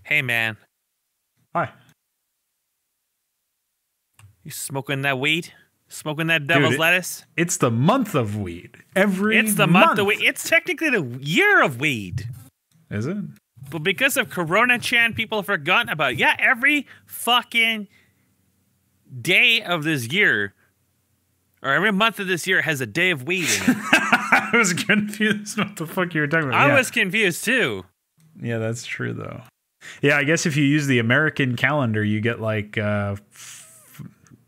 Hey, man. Hi. You smoking that weed? Smoking that devil's lettuce? It's the month of weed. It's the month of weed. It's technically the year of weed. Is it? But because of Corona-chan, people have forgotten about it. Yeah, every fucking day of this year, or every month of this year has a day of weed in it. I was confused what the fuck you were talking about. I was confused too. Yeah, that's true though. Yeah, I guess if you use the American calendar, you get like, the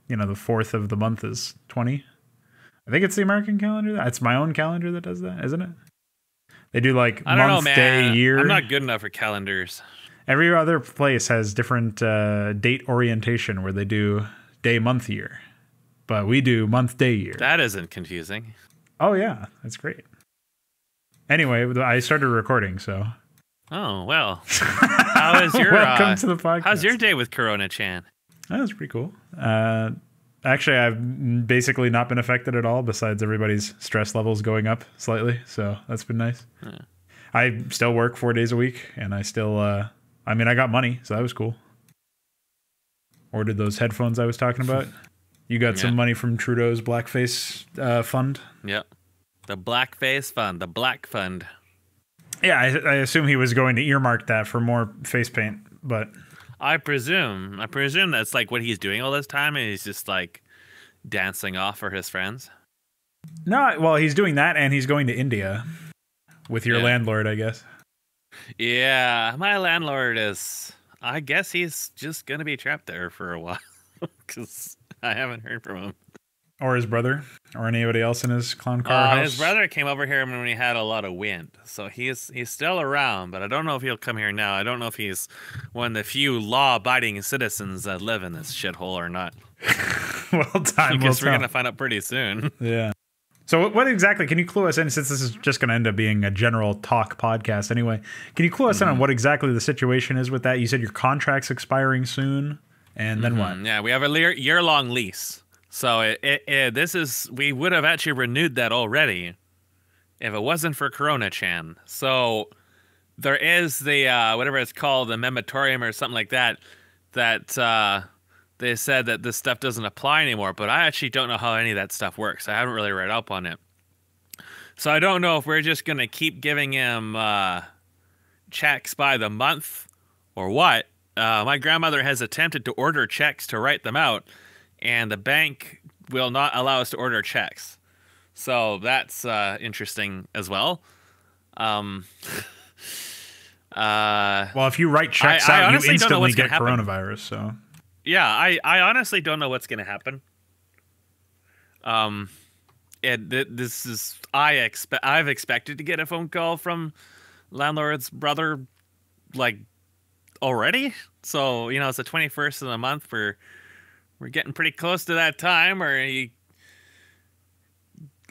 4th of the month is 20. I think it's the American calendar. It's my own calendar that does that, isn't it? They do like I don't month, know, man. day, year. I'm not good enough for calendars. Every other place has different date orientation where they do day, month, year. But we do month, day, year. That isn't confusing. Oh, yeah. That's great. Anyway, I started recording, so. Oh, well. How is your Welcome to the podcast. How's your day with Corona-chan? That was pretty cool. Actually, I've basically not been affected at all, besides everybody's stress levels going up slightly. So that's been nice. Yeah. I still work 4 days a week, and I still, I got money, so that was cool. Ordered those headphones I was talking about. You got some money from Trudeau's blackface fund. Yep. The blackface fund, the black fund. Yeah, I assume he was going to earmark that for more face paint, but... I presume that's like what he's doing all this time, and he's just like dancing off for his friends. No, well, he's doing that, and he's going to India with your landlord, I guess. Yeah, my landlord is. I guess he's just gonna be trapped there for a while because I haven't heard from him. Or his brother, or anybody else in his clown car house. His brother came over here when we had a lot of wind, so he's still around, but I don't know if he'll come here now. I don't know if he's one of the few law-abiding citizens that live in this shithole or not. Well, time will tell. We're gonna find out pretty soon. Yeah. So what exactly, can you clue us in, since this is just going to end up being a general talk podcast anyway, can you clue us in on what exactly the situation is with that? You said your contract's expiring soon, and then what? Yeah, we have a year-long lease. So we would have actually renewed that already if it wasn't for Corona-chan. So there is the, whatever it's called, the mematorium or something like that, they said that this stuff doesn't apply anymore, but I actually don't know how any of that stuff works. I haven't really read up on it. So I don't know if we're just going to keep giving him checks by the month or what. My grandmother has attempted to order checks to write them out, and the bank will not allow us to order checks. So that's interesting as well. Well, if you write checks out, you instantly get coronavirus. So yeah, I honestly don't know what's going to happen. I've expected to get a phone call from landlord's brother, like, already. So, it's the 21st of the month. We're getting pretty close to that time where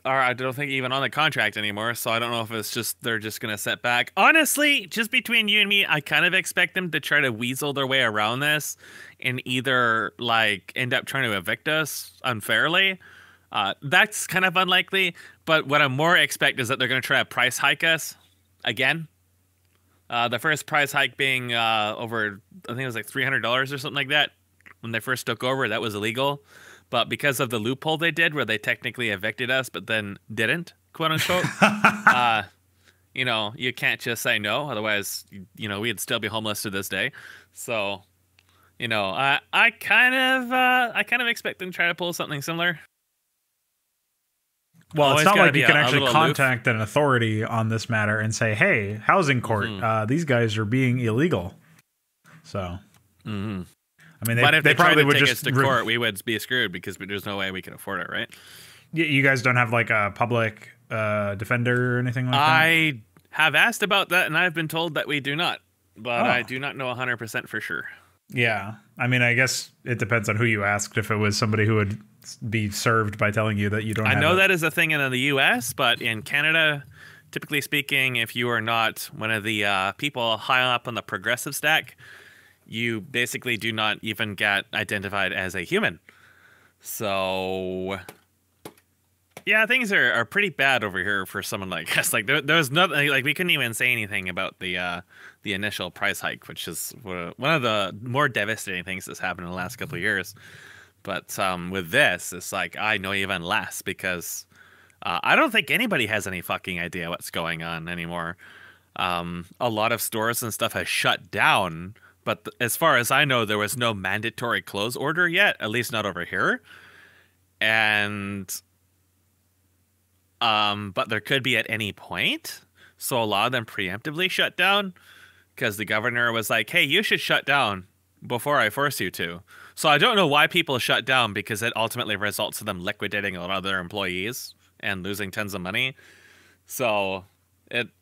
I don't think even on the contract anymore, so I don't know if it's just they're just going to set back. Honestly, just between you and me, I kind of expect them to try to weasel their way around this and either like end up trying to evict us unfairly. That's kind of unlikely, but what I more expect is that they're going to try to price hike us again. The first price hike being over, I think it was like $300 or something like that. When they first took over, that was illegal. But because of the loophole they did where they technically evicted us but then didn't, quote unquote, you can't just say no. Otherwise, we'd still be homeless to this day. So, I kind of expect them to try to pull something similar. Well, it's not like you can actually contact an authority on this matter and say, hey, housing court, these guys are being illegal. So... Mm-hmm. I mean, but if they probably would just take us to court, we would be screwed because there's no way we can afford it, right? You guys don't have like a public defender or anything like that? I have asked about that, and I've been told that we do not, but I do not know 100% for sure. Yeah, I mean, I guess it depends on who you asked. If it was somebody who would be served by telling you that you don't. I know that is a thing in the U.S., but in Canada, typically speaking, if you are not one of the people high up on the progressive stack, you basically do not even get identified as a human. So Yeah, things are pretty bad over here for someone like us. Like there's nothing, like we couldn't even say anything about the initial price hike, which is one of the more devastating things that's happened in the last couple of years. But with this, it's like I know even less because I don't think anybody has any fucking idea what's going on anymore. A lot of stores and stuff has shut down, but as far as I know, there was no mandatory close order yet, at least not over here. And but there could be at any point. So a lot of them preemptively shut down because the governor was like, "Hey, you should shut down before I force you to." So I don't know why people shut down because it ultimately results in them liquidating a lot of their employees and losing tons of money. So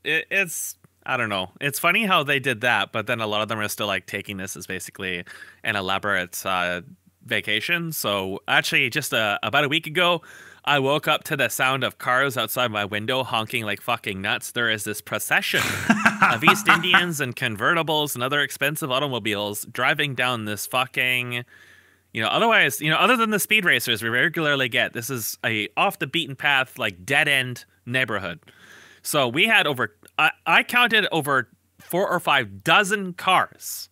it's I don't know. It's funny how they did that, but then a lot of them are still like taking this as basically an elaborate vacation. So actually, just about a week ago, I woke up to the sound of cars outside my window honking like fucking nuts. There is this procession of East Indians and convertibles and other expensive automobiles driving down this fucking, otherwise, other than the speed racers we regularly get, this is a off the beaten path, like dead end neighborhood. So we had I counted over 4 or 5 dozen cars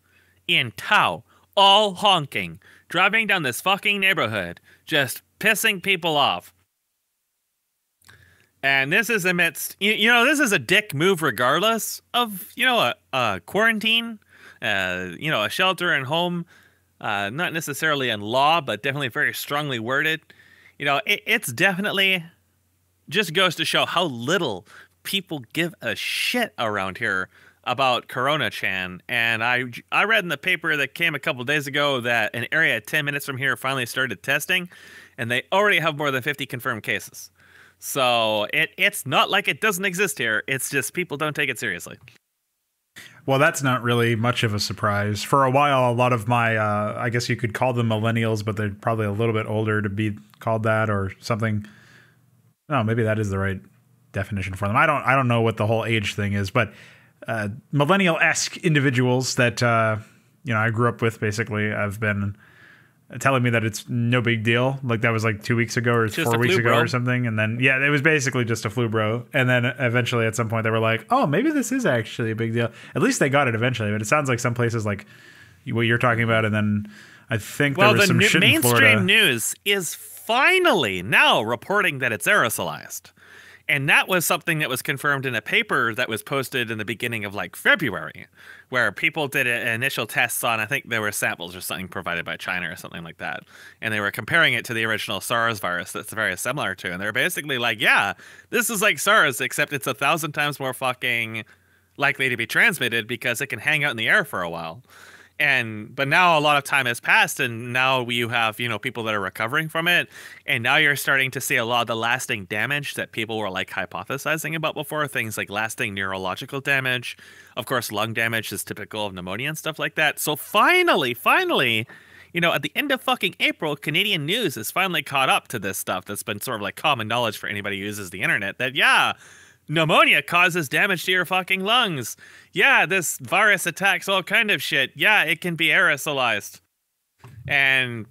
in tow, all honking, driving down this fucking neighborhood, just pissing people off. And this is amidst, this is a dick move regardless of, a quarantine, a shelter and home, not necessarily in law, but definitely very strongly worded. It's definitely just goes to show how little people give a shit around here about Corona Chan. And I read in the paper that came a couple days ago that an area 10 minutes from here finally started testing, and they already have more than 50 confirmed cases. So it's not like it doesn't exist here. It's just people don't take it seriously. Well, that's not really much of a surprise. For a while, a lot of my, I guess you could call them millennials, but they're probably a little bit older to be called that or something. No, maybe that is the right definition for them. I don't know what the whole age thing is, but millennial-esque individuals that I grew up with basically have been telling me that it's no big deal. Like that was like 2 weeks ago or 4 weeks ago or something. And then, yeah, it was basically just a flu, bro. And then eventually at some point they were like, oh, maybe this is actually a big deal. At least they got it eventually. But it sounds like some places like what you're talking about. And then I think there was some shit in Florida. Mainstream news is finally now reporting that it's aerosolized. And that was something that was confirmed in a paper that was posted in the beginning of like February, where people did initial tests on, I think there were samples or something provided by China or something like that. And they were comparing it to the original SARS virus that's very similar to. And they're basically like, yeah, this is like SARS, except it's 1,000 times more fucking likely to be transmitted because it can hang out in the air for a while. But now a lot of time has passed, and now you have, people that are recovering from it. And now you're starting to see a lot of the lasting damage that people were like hypothesizing about before. Things like lasting neurological damage. Of course, lung damage is typical of pneumonia and stuff like that. So finally, at the end of fucking April, Canadian news has finally caught up to this stuff that's been sort of like common knowledge for anybody who uses the internet that, yeah, pneumonia causes damage to your fucking lungs. Yeah, this virus attacks all kind of shit. Yeah, it can be aerosolized. And,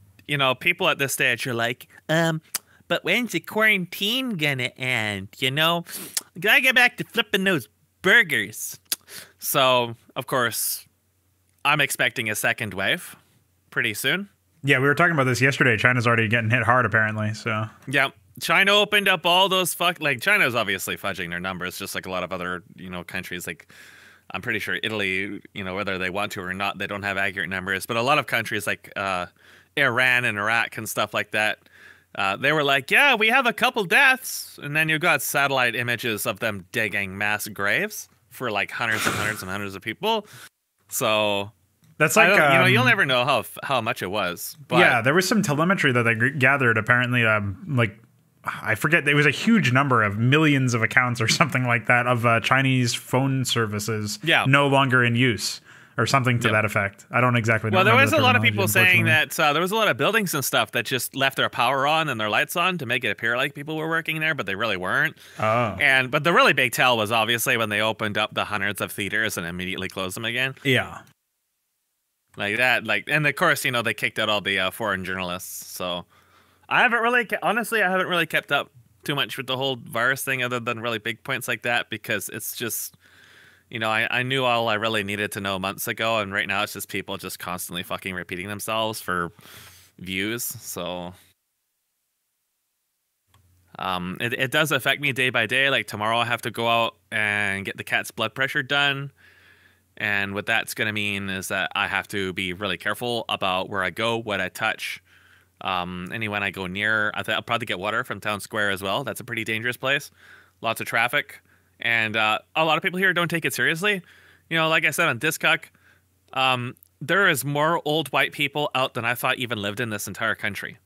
people at this stage are like, but when's the quarantine gonna end? Gotta get back to flipping those burgers. So, of course, I'm expecting a second wave pretty soon. Yeah, we were talking about this yesterday. China's already getting hit hard, apparently, so. Yeah. China opened up all those China's obviously fudging their numbers, just like a lot of other, countries. Like, I'm pretty sure Italy, whether they want to or not, they don't have accurate numbers. But a lot of countries like Iran and Iraq and stuff like that, they were like, yeah, we have a couple deaths. And then you got satellite images of them digging mass graves for like hundreds and hundreds and hundreds of people. So that's like, you'll never know how much it was. But yeah, there was some telemetry that they gathered apparently, like, I forget, it was a huge number of millions of accounts or something like that of Chinese phone services no longer in use or something to that effect. I don't exactly know. Well, there was a lot of people saying that there was a lot of buildings and stuff that just left their power on and their lights on to make it appear like people were working there, but they really weren't. Oh. But the really big tell was obviously when they opened up the hundreds of theaters and immediately closed them again. Yeah. Like that. And of course, they kicked out all the foreign journalists. So I haven't really kept up too much with the whole virus thing other than really big points like that because it's just, I knew all I really needed to know months ago, and right now it's just people just constantly fucking repeating themselves for views. So it does affect me day by day. Like tomorrow I have to go out and get the cat's blood pressure done. And what that's going to mean is that I have to be really careful about where I go, what I touch. Anyone I go near, I'll probably get water from Town Square as well. That's a pretty dangerous place. Lots of traffic. And a lot of people here don't take it seriously. Like I said on Discuck, there is more old white people out than I thought even lived in this entire country.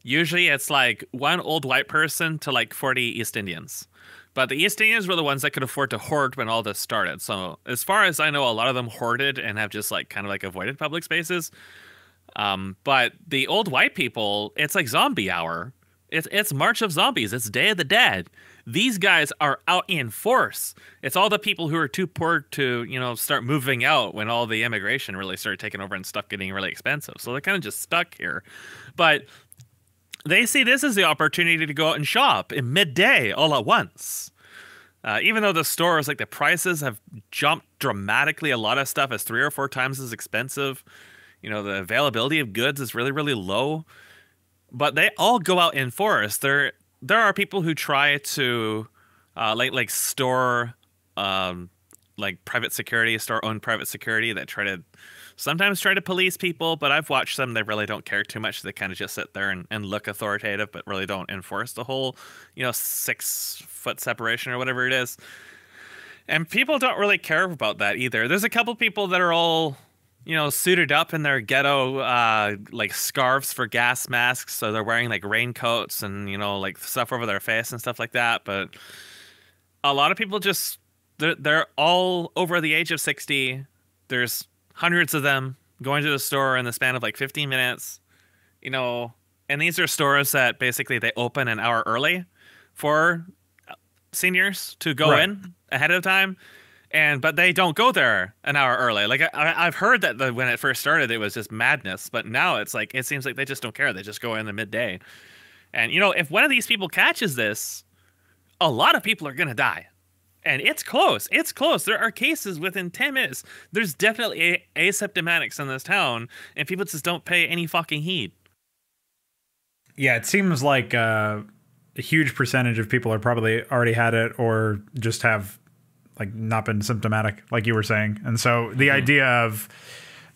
Usually it's like one old white person to like 40 East Indians. But the East Indians were the ones that could afford to hoard when all this started. So as far as I know, a lot of them hoarded and have just like kind of like avoided public spaces. But the old white people, it's like zombie hour. It's March of Zombies. It's Day of the Dead. These guys are out in force. It's all the people who are too poor to, start moving out when all the immigration really started taking over and stuff getting really expensive. So they're kind of just stuck here. But they see this as the opportunity to go out and shop in midday all at once. Even though the stores, like the prices have jumped dramatically, a lot of stuff is 3 or 4 times as expensive. The availability of goods is really, really low. But they all go out in force. There are people who try to like store like private security, store-owned private security that sometimes try to police people, but I've watched some that really don't care too much. They kind of just sit there and look authoritative, but really don't enforce the whole, 6-foot separation or whatever it is. And people don't really care about that either. There's a couple people that are all, suited up in their ghetto, like scarves for gas masks. So they're wearing like raincoats and, like stuff over their face and stuff like that. But a lot of people they're all over the age of 60. There's hundreds of them going to the store in the span of like 15 minutes, and these are stores that basically they open an hour early for seniors to go in ahead of time. But they don't go there an hour early. Like I've heard that when it first started, it was just madness, but now it's like, it seems like they just don't care. They just go in the midday. And if one of these people catches this, a lot of people are going to die. And it's close. It's close. There are cases within 10 minutes. There's definitely asymptomatics in this town, and people just don't pay any fucking heed. Yeah, it seems like a huge percentage of people are probably already had it or just have like not been symptomatic, like you were saying. And so the idea of,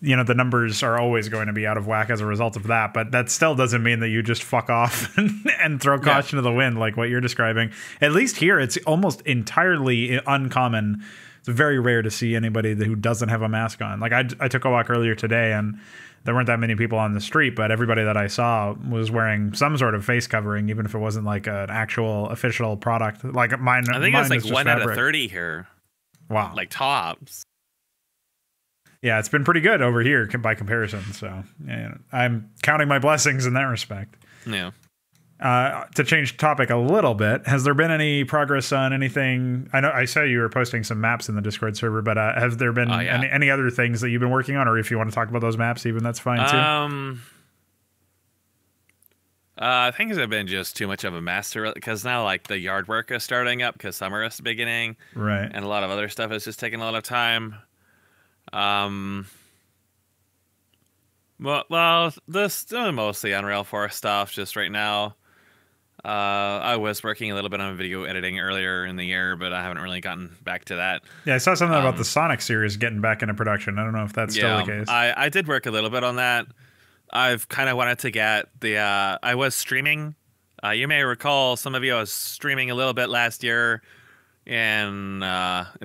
the numbers are always going to be out of whack as a result of that. But that still doesn't mean that you just fuck off and throw caution to the wind like what you're describing. At least here, it's almost entirely uncommon. It's very rare to see anybody who doesn't have a mask on. Like I took a walk earlier today and there weren't that many people on the street, but everybody that I saw was wearing some sort of face covering, even if it wasn't like an actual official product. Like mine, I think it's like 1 out of 30 here. Wow. Like tops. Yeah, it's been pretty good over here by comparison. So I'm counting my blessings in that respect. Yeah. To change topic a little bit, has there been any progress on anything? I know I saw you were posting some maps in the Discord server, but has there been any other things that you've been working on? Or if you want to talk about those maps, even that's fine too. Things have been just too much of a mess because now like the yard work is starting up because summer is beginning. Right. And a lot of other stuff is just taking a lot of time. Well, this doing mostly Unreal Forest stuff just right now. I was working a little bit on video editing earlier in the year, but I haven't really gotten back to that. Yeah, I saw something about the Sonic series getting back into production. I don't know if that's still the case. I did work a little bit on that. I've kind of wanted to get I was streaming. You may recall, some of you, I was streaming a little bit last year, and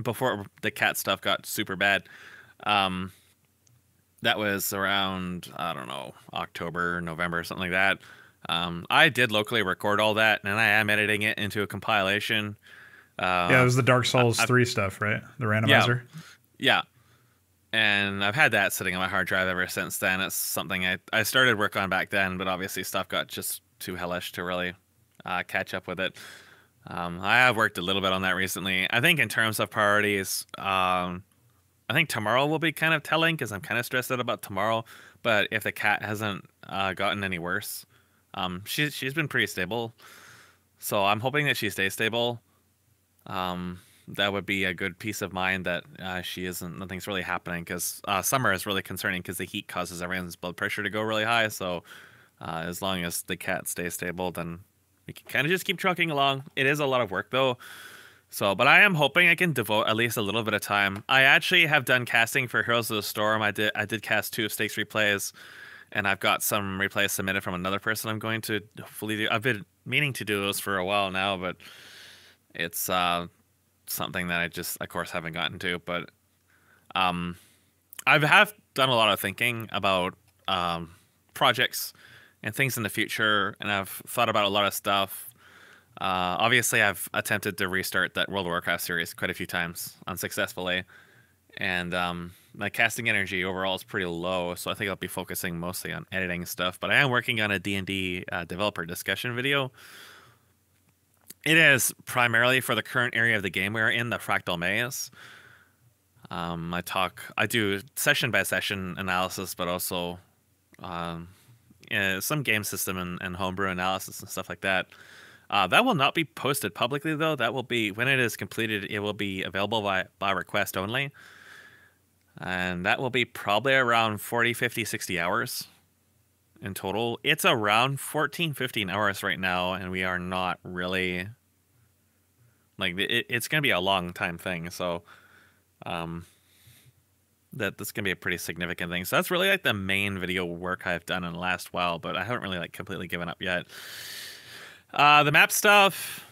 before the cat stuff got super bad. That was around, I don't know, October, November, something like that. I did locally record all that, and I am editing it into a compilation. Yeah, it was the Dark Souls 3 stuff, right? The randomizer? Yeah. And I've had that sitting on my hard drive ever since then. It's something I started work on back then, but obviously stuff got just too hellish to really catch up with it. I have worked a little bit on that recently. I think in terms of priorities, I think tomorrow will be kind of telling because I'm kind of stressed out about tomorrow. But if the cat hasn't gotten any worse, she's been pretty stable. So I'm hoping that she stays stable. That would be a good peace of mind that she isn't, nothing's really happening, because summer is really concerning because the heat causes everyone's blood pressure to go really high. So as long as the cat stays stable, then we can kind of just keep trucking along. It is a lot of work though. So, but I am hoping I can devote at least a little bit of time. I actually have done casting for Heroes of the Storm. I did cast 2 of Stakes replays, and I've got some replays submitted from another person I'm going to hopefully do. I've been meaning to do those for a while now, but it's something that I just, of course, haven't gotten to. But I have done a lot of thinking about projects and things in the future, and I've thought about a lot of stuff. Obviously, I've attempted to restart that World of Warcraft series quite a few times unsuccessfully, and my casting energy overall is pretty low, so I think I'll be focusing mostly on editing stuff. But I am working on a D&D developer discussion video. It is primarily for the current area of the game we're in, the Fractal Maze. I do session by session analysis, but also some game system and homebrew analysis and stuff like that. That will not be posted publicly, though. That will be, when it is completed, it will be available by request only. And that will be probably around 40, 50, 60 hours in total. It's around 14, 15 hours right now, and we are not really... Like, it's going to be a long time thing, so... that's going to be a pretty significant thing. So that's really, like, the main video work I've done in the last while, but I haven't really, like, completely given up yet. The map stuff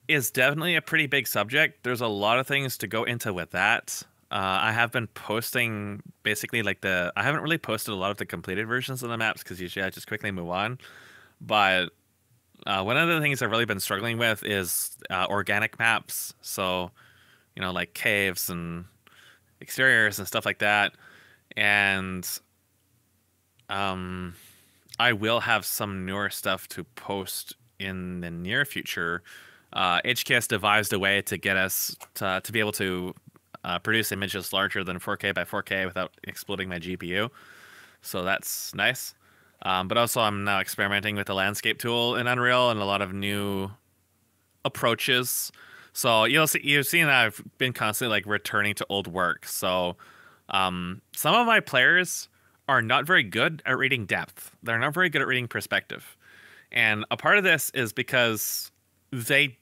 is definitely a pretty big subject. There's a lot of things to go into with that. I have been posting basically like I haven't really posted a lot of the completed versions of the maps because usually I just quickly move on. But one of the things I've really been struggling with is organic maps. So, you know, like caves and exteriors and stuff like that. And I will have some newer stuff to post in the near future. HKS devised a way to get us to be able to produce images larger than 4K by 4K without exploding my GPU. So that's nice. But also I'm now experimenting with the landscape tool in Unreal and a lot of new approaches. So you've seen that I've been constantly like returning to old work. So some of my players are not very good at reading depth. They're not very good at reading perspective. And a part of this is because they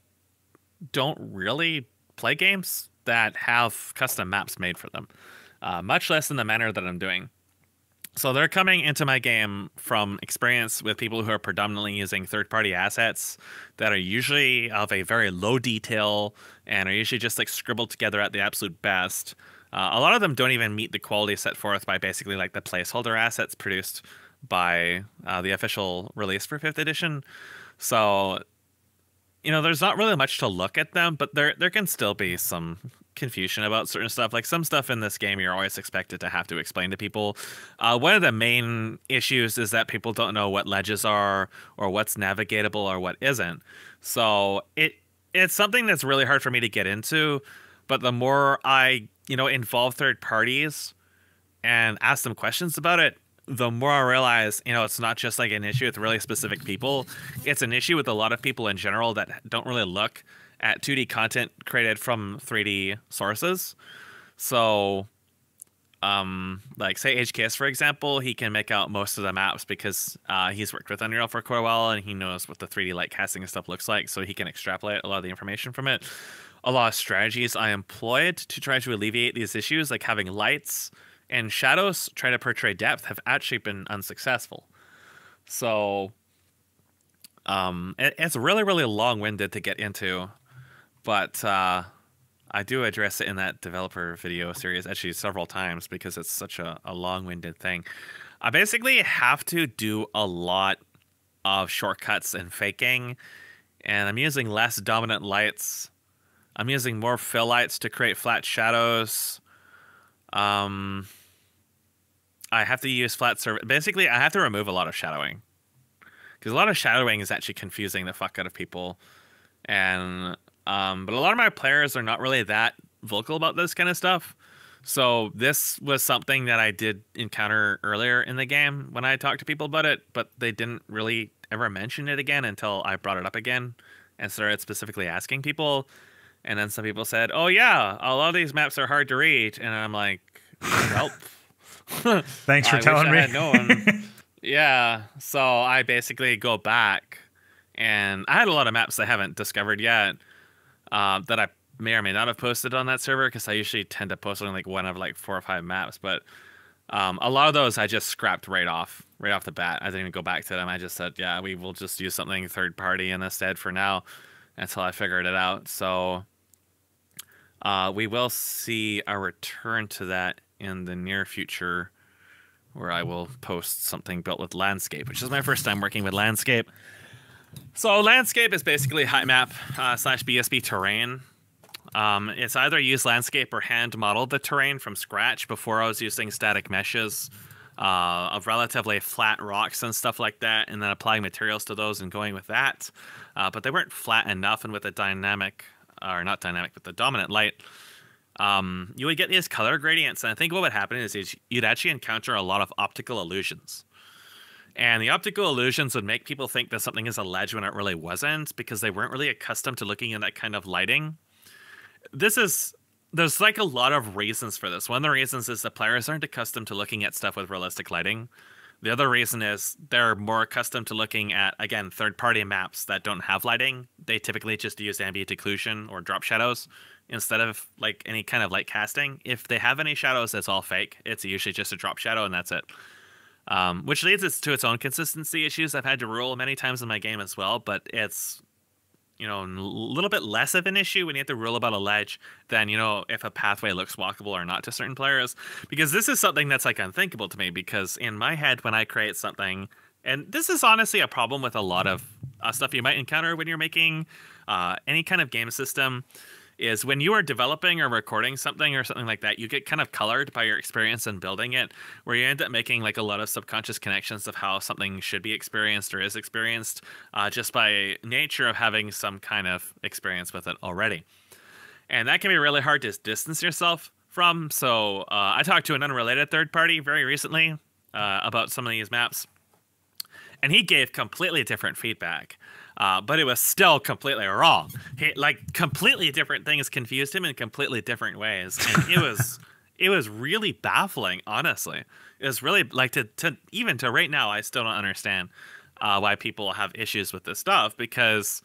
don't really play games that have custom maps made for them, much less in the manner that I'm doing. So they're coming into my game from experience with people who are predominantly using third-party assets that are usually of a very low detail and are usually just like scribbled together at the absolute best. A lot of them don't even meet the quality set forth by basically like the placeholder assets produced by the official release for 5th edition. So, you know, there's not really much to look at them, but there can still be some confusion about certain stuff. Like some stuff in this game you're always expected to have to explain to people. One of the main issues is that people don't know what ledges are or what's navigatable or what isn't. So it's something that's really hard for me to get into, but the more I, you know, involve third parties and ask them questions about it, the more I realize, you know, it's not just like an issue with really specific people. It's an issue with a lot of people in general that don't really look at 2D content created from 3D sources. So, like say HKS, for example, he can make out most of the maps because he's worked with Unreal for quite a while and he knows what the 3D light casting and stuff looks like, so he can extrapolate a lot of the information from it. A lot of strategies I employed to try to alleviate these issues, like having lights and shadows try to portray depth, have actually been unsuccessful. So it's really, really long-winded to get into, but I do address it in that developer video series actually several times because it's such a long-winded thing. I basically have to do a lot of shortcuts and faking, and I'm using less dominant lights. I'm using more fill lights to create flat shadows. I have to use flat surface. Basically, I have to remove a lot of shadowing because a lot of shadowing is actually confusing the fuck out of people. And but a lot of my players are not really that vocal about this kind of stuff. So this was something that I did encounter earlier in the game when I talked to people about it, but they didn't really ever mention it again until I brought it up again and started specifically asking people. And then some people said, "Oh yeah, a lot of these maps are hard to read," and I'm like, "Well, Thanks for I wish telling I me. had known." Yeah, so I basically go back, and I had a lot of maps I haven't discovered yet that I may or may not have posted on that server because I usually tend to post only like one of like 4 or 5 maps, but a lot of those I just scrapped right off the bat. I didn't even go back to them. I just said, yeah, we will just use something third party instead for now until I figured it out. So we will see a return to that in the near future where I will post something built with landscape, which is my first time working with landscape. So landscape is basically height-map slash BSB terrain. It's either use landscape or hand model the terrain from scratch. Before I was using static meshes of relatively flat rocks and stuff like that, and then applying materials to those and going with that. But they weren't flat enough, and with the dynamic, or not dynamic, but the dominant light, you would get these color gradients. And I think what would happen is you'd actually encounter a lot of optical illusions. And the optical illusions would make people think that something is a ledge when it really wasn't, because they weren't really accustomed to looking at that kind of lighting. There's like a lot of reasons for this. One of the reasons is that players aren't accustomed to looking at stuff with realistic lighting. The other reason is they're more accustomed to looking at, again, third-party maps that don't have lighting. They typically just use ambient occlusion or drop shadows instead of like any kind of light casting. If they have any shadows, it's all fake. It's usually just a drop shadow and that's it. Which leads us to its own consistency issues. I've had to rule many times in my game as well, but it's, a little bit less of an issue when you have to rule about a ledge than, if a pathway looks walkable or not to certain players. Because this is something that's like unthinkable to me, because in my head, when I create something, and this is honestly a problem with a lot of stuff you might encounter when you're making any kind of game system, is when you are developing or recording something or something like that, you get kind of colored by your experience in building it, where you end up making like a lot of subconscious connections of how something should be experienced or is experienced just by nature of having some kind of experience with it already. And that can be really hard to distance yourself from. So I talked to an unrelated third party very recently about some of these maps, and he gave completely different feedback. But it was still completely wrong. Completely different things confused him in completely different ways, and it was really baffling. Honestly, it was really like to even to right now, I still don't understand why people have issues with this stuff, because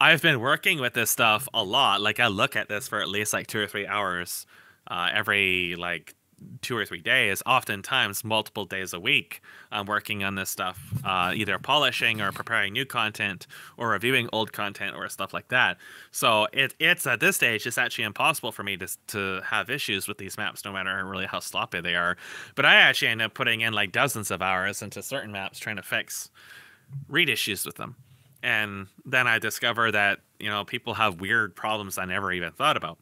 I've been working with this stuff a lot. Like I look at this for at least like 2 or 3 hours every like 2 or 3 days, oftentimes multiple days a week. I'm working on this stuff, either polishing or preparing new content or reviewing old content or stuff like that. So it's at this stage, it's actually impossible for me to have issues with these maps, no matter really how sloppy they are. But I actually end up putting in like dozens of hours into certain maps trying to fix read issues with them. And then I discover that, people have weird problems I never even thought about.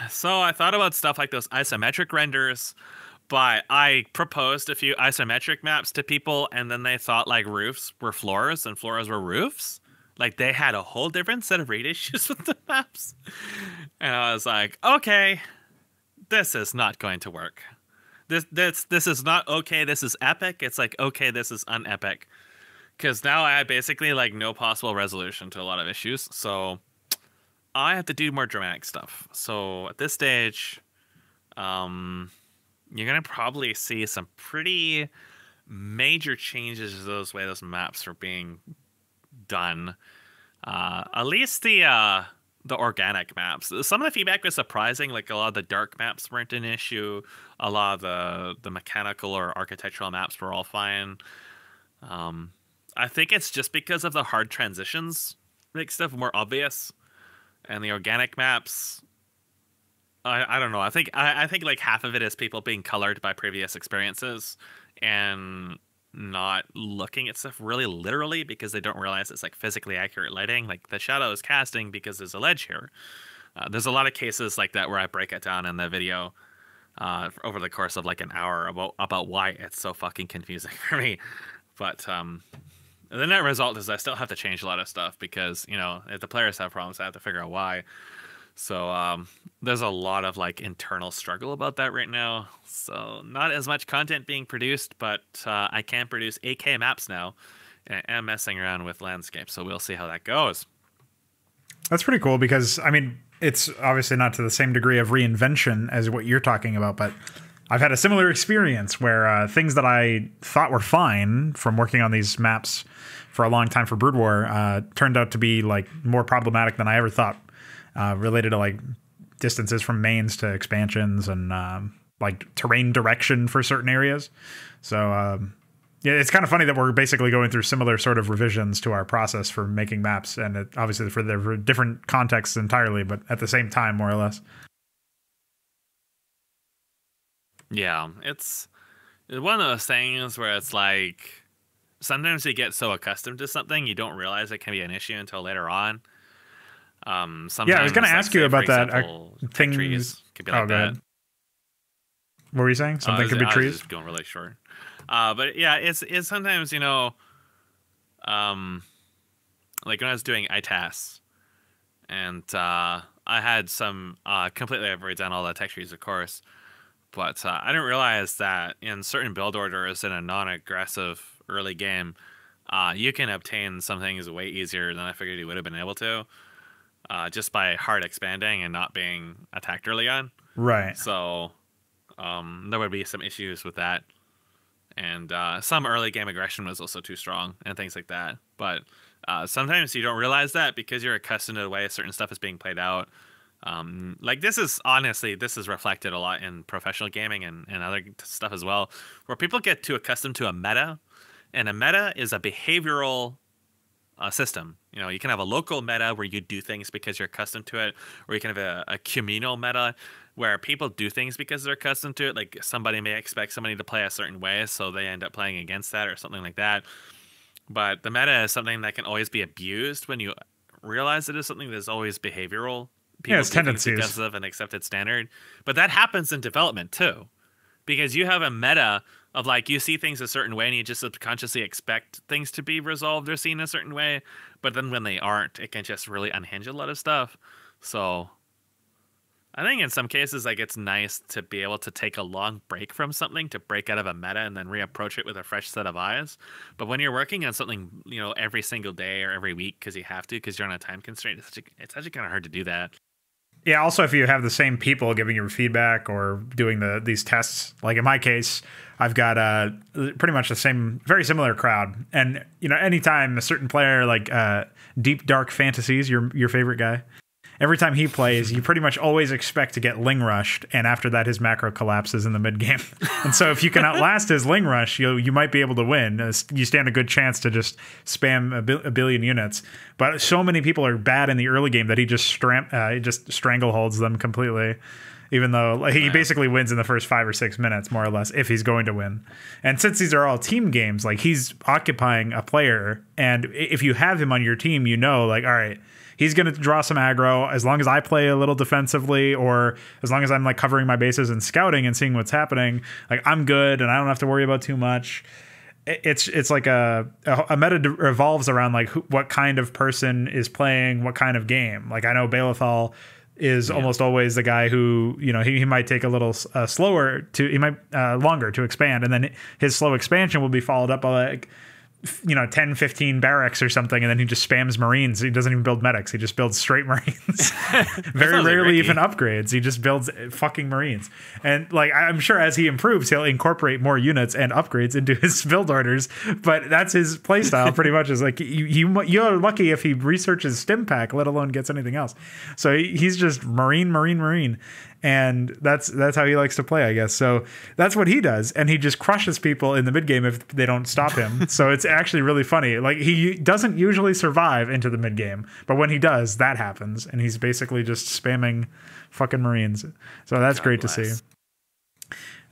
So I thought about stuff like those isometric renders, but I proposed a few isometric maps to people, and then they thought like roofs were floors and floors were roofs. Like they had a whole different set of read issues with the maps. And I was like, okay, this is not going to work. This is not okay. This is epic. It's like, okay, this is unepic. Because now I had basically like no possible resolution to a lot of issues. So I have to do more dramatic stuff. So at this stage, you're going to probably see some pretty major changes to those way those maps are being done. At least the organic maps. Some of the feedback was surprising. Like a lot of the dark maps weren't an issue. A lot of the mechanical or architectural maps were all fine. I think it's just because of the hard transitions make stuff more obvious. And the organic maps, I don't know. I think like half of it is people being colored by previous experiences and not looking at stuff really literally because they don't realize it's like physically accurate lighting. Like the shadow is casting because there's a ledge here. There's a lot of cases like that where I break it down in the video over the course of like an hour about why it's so fucking confusing for me. But the net result is I still have to change a lot of stuff because, if the players have problems, I have to figure out why. So there's a lot of like internal struggle about that right now. So not as much content being produced, but I can produce 8K maps now. I am messing around with landscape, so we'll see how that goes. That's pretty cool because, I mean, it's obviously not to the same degree of reinvention as what you're talking about, but I've had a similar experience where things that I thought were fine from working on these maps for a long time for Brood War turned out to be like more problematic than I ever thought, related to like distances from mains to expansions and like terrain direction for certain areas. So yeah, it's kind of funny that we're basically going through similar sort of revisions to our process for making maps, and obviously for their different contexts entirely, but at the same time, more or less. Yeah, it's one of those things where it's like sometimes you get so accustomed to something you don't realize it can be an issue until later on. Sometimes, yeah, I was going to ask you about that. Trees could be like that. What were you saying? Something could be trees? I was just going really short. But yeah, it's sometimes, you know, like when I was doing ITAS, and I had some completely, I've already done all the tech trees, of course, but I didn't realize that in certain build orders in a non-aggressive early game, you can obtain some things way easier than I figured you would have been able to, just by hard expanding and not being attacked early on. Right. So there would be some issues with that. And some early game aggression was also too strong and things like that. But sometimes you don't realize that because you're accustomed to the way certain stuff is being played out. Like this is reflected a lot in professional gaming and other stuff as well, where people get too accustomed to a meta. And a meta is a behavioral system. You know, you can have a local meta where you do things because you're accustomed to it, or you can have a communal meta where people do things because they're accustomed to it. Like somebody may expect somebody to play a certain way, so they end up playing against that or something like that. But the meta is something that can always be abused when you realize it is something that's always behavioral. People it's tendencies. Because of an accepted standard. But that happens in development too. Because you have a meta of like you see things a certain way and you just subconsciously expect things to be resolved or seen a certain way. But then when they aren't, it can just really unhinge a lot of stuff. So I think in some cases, like it's nice to be able to take a long break from something to break out of a meta and then reapproach it with a fresh set of eyes. But when you're working on something, you know, every single day or every week because you have to, because you're on a time constraint, it's actually kind of hard to do that. Yeah. Also, if you have the same people giving you feedback or doing these tests, like in my case, I've got pretty much the same, very similar crowd. And you know, anytime a certain player like Deep Dark Fantasies, your favorite guy. Every time he plays, you pretty much always expect to get Ling Rushed, and after that, his macro collapses in the mid-game. And so if you can outlast his Ling Rush, you might be able to win. You stand a good chance to just spam a billion units. But so many people are bad in the early game that he just strangleholds them completely, even though he basically wins in the first 5 or 6 minutes, more or less, if he's going to win. And since these are all team games, like he's occupying a player, and if you have him on your team, you know, like, all right, he's going to draw some aggro as long as I play a little defensively, or as long as I'm like covering my bases and scouting and seeing what's happening. Like I'm good and I don't have to worry about too much. It's like a meta revolves around like what kind of person is playing what kind of game. Like I know Balethal is almost always the guy who, you know, he might take a little longer to expand, and then his slow expansion will be followed up by like, you know, 10, 15 barracks or something, and then he just spams Marines. He doesn't even build medics. He just builds straight Marines. Very rarely even upgrades. He just builds fucking Marines. And like, I'm sure as he improves, he'll incorporate more units and upgrades into his build orders. But that's his playstyle pretty much, is like, you're lucky if he researches Stim Pack, let alone gets anything else. So he's just Marine. And that's how he likes to play, I guess. So that's what he does, and he just crushes people in the mid game if they don't stop him. So it's actually really funny. Like he doesn't usually survive into the mid game, but when he does, that happens, and he's basically just spamming fucking Marines. So that's great to see.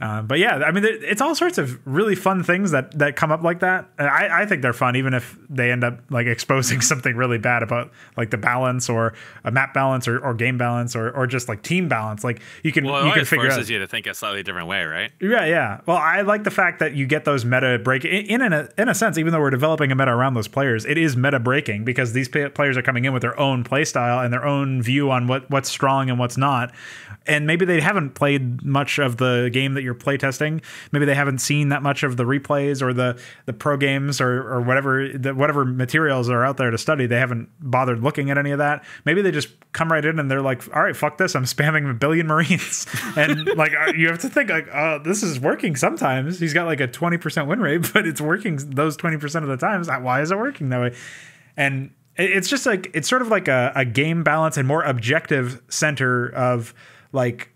But yeah, I mean, it's all sorts of really fun things that come up like that. I think they're fun, even if they end up like exposing something really bad about like the balance or a map balance or game balance or just like team balance. Like you can figure out. It forces you to think a slightly different way, right? Yeah. Well, I like the fact that you get those meta break in a sense, even though we're developing a meta around those players, it is meta breaking because these players are coming in with their own play style and their own view on what's strong and what's not. And maybe they haven't played much of the game that you're playtesting, maybe they haven't seen that much of the replays or the pro games or whatever materials are out there to study. They haven't bothered looking at any of that. Maybe they just come right in and they're like, all right, fuck this, I'm spamming a billion Marines. And like, you have to think like, this is working sometimes. He's got like a 20% win rate, but it's working those 20% of the times. Why is it working that way? And it's just like, it's sort of like a game balance and more objective center of like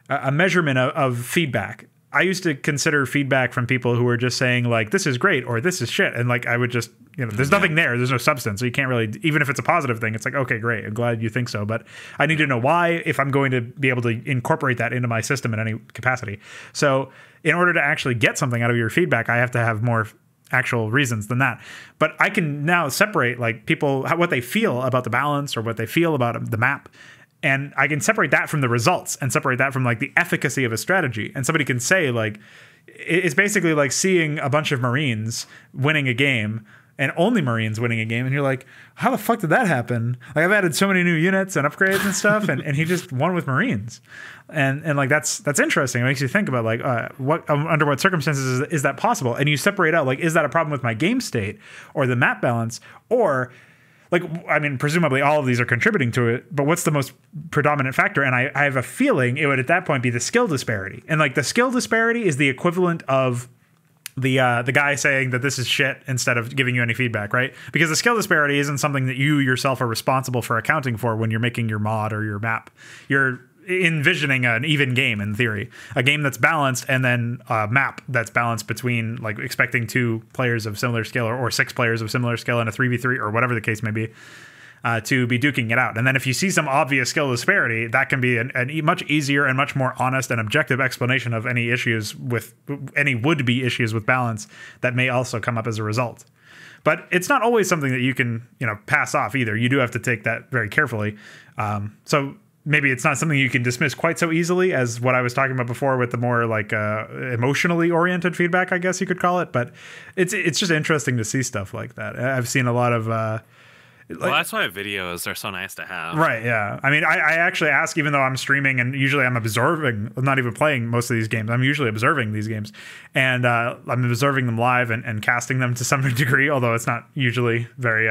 a measurement of feedback. I used to consider feedback from people who were just saying like, this is great or this is shit. And like, I would just, there's nothing there. There's no substance. So you can't really, even if it's a positive thing, it's like, okay, great. I'm glad you think so. But I need to know why, if I'm going to be able to incorporate that into my system in any capacity. So in order to actually get something out of your feedback, I have to have more actual reasons than that. But I can now separate like people, what they feel about the balance or what they feel about the map. And I can separate that from the results and separate that from like the efficacy of a strategy. And somebody can say like, it's basically like seeing a bunch of Marines winning a game and only Marines winning a game. And you're like, how the fuck did that happen? Like I've added so many new units and upgrades and stuff. and he just won with Marines. And like, that's interesting. It makes you think about like, under what circumstances is that possible? And you separate out like, is that a problem with my game state or the map balance? Or like, I mean, presumably all of these are contributing to it, but what's the most predominant factor? And I have a feeling it would at that point be the skill disparity. And like the skill disparity is the equivalent of the guy saying that this is shit instead of giving you any feedback, right? Because the skill disparity isn't something that you yourself are responsible for accounting for when you're making your mod or your map. You're envisioning an even game in theory, a game that's balanced, and then a map that's balanced between like expecting 2 players of similar skill or 6 players of similar skill in a 3v3 or whatever the case may be, to be duking it out. And then if you see some obvious skill disparity, that can be a much easier and much more honest and objective explanation of any issues with any would-be issues with balance that may also come up as a result. But it's not always something that you can, pass off either. You do have to take that very carefully. So maybe it's not something you can dismiss quite so easily as what I was talking about before with the more like emotionally oriented feedback, I guess you could call it. But it's just interesting to see stuff like that. I've seen a lot of well, that's why videos are so nice to have. Right, yeah. I mean, I actually ask, even though I'm streaming and usually I'm observing, not even playing most of these games, I'm usually observing these games. And I'm observing them live and casting them to some degree, although it's not usually very...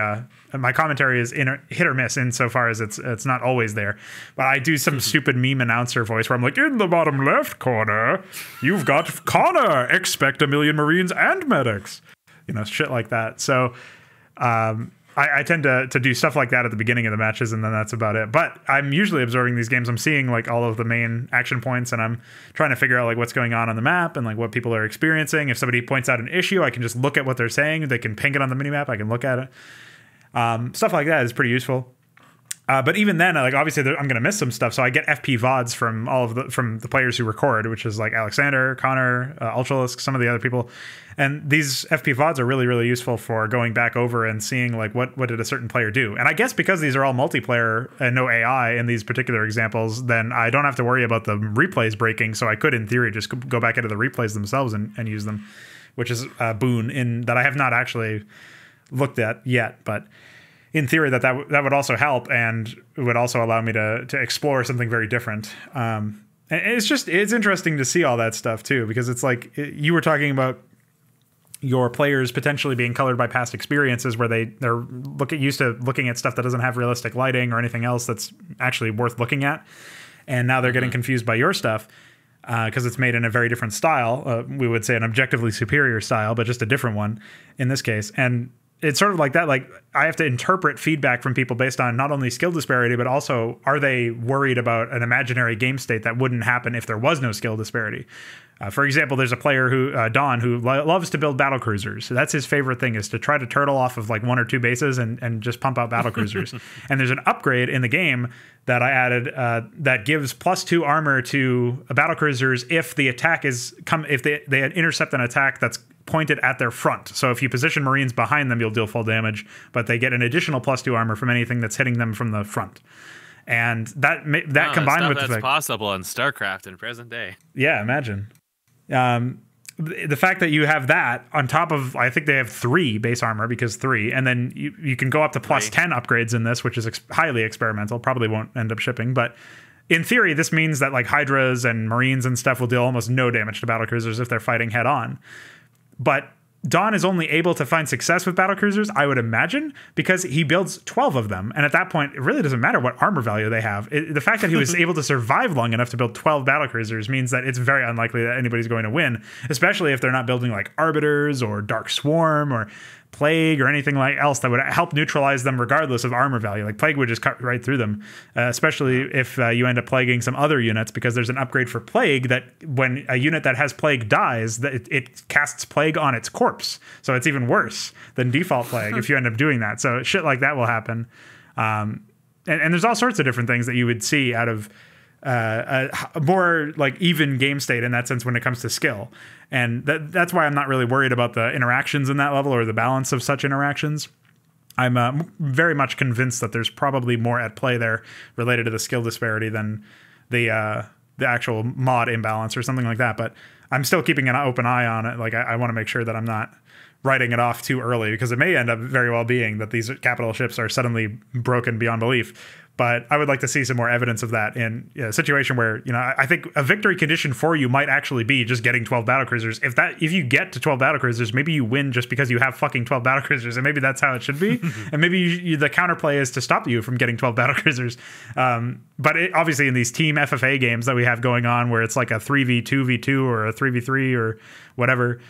my commentary is hit or miss insofar as it's not always there. But I do some stupid meme announcer voice where I'm like, in the bottom left corner, you've got Connor, expect 1 million Marines and medics. Shit like that. So... I tend to do stuff like that at the beginning of the matches, and then that's about it. But I'm usually observing these games. I'm seeing like all of the main action points, and I'm trying to figure out like what's going on the map and like what people are experiencing. If somebody points out an issue, I can just look at what they're saying. They can ping it on the minimap. I can look at it. Stuff like that is pretty useful. But even then, like obviously, I'm going to miss some stuff. So I get FP VODs from the players who record, which is like Alexander, Connor, Ultralisk, some of the other people. And these FP VODs are really, really useful for going back over and seeing like what did a certain player do. And I guess because these are all multiplayer and no AI in these particular examples, then I don't have to worry about the replays breaking. So I could, in theory, just go back into the replays themselves and use them, which is a boon in that I have not actually looked at yet, but. In theory, that would also help, and it would also allow me to explore something very different. And it's interesting to see all that stuff too, because it's like you were talking about your players potentially being colored by past experiences where they're used to looking at stuff that doesn't have realistic lighting or anything else that's actually worth looking at, and now they're getting confused by your stuff because it's made in a very different style. We would say an objectively superior style, but just a different one in this case. And it's sort of like that. Like I have to interpret feedback from people based on not only skill disparity, but also are they worried about an imaginary game state that wouldn't happen if there was no skill disparity? For example, there's a player Don, who loves to build battle cruisers. So that's his favorite thing, is to try to turtle off of like 1 or 2 bases and just pump out battle cruisers. And there's an upgrade in the game that I added that gives +2 armor to battle cruisers if the attack if they intercept an attack that's pointed at their front. So if you position Marines behind them, you'll deal full damage, but they get an additional +2 armor from anything that's hitting them from the front. And that combined with that's possible in StarCraft in present day. Yeah, imagine. The fact that you have that on top of, I think they have 3 base armor, because 3, and then you can go up to +10 upgrades in this, which is highly experimental, probably won't end up shipping, but in theory, this means that like Hydras and Marines and stuff will deal almost no damage to battlecruisers if they're fighting head on. But Dawn is only able to find success with battlecruisers, I would imagine, because he builds 12 of them. And at that point, it really doesn't matter what armor value they have. The fact that he was able to survive long enough to build 12 battlecruisers means that it's very unlikely that anybody's going to win, especially if they're not building like Arbiters or Dark Swarm or Plague or anything like else that would help neutralize them regardless of armor value. Like Plague would just cut right through them, especially if you end up plaguing some other units, because there's an upgrade for Plague that when a unit that has Plague dies, that it casts Plague on its corpse. So it's even worse than default Plague if you end up doing that. So shit like that will happen. And there's all sorts of different things that you would see out of a more like even game state in that sense when it comes to skill. And that's why I'm not really worried about the interactions in that level or the balance of such interactions. I'm very much convinced that there's probably more at play there related to the skill disparity than the actual mod imbalance or something like that. But I'm still keeping an open eye on it. Like I want to make sure that I'm not writing it off too early, because it may end up very well being that these capital ships are suddenly broken beyond belief. But I would like to see some more evidence of that in a situation where, I think a victory condition for you might actually be just getting 12 battlecruisers. If you get to 12 battlecruisers, maybe you win just because you have fucking 12 battlecruisers, and maybe that's how it should be. And maybe the counterplay is to stop you from getting 12 battlecruisers. But obviously in these team FFA games that we have going on, where it's like a 3v2v2 or a 3v3 or whatever,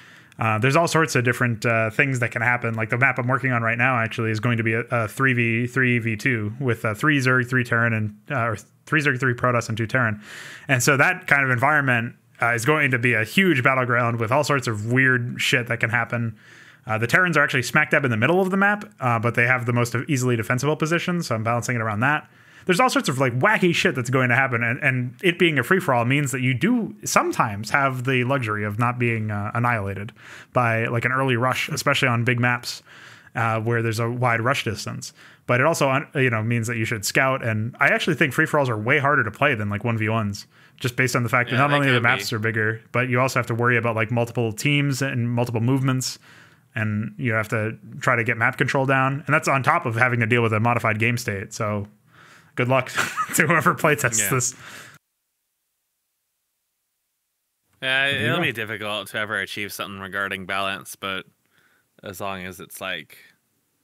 there's all sorts of different things that can happen. Like the map I'm working on right now actually is going to be a 3v3v2 with 3 Zerg, 3 Terran, and or 3 Zerg, 3 Protoss, and 2 Terran. And so that kind of environment is going to be a huge battleground with all sorts of weird shit that can happen. The Terrans are actually smack dab in the middle of the map, but they have the most easily defensible position, so I'm balancing it around that. There's all sorts of like wacky shit that's going to happen, and it being a free-for-all means that you do sometimes have the luxury of not being annihilated by like an early rush, especially on big maps where there's a wide rush distance. But it also means that you should scout, and I actually think free-for-alls are way harder to play than like 1v1s, just based on the fact that not only the maps are bigger, but you also have to worry about like multiple teams and multiple movements, and you have to try to get map control down, and that's on top of having to deal with a modified game state. So good luck to whoever playtests this. Yeah, it'll be difficult to ever achieve something regarding balance, but as long as it's like,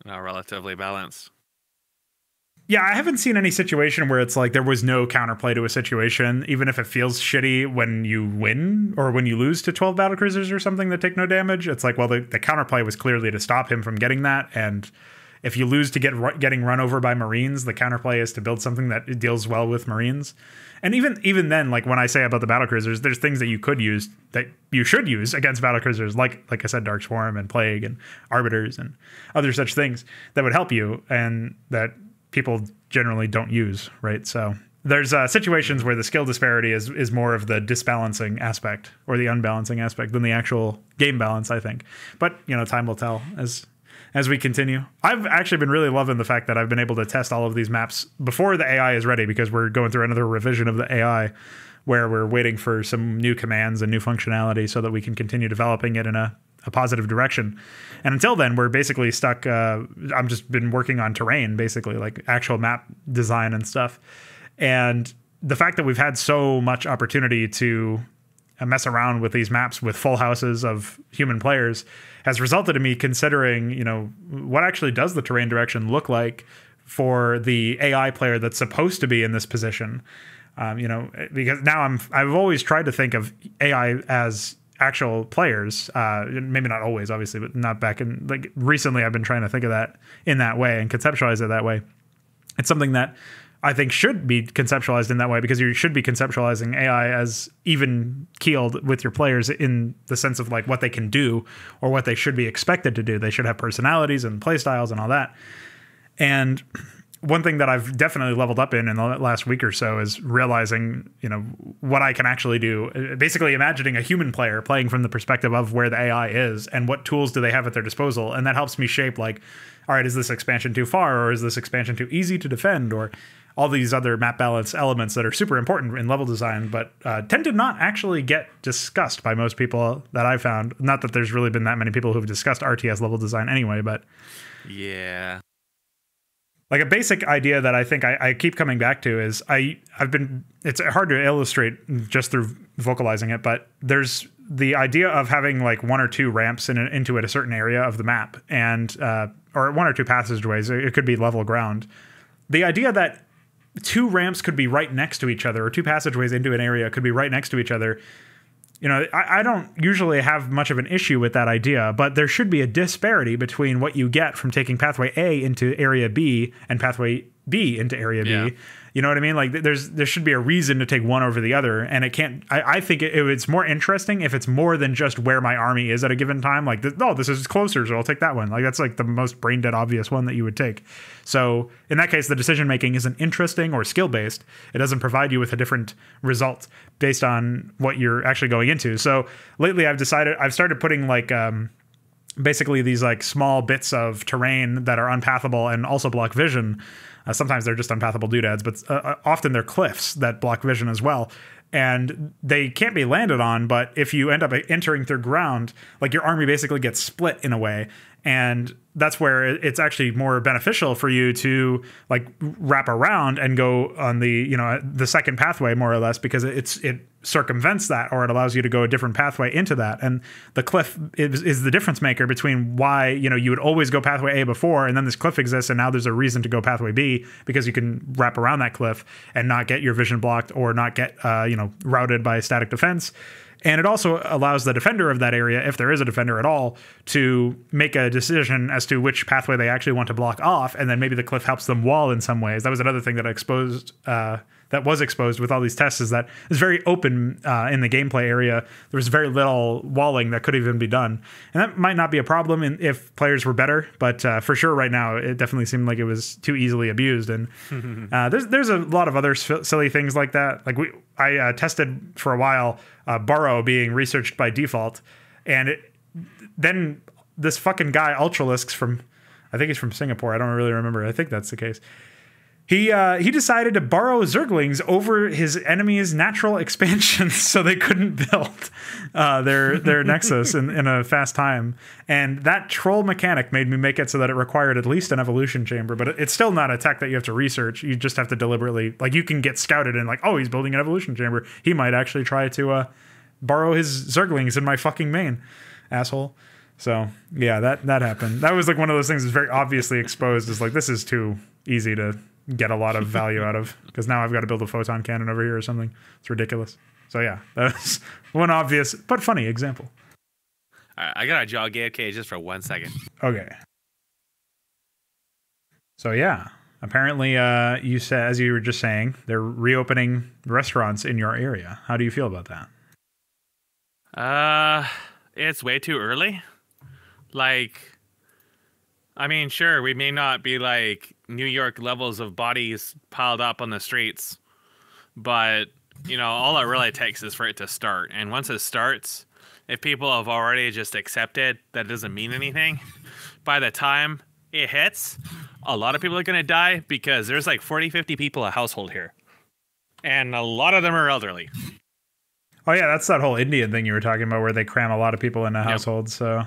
relatively balanced. Yeah, I haven't seen any situation where it's like there was no counterplay to a situation, even if it feels shitty when you win or when you lose to 12 battlecruisers or something that take no damage. It's like, well, the counterplay was clearly to stop him from getting that, and if you lose to getting run over by Marines, the counterplay is to build something that deals well with Marines. And even then, like when I say about the battlecruisers, there's things that you could use that you should use against battlecruisers, like I said, Dark Swarm and Plague and Arbiters and other such things that would help you and that people generally don't use, right? So there's situations where the skill disparity is more of the disbalancing aspect or the unbalancing aspect than the actual game balance, I think. But, time will tell as we continue. I've actually been really loving the fact that I've been able to test all of these maps before the AI is ready, because we're going through another revision of the AI where we're waiting for some new commands and new functionality so that we can continue developing it in a positive direction. And until then, we're basically stuck. I've just been working on terrain, basically, like actual map design and stuff. And the fact that we've had so much opportunity to mess around with these maps with full houses of human players has resulted in me considering, what actually does the terrain direction look like for the AI player that's supposed to be in this position. Because now I've always tried to think of AI as actual players, maybe not always, obviously, but not back in like recently. I've been trying to think of that in that way and conceptualize it that way. It's something that I think should be conceptualized in that way, because you should be conceptualizing AI as even keeled with your players in the sense of like what they can do or what they should be expected to do. They should have personalities and play styles and all that. And one thing that I've definitely leveled up in the last week or so is realizing, what I can actually do. Basically imagining a human player playing from the perspective of where the AI is and what tools do they have at their disposal. And that helps me shape like, all right, is this expansion too far, or is this expansion too easy to defend, or all these other map balance elements that are super important in level design, but tend to not actually get discussed by most people that I've found. Not that there's really been that many people who've discussed RTS level design anyway, but yeah. Like a basic idea that I think I keep coming back to is it's hard to illustrate just through vocalizing it, but there's the idea of having like one or two ramps into a certain area of the map, and or one or two passageways. It could be level ground. The idea that two ramps could be right next to each other, or two passageways into an area could be right next to each other. You know, I don't usually have much of an issue with that idea, but there should be a disparity between what you get from taking pathway A into area B and pathway B into area B. You know what I mean? Like there should be a reason to take one over the other, and it can't. I think it's more interesting if it's more than just where my army is at a given time. Like, this is closer, so I'll take that one. Like that's like the most brain dead obvious one that you would take. So in that case, the decision making isn't interesting or skill based. It doesn't provide you with a different result based on what you're actually going into. So lately, I've started putting like basically these like small bits of terrain that are unpathable and also block vision. Sometimes they're just unpathable doodads, but often they're cliffs that block vision as well. And they can't be landed on, but if you end up entering through ground, like your army basically gets split in a way. And that's where it's actually more beneficial for you to like wrap around and go on the second pathway more or less, because it circumvents that, or it allows you to go a different pathway into that. And the cliff is the difference maker between why you would always go pathway A before, and then this cliff exists, and now there's a reason to go pathway B, because you can wrap around that cliff and not get your vision blocked or not get routed by static defense. And it also allows the defender of that area, if there is a defender at all, to make a decision as to which pathway they actually want to block off, and then maybe the cliff helps them wall in some ways. That was another thing that was exposed with all these tests, is that it's very open in the gameplay area. There was very little walling that could even be done, and that might not be a problem if players were better, but for sure right now it definitely seemed like it was too easily abused. And there's a lot of other silly things like that. Like I tested for a while burrow being researched by default, and then this fucking guy Ultralisks I think he's from Singapore, I don't really remember, I think that's the case. He decided to borrow Zerglings over his enemy's natural expansions so they couldn't build their Nexus in a fast time. And that troll mechanic made me make it so that it required at least an evolution chamber, but it's still not a tech that you have to research. You just have to deliberately, like, you can get scouted and like, oh, he's building an evolution chamber. He might actually try to borrow his Zerglings in my fucking main, asshole. So yeah, that happened. That was like one of those things that's very obviously exposed as like, this is too easy to get a lot of value out of, because now I've got to build a photon cannon over here or something. It's ridiculous. So yeah, that's one obvious but funny example. All right, I gotta jog AFK just for 1 second. Okay. So yeah, apparently you said, as you were just saying, they're reopening restaurants in your area. How do you feel about that? It's way too early. Like, I mean, sure, we may not be like New York levels of bodies piled up on the streets, but all it really takes is for it to start. And once it starts, if people have already just accepted that it doesn't mean anything, by the time it hits, a lot of people are going to die, because there's like 40, 50 people a household here. And a lot of them are elderly. Oh yeah, that's that whole Indian thing you were talking about, where they cram a lot of people in a household. So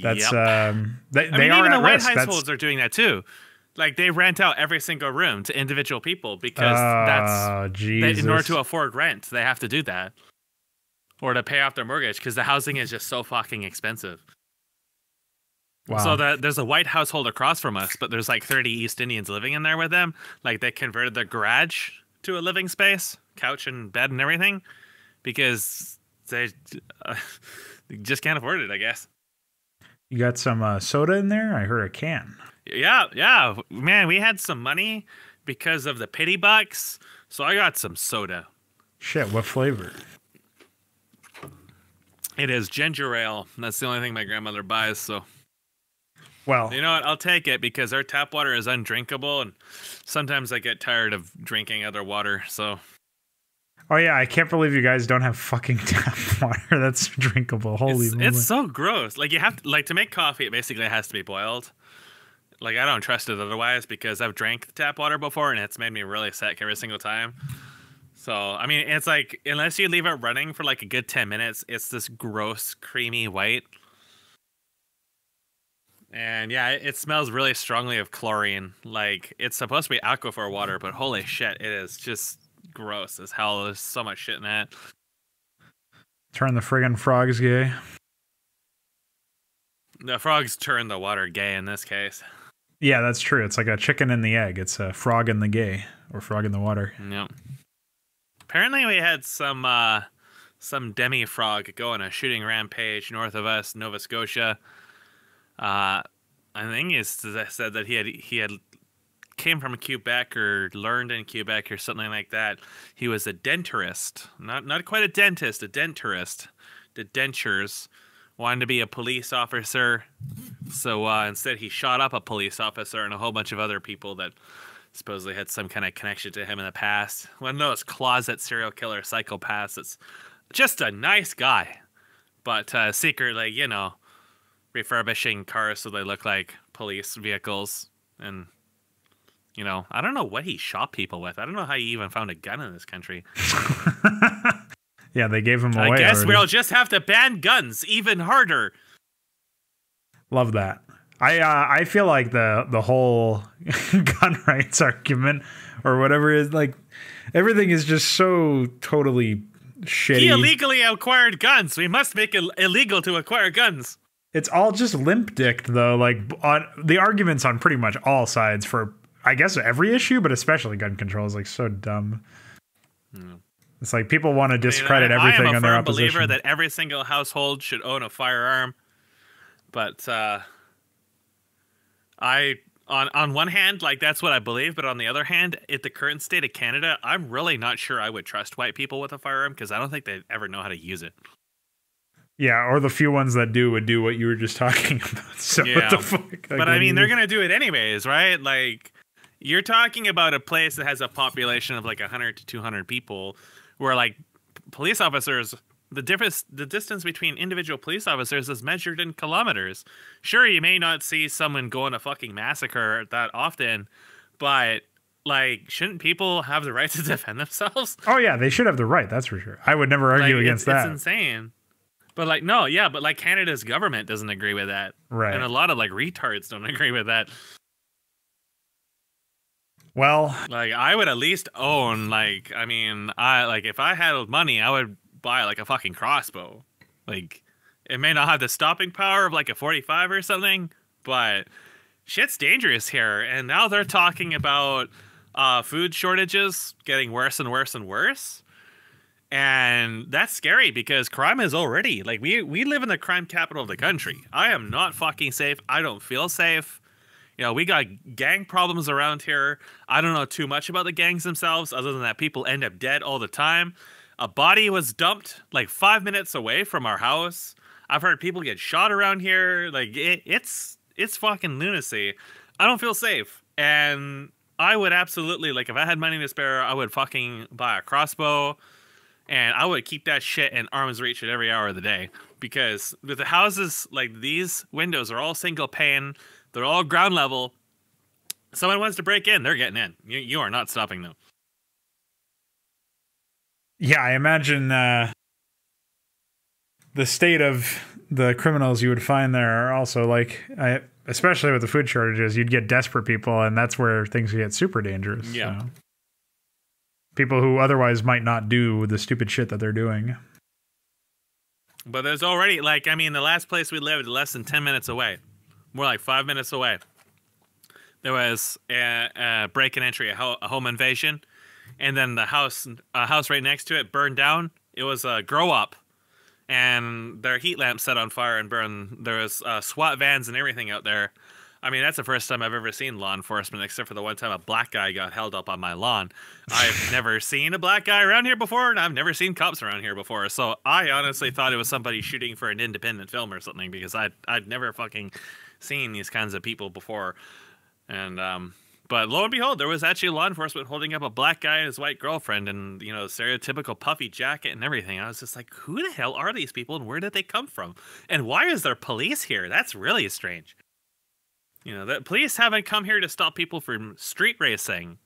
that's even the white households are doing that too. Like, they rent out every single room to individual people, because in order to afford rent, they have to do that, or to pay off their mortgage, because the housing is just so fucking expensive. Wow. So there's a white household across from us, but there's like 30 East Indians living in there with them. Like, they converted their garage to a living space, couch and bed and everything, because they just can't afford it, I guess. You got some soda in there? I heard a can. Yeah. Man, we had some money because of the pity bucks, so I got some soda. Shit, what flavor? It is ginger ale. That's the only thing my grandmother buys, so... Well... You know what? I'll take it, because our tap water is undrinkable, and sometimes I get tired of drinking other water, so... Oh yeah, I can't believe you guys don't have fucking tap water that's drinkable. Holy moly. It's so gross. Like, you have to, like, to make coffee, it basically has to be boiled. Like, I don't trust it otherwise, because I've drank the tap water before and it's made me really sick every single time. So, I mean, it's like, unless you leave it running for like a good 10 minutes, it's this gross, creamy white. And yeah, it smells really strongly of chlorine. Like, it's supposed to be aquifer water, but holy shit, it is just gross as hell. There's so much shit in that. Turn the friggin' frogs gay. The frogs turn the water gay in this case. Yeah, that's true. It's like a chicken and the egg. It's a frog in the gay, or frog in the water. Yep. Apparently we had some demi-frog go on a shooting rampage north of us, Nova Scotia. I think he said that he had came from Quebec or learned in Quebec or something like that. He was a denturist, not quite a dentist, a denturist. Did dentures, wanted to be a police officer. So instead he shot up a police officer and a whole bunch of other people that supposedly had some kind of connection to him in the past. One of those closet serial killer psychopaths that's just a nice guy, but secretly, you know, refurbishing cars so they look like police vehicles. And, you know, I don't know what he shot people with. I don't know how he even found a gun in this country. Yeah, they gave him away. I guess already. we'll just have to ban guns even harder. Love that. I feel like the whole gun rights argument or whatever is like everything is just so totally shitty. He illegally acquired guns. We must make it illegal to acquire guns. It's all just limp-dicked though. Like on the arguments on pretty much all sides for I guess every issue, but especially gun control is like so dumb. It's like people want to discredit everything on their opposition. I am a firm believer that every single household should own a firearm, but on one hand, like that's what I believe, but on the other hand, at the current state of Canada, I'm really not sure I would trust white people with a firearm because I don't think they ever know how to use it. Yeah, or the few ones that do would do what you were just talking about. So yeah. what the fuck? Like, but I mean, they're gonna do it anyways, right? Like, you're talking about a place that has a population of like 100 to 200 people, where like police officers, the distance between individual police officers is measured in kilometers. Sure, you may not see someone go on a fucking massacre that often, but like, shouldn't people have the right to defend themselves? Oh yeah, they should have the right. That's for sure. I would never argue against that. It's insane. But like, no, yeah, but like Canada's government doesn't agree with that, right? And a lot of like retards don't agree with that. Well, like I would at least own like, I mean, if I had money, I would buy like a fucking crossbow. Like, it may not have the stopping power of like a 45 or something, but shit's dangerous here. And now they're talking about food shortages getting worse and worse and worse. And that's scary because crime is already like we live in the crime capital of the country. I am not fucking safe. I don't feel safe. You know, we got gang problems around here. I don't know too much about the gangs themselves other than that people end up dead all the time. A body was dumped like 5 minutes away from our house. I've heard people get shot around here. Like it's fucking lunacy. I don't feel safe. And I would absolutely, like, if I had money to spare, I would fucking buy a crossbow. And I would keep that shit in arm's reach at every hour of the day. Because with the houses, like, these windows are all single pane. They're all ground level. Someone wants to break in, they're getting in. You are not stopping them. Yeah, I imagine the state of the criminals you would find there are also like, especially with the food shortages, you'd get desperate people, and that's where things get super dangerous. Yeah. So. People who otherwise might not do the stupid shit that they're doing. But there's already, like, I mean, the last place we lived, less than 10 minutes away. More like 5 minutes away. There was a break and entry, a home invasion. And then the house right next to it burned down. It was a grow up. And their heat lamp set on fire and burned. There was SWAT vans and everything out there. I mean, that's the first time I've ever seen law enforcement, except for the one time a black guy got held up on my lawn. I've never seen a black guy around here before, and I've never seen cops around here before. So I honestly thought it was somebody shooting for an independent film or something, because I'd never fucking seen these kinds of people before. And but lo and behold, there was actually law enforcement holding up a black guy and his white girlfriend, and, you know, stereotypical puffy jacket and everything. I was just like, who the hell are these people, and where did they come from? And why is there police here? That's really strange. You know, the police haven't come here to stop people from street racing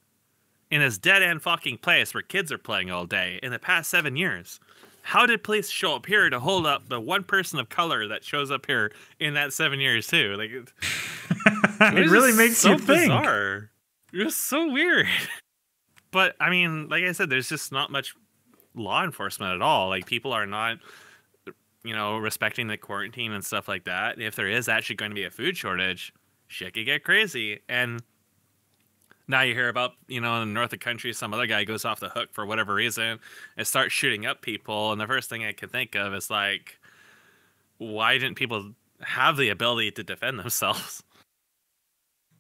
in this dead-end fucking place where kids are playing all day in the past 7 years. how did police show up here to hold up the one person of color that shows up here in that 7 years too? Like, it really makes so you think. Bizarre. It was so weird. But I mean, like I said, there's just not much law enforcement at all. Like, people are not, respecting the quarantine and stuff like that. If there is actually going to be a food shortage, shit could get crazy. And now you hear about, in the north of the country, some other guy goes off the hook for whatever reason and starts shooting up people. And the first thing I can think of is like, why didn't people have the ability to defend themselves?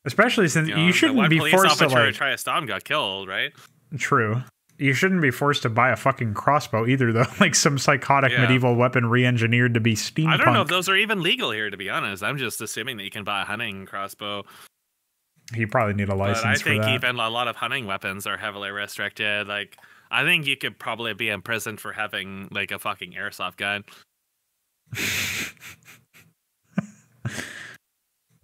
Especially since you shouldn't be forced to try to stop him got killed, right? True. You shouldn't be forced to buy a fucking crossbow either, though. Like some psychotic medieval weapon re-engineered to be steampunk. I don't know if those are even legal here, to be honest. I'm just assuming that you can buy a hunting crossbow. You probably need a license for that. But I think even a lot of hunting weapons are heavily restricted. Like, I think you could probably be imprisoned for having, like, a fucking airsoft gun.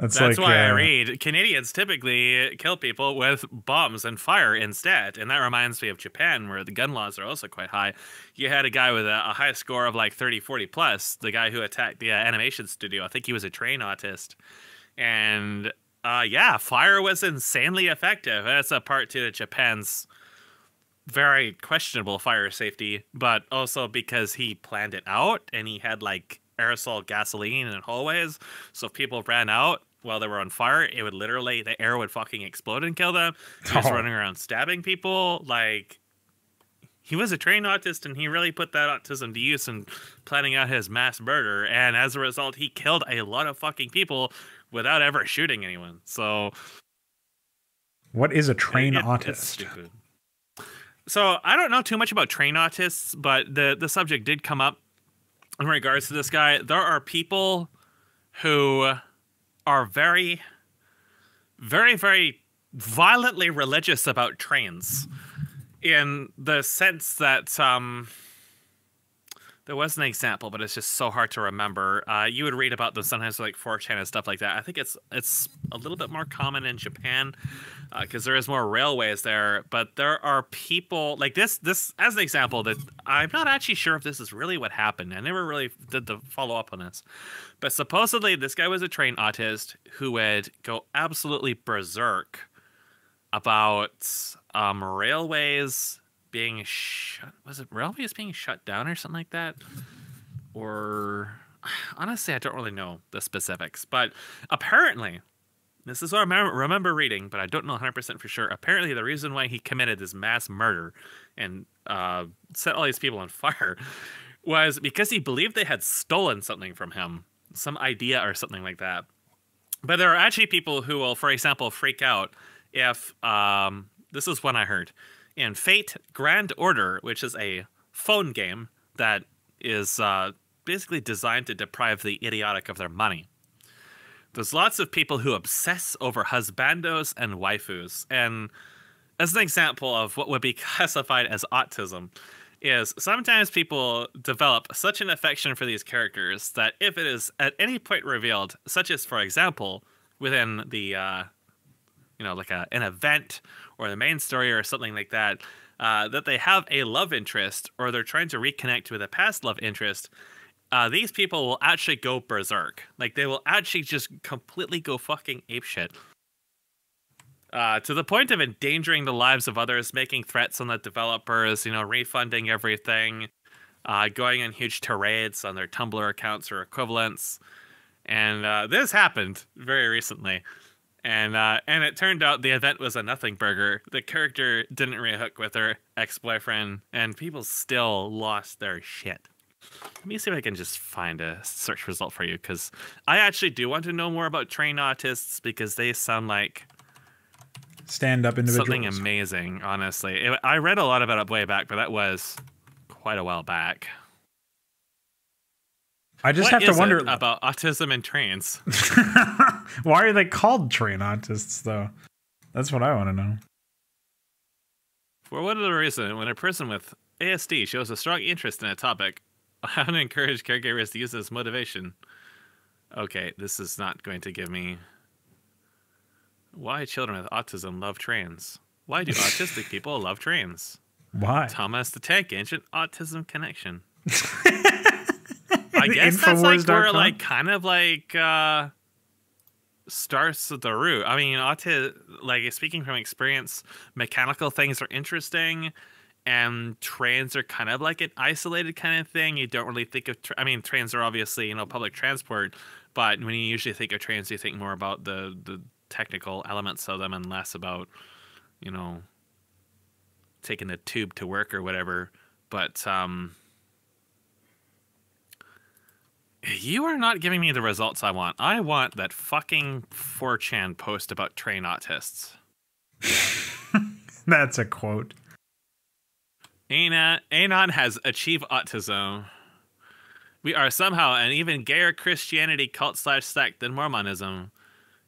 That's why I read Canadians typically kill people with bombs and fire instead. And that reminds me of Japan, where the gun laws are also quite high. You had a guy with a high score of like 30, 40 plus, the guy who attacked the animation studio. I think he was a trained autist. And fire was insanely effective. That's a part to Japan's very questionable fire safety, but also because he planned it out and he had like aerosol gasoline in hallways. So if people ran out while they were on fire, it would literally, the air would fucking explode and kill them. He was running around stabbing people. Like, he was a trained autist, and he really put that autism to use in planning out his mass murder. And as a result, he killed a lot of fucking people without ever shooting anyone. So, what is a trained autist? It's stupid. So I don't know too much about trained autists, but the subject did come up in regards to this guy. There are people who are very, very, very violently religious about trains, in the sense that there was an example, but it's just so hard to remember. You would read about them sometimes, like 4chan and stuff like that. I think it's a little bit more common in Japan because there is more railways there. But there are people like this as an example that I'm not actually sure if this is really what happened. I never really did the follow up on this. But supposedly this guy was a trained autist who would go absolutely berserk about railways being shut. Was it railways being shut down or something like that? Or honestly, I don't really know the specifics. But apparently, this is what I remember reading, but I don't know 100% for sure. Apparently, the reason why he committed this mass murder and set all these people on fire was because he believed they had stolen something from him, some idea or something like that. But there are actually people who will, for example, freak out if this is one I heard. In Fate Grand Order, which is a phone game that is basically designed to deprive the idiotic of their money. There's lots of people who obsess over husbandos and waifus. And as an example of what would be classified as autism, is sometimes people develop such an affection for these characters that if it is at any point revealed, such as, for example, within the, like an event or the main story or something like that, that they have a love interest or they're trying to reconnect with a past love interest, these people will actually go berserk. Like, they will actually just completely go fucking apeshit. To the point of endangering the lives of others, making threats on the developers, refunding everything, going on huge tirades on their Tumblr accounts or equivalents. And this happened very recently. And it turned out the event was a nothing burger. The character didn't rehook with her ex-boyfriend, and people still lost their shit. Let me see if I can just find a search result for you, because I actually do want to know more about trained autists, because they sound like stand-up individuals. Something amazing, honestly. I read a lot about it way back, but that was quite a while back. I just have to wonder about autism and trains. Why are they called train autists, though? That's what I want to know. For whatever reason, when a person with ASD shows a strong interest in a topic, I want to encourage caregivers to use this motivation. Okay, this is not going to give me... Why children with autism love trains? Why do autistic people love trains? Why? Thomas the Tank Engine Autism Connection. I guess that's like where Infowars.com? like kind of like starts at the root. I mean, like speaking from experience, mechanical things are interesting, and trains are kind of like an isolated kind of thing. You don't really think of. I mean, trains are obviously public transport, but when you usually think of trains, you think more about the technical elements of them and less about taking the tube to work or whatever. But you are not giving me the results I want. I want that fucking 4chan post about train autists. That's a quote. Anon has achieved autism. We are somehow an even gayer Christianity cult/sect than Mormonism.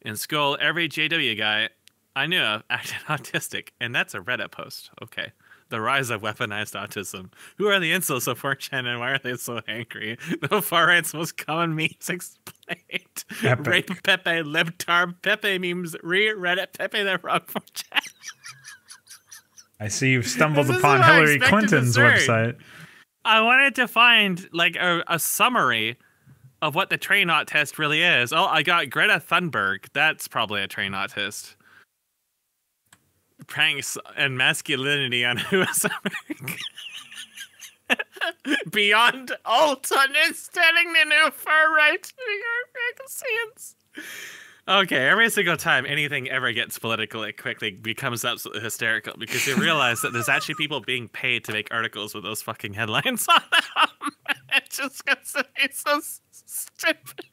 In school, every JW guy I knew of acted autistic, and that's a Reddit post. Okay. The rise of weaponized autism. Who are the incels of 4chan and why are they so angry? The far right's most common memes explained. Epic. Rape Pepe, libtard Pepe memes, Reddit Pepe, they're wrong 4chan. I see you've stumbled This upon isn't how I Hillary expected Clinton's to start. website. I wanted to find like a summary of what the train autist really is. Oh, I got Greta Thunberg. That's probably a train autist. Pranks and masculinity on who is American. Beyond alt understanding the new far right magazines. Okay, every single time anything ever gets political, it quickly becomes absolutely hysterical because you realize that there's actually people being paid to make articles with those fucking headlines on them. It just gets to be so stupid.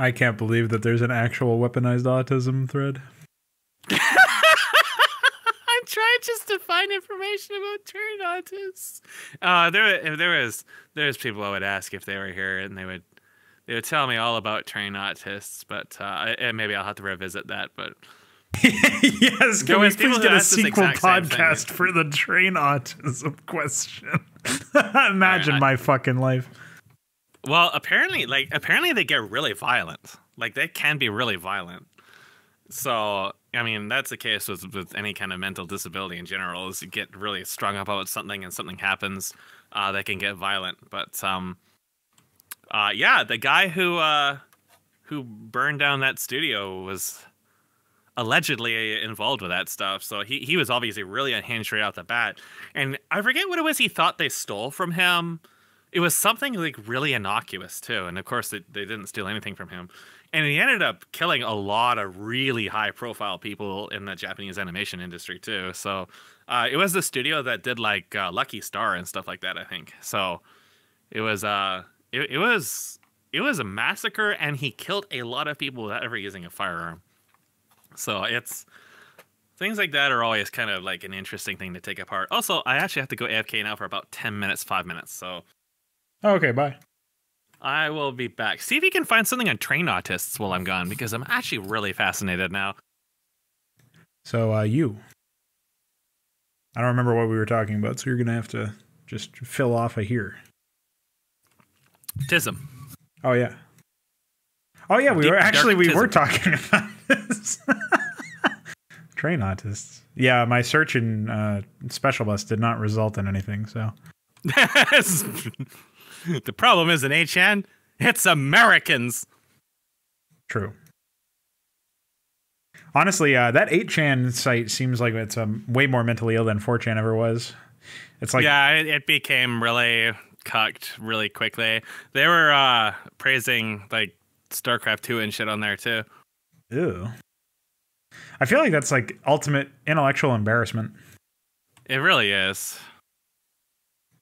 I can't believe that there's an actual weaponized autism thread. I tried just to find information about train autists. There's people I would ask if they were here, and they would tell me all about train autists. But and maybe I'll have to revisit that. But Yes, can we please get a sequel exact same podcast thing. for the train autism question? Imagine my fucking life. Well, apparently they get really violent. Like they can be really violent. So I mean, that's the case with any kind of mental disability in general. Is you get really strung up about something and something happens, they can get violent. But yeah, the guy who burned down that studio was allegedly involved with that stuff. So he was obviously really unhinged right out the bat. And I forget what it was he thought they stole from him. It was something like really innocuous too. And of course they didn't steal anything from him. And he ended up killing a lot of really high profile people in the Japanese animation industry too. So it was the studio that did like Lucky Star and stuff like that, I think. So it was it was a massacre, and he killed a lot of people without ever using a firearm. So it's things like that are always kind of like an interesting thing to take apart. Also, I actually have to go AFK now for about 10 minutes, 5 minutes. So Okay, bye. I will be back. See if you can find something on train autists while I'm gone, because I'm actually really fascinated now. So I don't remember what we were talking about, so you're gonna have to just fill off a here. Tism. Oh yeah. Oh yeah, we Deep, were dark talking about this. Train autists. Yeah, my search in Special Bus did not result in anything, so. The problem isn't 8chan, it's Americans. True. Honestly, that 8chan site seems like it's way more mentally ill than 4chan ever was. It's like, yeah, it became really cucked really quickly. They were praising like StarCraft 2 and shit on there too. ew. I feel like that's like ultimate intellectual embarrassment. It really is.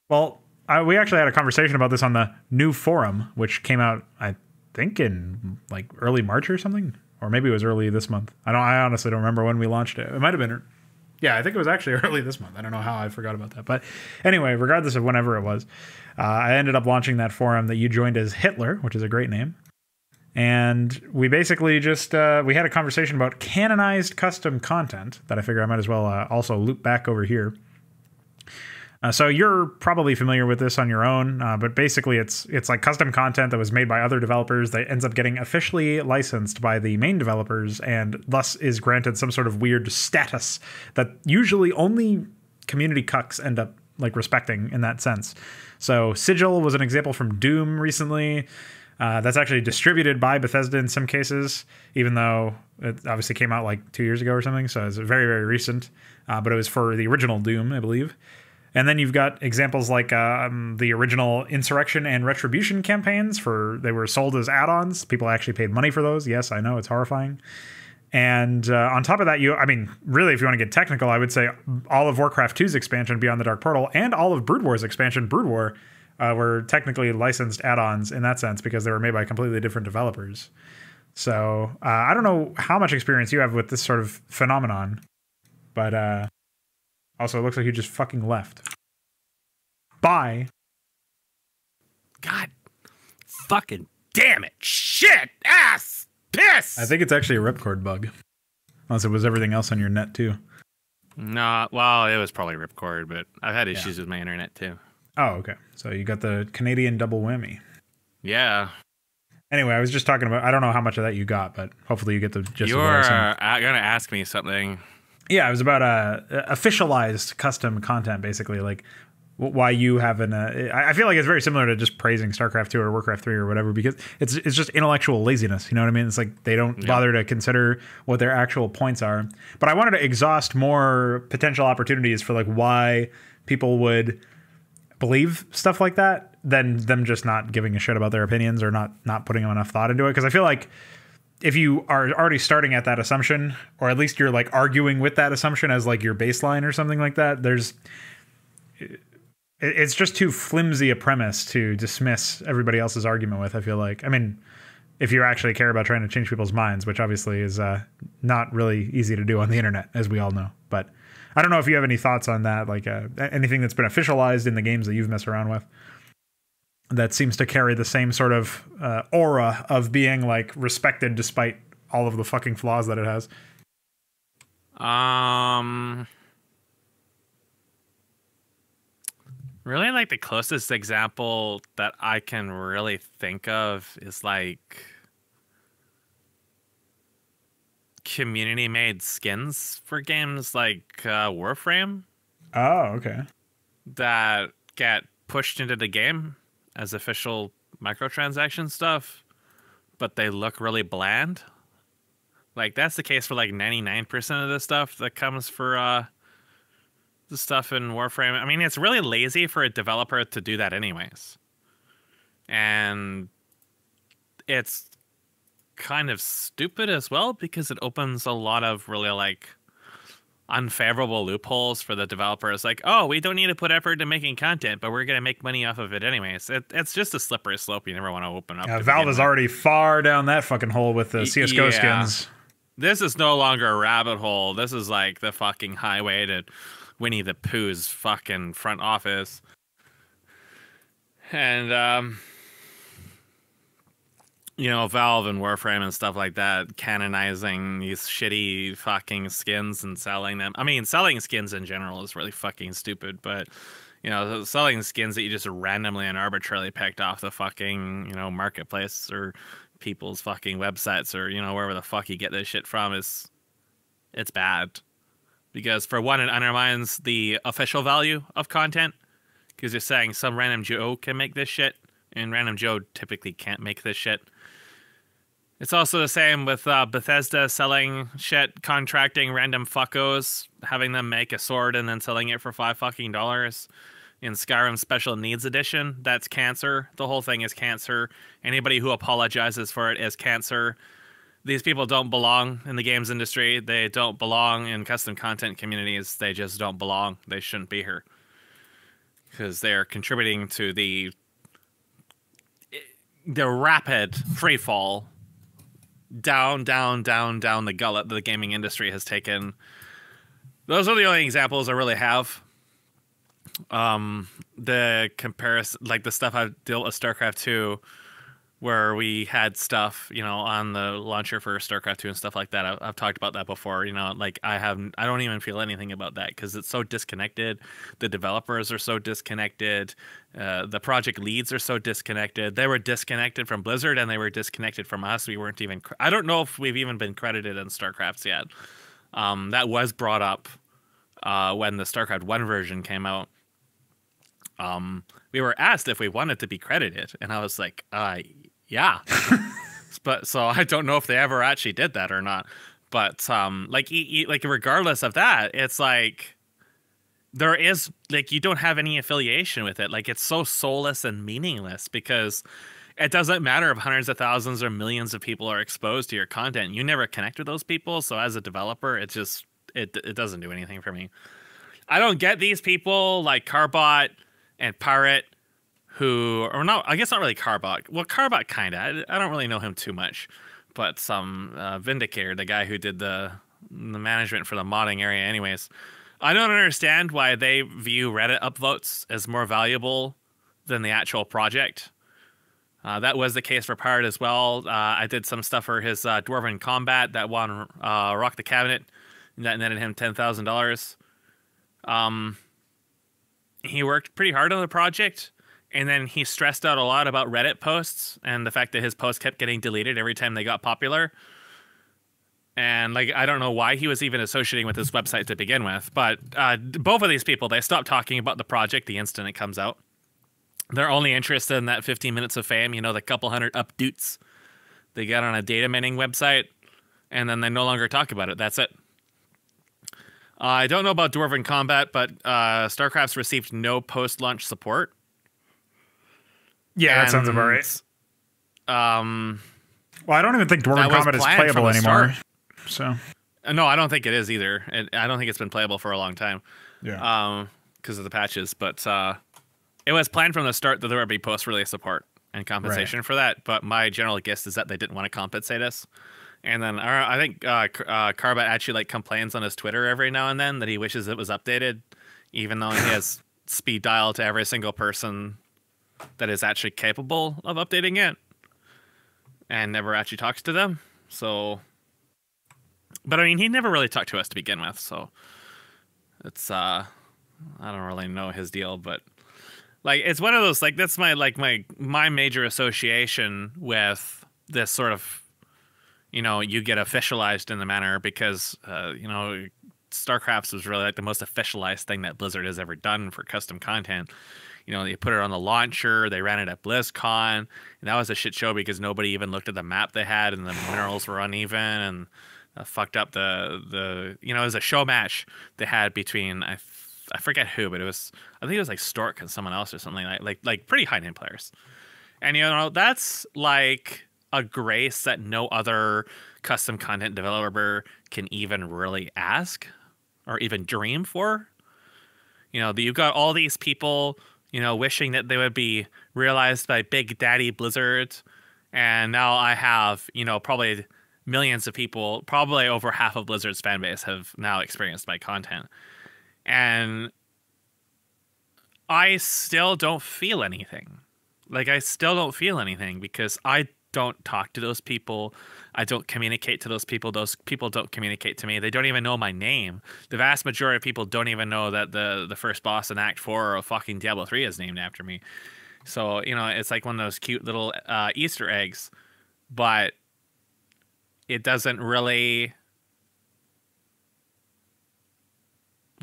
Well, we actually had a conversation about this on the new forum, which came out, I think, in like early March or something, or maybe it was early this month. I honestly don't remember when we launched it. It might have been, yeah, I think it was actually early this month. I don't know how I forgot about that, but anyway, regardless of whenever it was, I ended up launching that forum that you joined as Hitler, which is a great name. And we basically just, we had a conversation about canonized custom content that I figure I might as well also loop back over here. So you're probably familiar with this on your own, but basically it's like custom content that was made by other developers that ends up getting officially licensed by the main developers and thus is granted some sort of weird status that usually only community cucks end up like respecting in that sense. So Sigil was an example from Doom recently. That's actually distributed by Bethesda in some cases, even though it obviously came out like 2 years ago or something. So it's very, very recent. But it was for the original Doom, I believe. And then you've got examples like the original Insurrection and Retribution campaigns. They were sold as add-ons. People actually paid money for those. Yes, I know, it's horrifying. And on top of that, really, if you want to get technical, I would say all of Warcraft 2's expansion, Beyond the Dark Portal, and all of Brood War's expansion, Brood War, were technically licensed add-ons in that sense because they were made by completely different developers. So I don't know how much experience you have with this sort of phenomenon, but also it looks like you just fucking left. Bye. God fucking damn it. Shit. Ass. Piss. I think it's actually a ripcord bug. Unless it was everything else on your net too. No, well, it was probably ripcord, but I've had issues with my internet too. Oh, okay. So you got the Canadian double whammy. Yeah. Anyway, I was just talking about, I don't know how much of that you got, but hopefully you get the gist of what I was saying. You're going to ask me something. Yeah, it was about officialized custom content, basically, like why you have I feel like it's very similar to just praising StarCraft 2 or Warcraft 3 or whatever, because it's just intellectual laziness, you know what I mean? It's like they don't bother to consider what their actual points are. But I wanted to exhaust more potential opportunities for like why people would believe stuff like that than them just not giving a shit about their opinions or not putting enough thought into it. Because I feel like if you are already starting at that assumption, or at least you're like arguing with that assumption as like your baseline or something like that, it's just too flimsy a premise to dismiss everybody else's argument with, I feel like. I mean, if you actually care about trying to change people's minds, which obviously is not really easy to do on the internet, as we all know. But I don't know if you have any thoughts on that, like anything that's been officialized in the games that you've messed around with that seems to carry the same sort of aura of being like respected despite all of the fucking flaws that it has. Really, like the closest example that I can really think of is like community-made skins for games like Warframe. Oh, okay. That get pushed into the game as official microtransaction stuff, but they look really bland. Like that's the case for like 99% of the stuff that comes for the stuff in Warframe. I mean, it's really lazy for a developer to do that anyways. And it's kind of stupid as well because it opens a lot of really like unfavorable loopholes for the developers. Like, oh, we don't need to put effort into making content, but we're going to make money off of it anyways. It's just a slippery slope you never want to open up. Valve is already far down that fucking hole with the CSGO skins. This is no longer a rabbit hole. This is like the fucking highway to Winnie the Pooh's fucking front office. And, you know, Valve and Warframe and stuff like that, canonizing these shitty fucking skins and selling them. I mean, selling skins in general is really fucking stupid, but, you know, selling skins that you just randomly and arbitrarily picked off the fucking, you know, marketplace or people's fucking websites or, you know, wherever the fuck you get this shit from it's bad. Because for one, it undermines the official value of content. Because you're saying some random Joe can make this shit, and random Joe typically can't make this shit. It's also the same with Bethesda selling shit, contracting random fuckos, having them make a sword and then selling it for $5 in Skyrim Special Needs Edition. That's cancer. The whole thing is cancer. Anybody who apologizes for it is cancer. These people don't belong in the games industry. They don't belong in custom content communities. They just don't belong. They shouldn't be here. Because they're contributing to the rapid free fall down the gullet that the gaming industry has taken. Those are the only examples I really have. The comparison, like the stuff I've dealt with StarCraft 2, where we had stuff, you know, on the launcher for StarCraft 2 and stuff like that. I've talked about that before, you know, like I don't even feel anything about that because it's so disconnected. The developers are so disconnected. The project leads are so disconnected. They were disconnected from Blizzard and they were disconnected from us. We weren't even, I don't know if we've even been credited in StarCrafts yet. That was brought up when the StarCraft 1 version came out. we were asked if we wanted to be credited, and I was like, yeah. But so I don't know if they ever actually did that or not. But like regardless of that, it's like there is like you don't have any affiliation with it. Like it's so soulless and meaningless because it doesn't matter if hundreds of thousands or millions of people are exposed to your content. You never connect with those people. So as a developer, it doesn't do anything for me. I don't get these people like Carbot and Pirate who, or not, I guess not really Carbot. Well, Carbot kind of. I don't really know him too much. But some Vindicator, the guy who did the management for the modding area anyways. I don't understand why they view Reddit upvotes as more valuable than the actual project. That was the case for Pirate as well. I did some stuff for his Dwarven Combat that won Rock the Cabinet. And that netted him $10,000. He worked pretty hard on the project. And then he stressed out a lot about Reddit posts and the fact that his posts kept getting deleted every time they got popular. And like, I don't know why he was even associating with this website to begin with. But both of these people, they stopped talking about the project the instant it comes out. They're only interested in that 15 minutes of fame, you know, the couple hundred updates they got on a data mining website. And then they no longer talk about it. That's it. I don't know about Dwarven Combat, but StarCraft's received no post-launch support. Yeah, that sounds about right. Well, I don't even think Dwarven Combat is playable anymore. So, no, I don't think it is either. I don't think it's been playable for a long time. Yeah. Because of the patches, but it was planned from the start that there would be post-release support and compensation for that. But my general guess is that they didn't want to compensate us. And then I think Carbot actually like complains on his Twitter every now and then that he wishes it was updated, even though he has speed dial to every single person that is actually capable of updating it and never actually talks to them. So, but I mean, he never really talked to us to begin with. So it's, I don't really know his deal, but like, it's one of those, like, that's my major association with this sort of, you know, you get officialized in the manner because, you know, StarCraft was really like the most officialized thing that Blizzard has ever done for custom content. You know, they put it on the launcher, they ran it at BlizzCon, and that was a shit show because nobody even looked at the map they had, and the minerals were uneven, and fucked up the you know, it was a show match they had between, I forget who, but I think it was like Stork and someone else or something, like pretty high name players. And, you know, that's like a grace that no other custom content developer can even really ask or even dream for. You know, you've got all these people, you know, wishing that they would be realized by Big Daddy Blizzard. And now I have, you know, probably millions of people, probably over half of Blizzard's fan base have now experienced my content. And I still don't feel anything. Like, I still don't feel anything because I don't talk to those people. I don't communicate to those people. Those people don't communicate to me. They don't even know my name. The vast majority of people don't even know that the first boss in Act 4 of fucking Diablo 3 is named after me. So, you know, it's like one of those cute little Easter eggs, but it doesn't really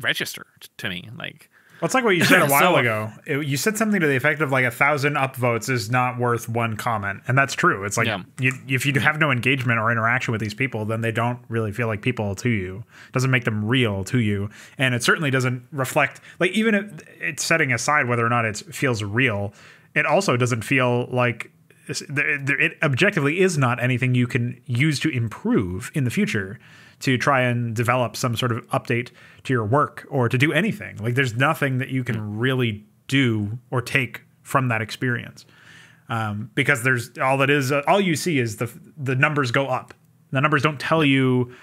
register to me. Like, well, it's like what you said a while ago. You said something to the effect of like 1,000 upvotes is not worth one comment. And that's true. It's like if you have no engagement or interaction with these people, then they don't really feel like people to you. It doesn't make them real to you. And it certainly doesn't reflect, like, even if it's setting aside whether or not it feels real, it also doesn't feel like it objectively is not anything you can use to improve in the future, to try and develop some sort of update to your work or to do anything. Like, there's nothing that you can really do or take from that experience, because there's all you see is the numbers go up. The numbers don't tell you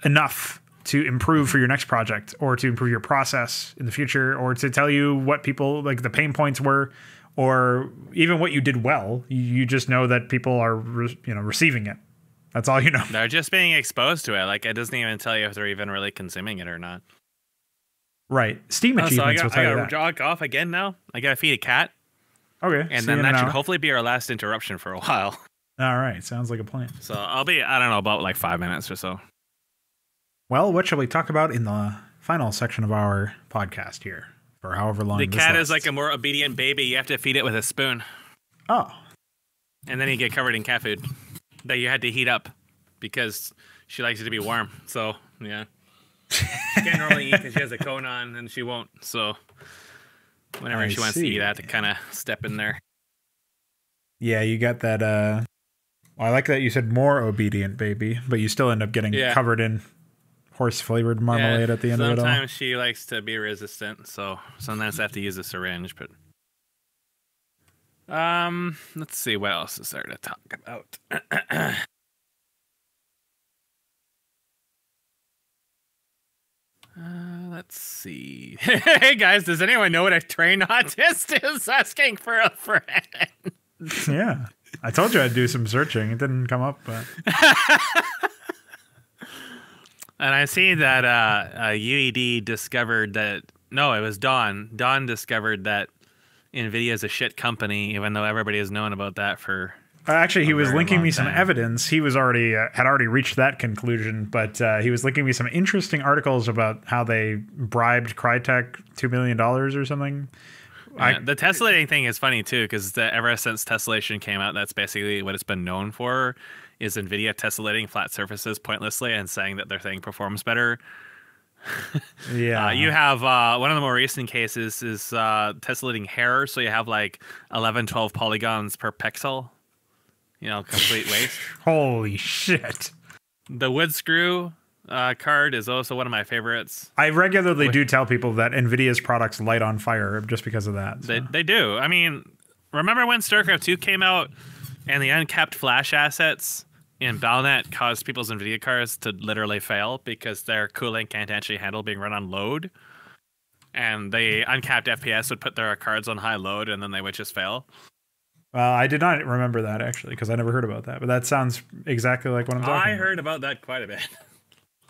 enough to improve for your next project or to improve your process in the future or to tell you what people, like, the pain points were, or even what you did well. You just know that people are receiving it. That's all you know. They're just being exposed to it. Like, it doesn't even tell you if they're even really consuming it or not. Right. Steam achievements will tell you that. I gotta jog off again now. I gotta feed a cat. Okay. And then that should hopefully be our last interruption for a while. All right. Sounds like a plan. So I'll be, I don't know, about like 5 minutes or so. Well, what shall we talk about in the final section of our podcast here? for however long. The this cat is lasts. like a more obedient baby. You have to feed it with a spoon. Oh. And then you get covered in cat food that you had to heat up because she likes it to be warm. So, yeah. She can't normally eat because she has a cone on and she won't. So, whenever she wants to eat, I have to kind of step in there. Yeah, you got that. Well, I like that you said more obedient baby, but you still end up getting covered in horse-flavored marmalade at the end of it all. Sometimes she likes to be resistant, so sometimes I have to use a syringe. But let's see, what else is there to talk about? Let's see. Hey guys, does anyone know what a trained autist is? Asking for a friend. Yeah, I told you I'd do some searching. It didn't come up, but. And I see that UED discovered that. No, it was Don. Don discovered that NVIDIA is a shit company, even though everybody has known about that for. Actually, he was linking me some evidence. He was already had already reached that conclusion, but he was linking me some interesting articles about how they bribed Crytek $2 million or something. Yeah, the tessellating thing is funny too, because ever since tessellation came out, that's basically what it's been known for. Is NVIDIA tessellating flat surfaces pointlessly and saying that their thing performs better. Yeah. You have one of the more recent cases is tessellating hair, so you have like 11, 12 polygons per pixel. You know, complete waste. Holy shit. The wood screw card is also one of my favorites. I regularly do tell people that NVIDIA's products light on fire just because of that. So. They do. I mean, remember when StarCraft 2 came out and the uncapped flash assets in Battle.net caused people's NVIDIA cards to literally fail because their cooling can't actually handle being run on load? And the uncapped FPS would put their cards on high load and then they would just fail. I did not remember that, actually, because I never heard about that. But that sounds exactly like what I'm talking about. I heard about that quite a bit.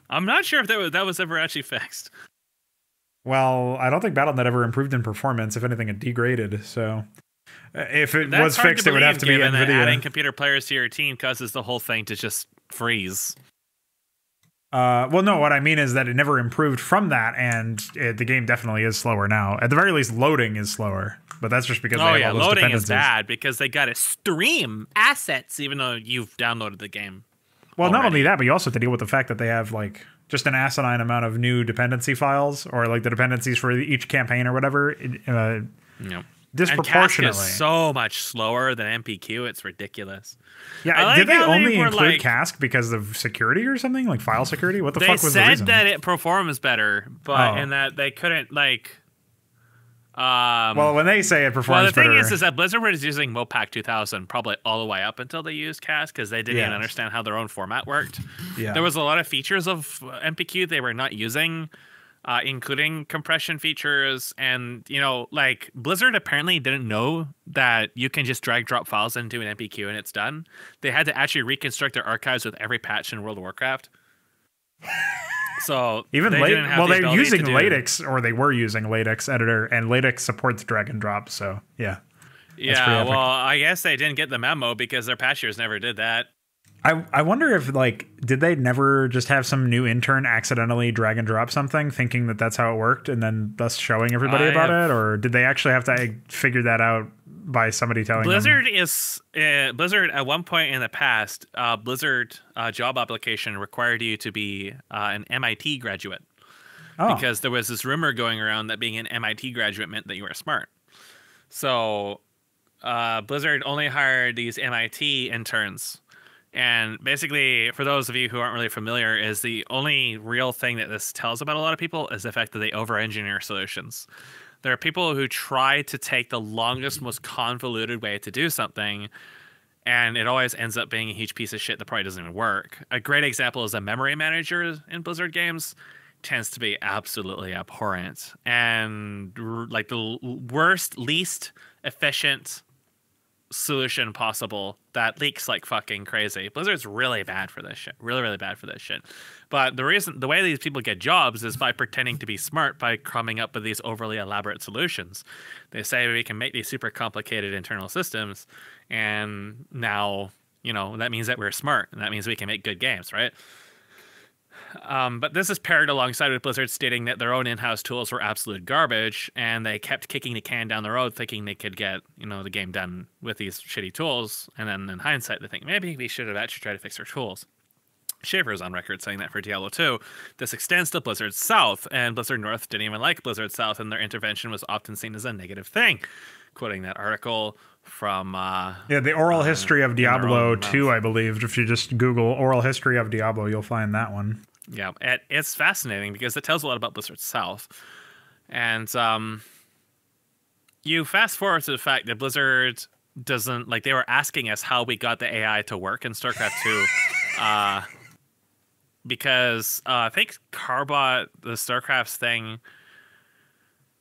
I'm not sure if that was ever actually fixed. Well, I don't think Battle.net ever improved in performance. If anything, it degraded. So if it was fixed, it would have to be NVIDIA. Adding computer players to your team causes the whole thing to just freeze. Well, no, what I mean is that it never improved from that, and the game definitely is slower now. At the very least, loading is slower. But that's just because they have all those loading dependencies. is bad because they got to stream assets even though you've downloaded the game. Well, not only that, but you also have to deal with the fact that they have like just an asinine amount of new dependency files, or like the dependencies for each campaign or whatever. Disproportionately. And Cask is so much slower than MPQ. It's ridiculous. Yeah, did they only include Cask because of security or something, like file security? What the fuck was the reason? They said that it performs better, but and that they couldn't like. Well, when they say it performs better... Well, the thing is that Blizzard was using Mopac 2000 probably all the way up until they used Cask because they didn't even understand how their own format worked. Yeah. There was a lot of features of MPQ they were not using, including compression features. And, you know, like Blizzard apparently didn't know that you can just drag drop files into an MPQ and it's done. They had to actually reconstruct their archives with every patch in World of Warcraft. So even they're using LaTeX, or they were using LaTeX editor, and LaTeX supports drag and drop. So yeah, well, I guess they didn't get the memo because their patchers never did that. I wonder if like did they never just have some new intern accidentally drag and drop something, thinking that that's how it worked, and then thus showing everybody about it, or did they actually have to figure that out by somebody telling Blizzard them? Blizzard at one point in the past, Blizzard job application required you to be an MIT graduate because there was this rumor going around that being an MIT graduate meant that you were smart. So Blizzard only hired these MIT interns. And basically, for those of you who aren't really familiar, is the only real thing that this tells about a lot of people is the fact that they over-engineer solutions. There are people who try to take the longest, most convoluted way to do something, and it always ends up being a huge piece of shit that probably doesn't even work. A great example is a memory manager in Blizzard games tends to be absolutely abhorrent and like the worst, least efficient solution possible that leaks like fucking crazy. Blizzard's really bad for this shit. Really, really bad for this shit. But the way these people get jobs is by pretending to be smart by coming up with these overly elaborate solutions. They say we can make these super complicated internal systems, and now, you know, that means that we're smart, and that means we can make good games, right? But this is paired alongside with Blizzard stating that their own in-house tools were absolute garbage, and they kept kicking the can down the road, thinking they could get, the game done with these shitty tools. And then in hindsight, they think maybe we should have actually tried to fix our tools. Schaefer's on record saying that for Diablo 2, this extends to Blizzard South, and Blizzard North didn't even like Blizzard South, and their intervention was often seen as a negative thing. Quoting that article from... the oral history of Diablo 2, I believe. If you just Google oral history of Diablo, you'll find that one. Yeah, it's fascinating because it tells a lot about Blizzard South. And you fast forward to the fact that Blizzard doesn't... Like, they were asking us how we got the AI to work in StarCraft 2. Because I think Carbot, the StarCraft's thing,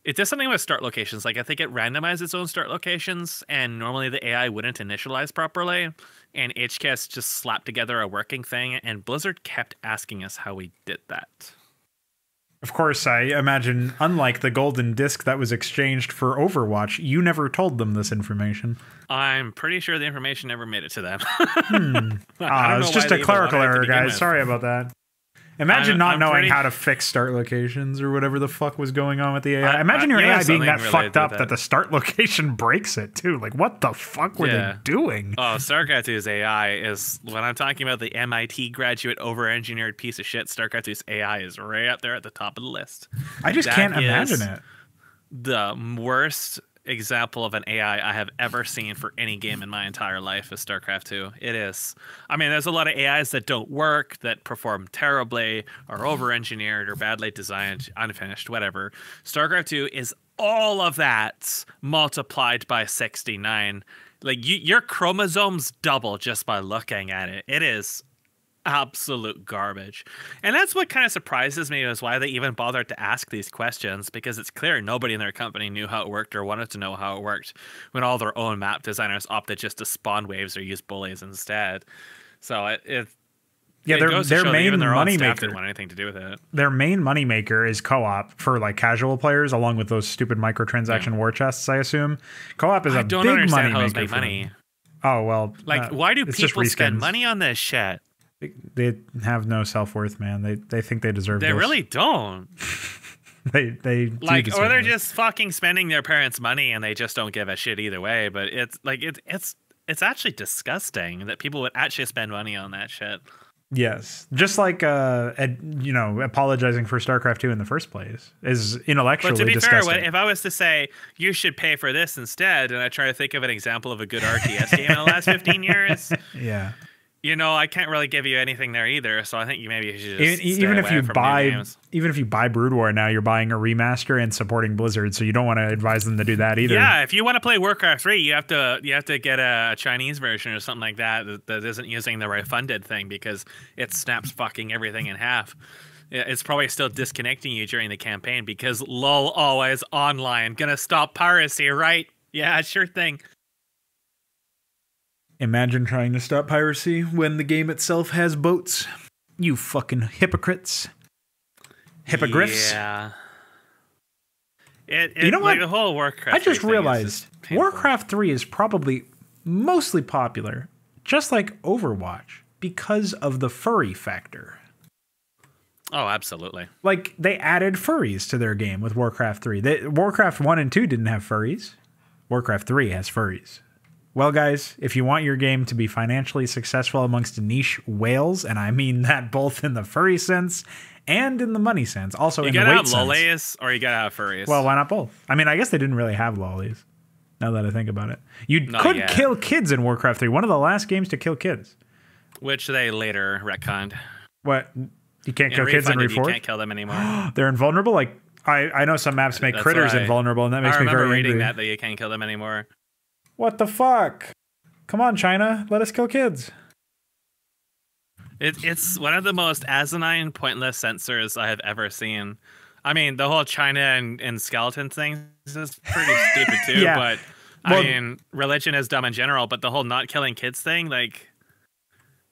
it does something with start locations. Like, I think it randomized its own start locations, and normally the AI wouldn't initialize properly, and HKS just slapped together a working thing, and Blizzard kept asking us how we did that. Of course, I imagine, unlike the golden disc that was exchanged for Overwatch, you never told them this information. I'm pretty sure the information never made it to them. It's just a clerical error, guys. Sorry about that. Imagine not knowing how to fix start locations or whatever the fuck was going on with the AI. Imagine your AI being that fucked up that the start location breaks it, too. Like, what the fuck were they doing? Oh, StarCraft 2's AI is, when I'm talking about the MIT graduate over-engineered piece of shit, StarCraft 2's AI is right up there at the top of the list. I just can't imagine it. The worst example of an AI I have ever seen for any game in my entire life is StarCraft 2. It is. I mean, there's a lot of AIs that don't work, that perform terribly, are over-engineered, or badly designed, unfinished, whatever. StarCraft 2 is all of that multiplied by 69. Like, your chromosomes double just by looking at it. It is absolute garbage. And that's what kind of surprises me, is why they even bothered to ask these questions, because it's clear nobody in their company knew how it worked or wanted to know how it worked when all their own map designers opted just to spawn waves or use bullies instead. So their main moneymaker didn't want anything to do with it. Their main moneymaker is co-op for like casual players, along with those stupid microtransaction war chests, I assume. Co-op is a big moneymaker for money. Oh, well. Like, why do people spend money on this shit? They have no self-worth, man. They think they deserve this. They really don't. they like, or they're just fucking spending their parents' money and they just don't give a shit either way. But it's like it's actually disgusting that people would actually spend money on that shit. Yes, just like apologizing for StarCraft 2 in the first place is intellectually disgusting. But to be disgusting. Fair, if I was to say you should pay for this instead, and I try to think of an example of a good RTS game in the last 15 years, yeah. I can't really give you anything there either. So I think you should just even if you buy Brood War now, you're buying a remaster and supporting Blizzard, so you don't want to advise them to do that either. Yeah, if you want to play Warcraft 3, you have to get a Chinese version or something like that isn't using the refunded thing, because it snaps fucking everything in half. It's probably still disconnecting you during the campaign because lol always online. Gonna stop piracy, right? Yeah, sure thing. Imagine trying to stop piracy when the game itself has boats. You fucking hypocrites. Hippogriffs. Yeah. You know what? The whole Warcraft. I just realized Warcraft 3 is probably mostly popular, just like Overwatch, because of the furry factor. Oh, absolutely. Like, they added furries to their game with Warcraft 3. Warcraft 1 and 2 didn't have furries. Warcraft 3 has furries. Well, guys, if you want your game to be financially successful amongst niche whales, and I mean that both in the furry sense and in the money sense, also in the weight sense. You gotta have lollies or you gotta have furries. Well, why not both? I mean, I guess they didn't really have lollies, now that I think about it. You could kill kids in Warcraft 3, one of the last games to kill kids. Which they later retconned. What? You can't kill kids in Reforged? You can't kill them anymore. They're invulnerable? Like, I know some maps make critters invulnerable, and that makes me very angry. I remember reading that you can't kill them anymore. What the fuck? Come on, China. Let us kill kids. It's one of the most asinine, pointless censors I have ever seen. I mean, the whole China and skeleton thing is pretty stupid too, yeah. But I mean, religion is dumb in general, but the whole not killing kids thing, like,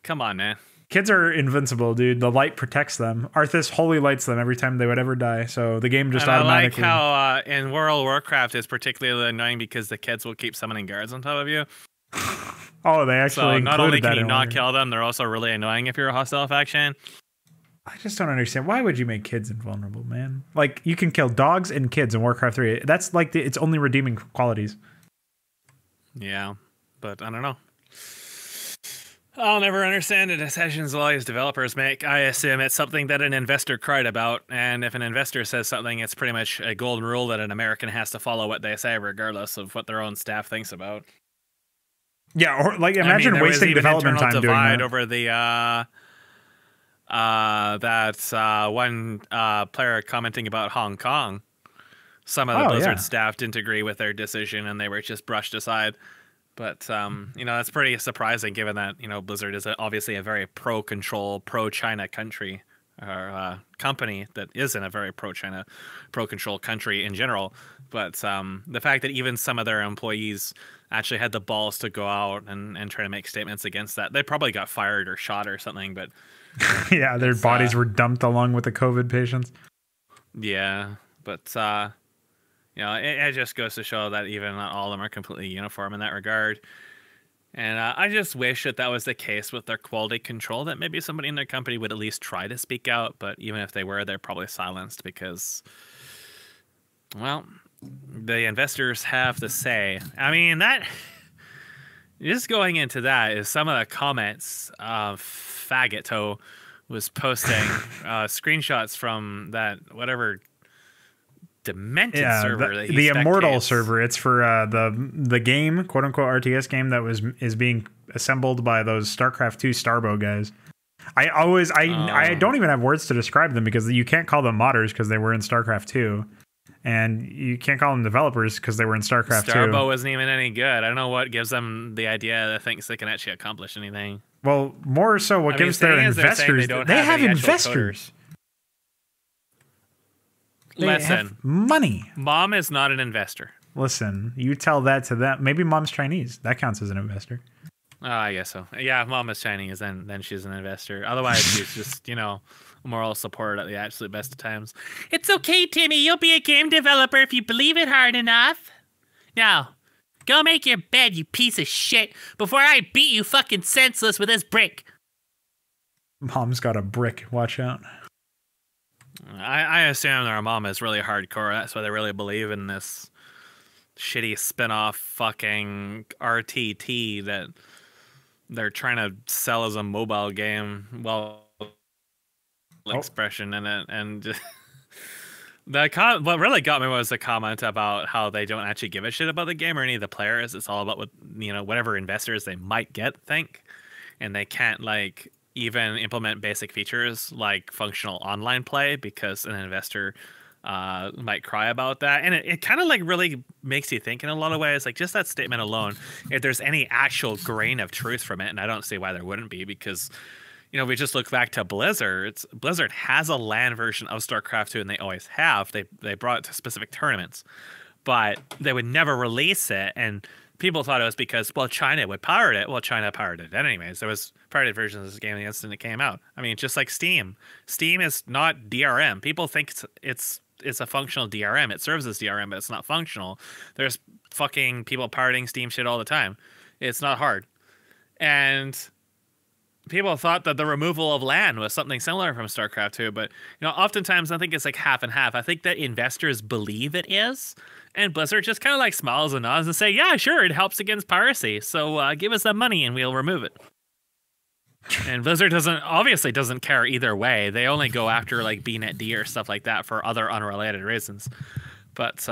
come on, man. Kids are invincible, dude. The light protects them. Arthas holy lights them every time they would ever die, so the game just automatically... I like how in World of Warcraft it's particularly annoying because the kids will keep summoning guards on top of you. Oh, they actually not only can you not kill them, they're also really annoying if you're a hostile faction. I just don't understand. Why would you make kids invulnerable, man? Like, you can kill dogs and kids in Warcraft 3. That's like its only redeeming qualities. Yeah, but I don't know. I'll never understand the decisions all these developers make. I assume it's something that an investor cried about, and if an investor says something, it's pretty much a golden rule that an American has to follow what they say, regardless of what their own staff thinks about. Yeah, or like imagine wasting development time doing that. Over the one player commenting about Hong Kong. Some of the Blizzard staff didn't agree with their decision, and they were just brushed aside. But, you know, that's pretty surprising given that, you know, Blizzard is obviously a very pro-control, pro-China country or company that is in a very pro-China, pro-control country in general. But the fact that even some of their employees actually had the balls to go out and try to make statements against that, they probably got fired or shot or something. But yeah, their bodies were dumped along with the COVID patients. Yeah, but... you know, it just goes to show that even not all of them are completely uniform in that regard. And I just wish that was the case with their quality control, that maybe somebody in their company would at least try to speak out. But even if they were, they're probably silenced because, well, the investors have the say. I mean, that just going into that is some of the comments Faggot was posting screenshots from that whatever demented server, the Immortal server. It's for the game, quote unquote RTS game that is being assembled by those StarCraft 2 Starbow guys. I don't even have words to describe them because you can't call them modders because they were in StarCraft 2, and you can't call them developers because they were in StarCraft 2. Starbow isn't even any good. I don't know what gives them the idea that thinks they can actually accomplish anything. Well, more so what gives their investors. They have investors. Listen, money. Mom is not an investor. Listen, you tell that to them. Maybe Mom's Chinese. That counts as an investor. Oh, I guess so. Yeah, if Mom is Chinese, then she's an investor. Otherwise, she's just, you know, moral support at the absolute best of times. It's okay, Timmy. You'll be a game developer if you believe it hard enough. Now, go make your bed, you piece of shit, before I beat you fucking senseless with this brick. Mom's got a brick. Watch out. I assume their mom is really hardcore. That's why they really believe in this shitty spin-off fucking RTT that they're trying to sell as a mobile game. Well, expression in it. And what really got me was the comment about how they don't actually give a shit about the game or any of the players. It's all about what, you know, whatever investors they might think. And they can't, like, even implement basic features like functional online play because an investor might cry about that. And it kind of like really makes you think in a lot of ways, like just that statement alone, if there's any actual grain of truth from it, and I don't see why there wouldn't be, because, you know, we just look back to Blizzard. Blizzard has a LAN version of StarCraft 2, and they always have. They brought it to specific tournaments, but they would never release it. And people thought it was because, well, China would pirate it. Well, China pirated it anyways. There was pirated versions of this game the instant it came out. I mean, just like Steam. Steam is not DRM. People think it's a functional DRM. It serves as DRM, but it's not functional. There's fucking people pirating Steam shit all the time. It's not hard. And people thought that the removal of LAN was something similar from StarCraft 2, but, you know, oftentimes I think it's like half and half. I think that investors believe it is, and Blizzard just kind of like smiles and nods and say, yeah, sure, it helps against piracy, so give us that money and we'll remove it. And Blizzard obviously doesn't care either way. They only go after like BNetD or stuff like that for other unrelated reasons. But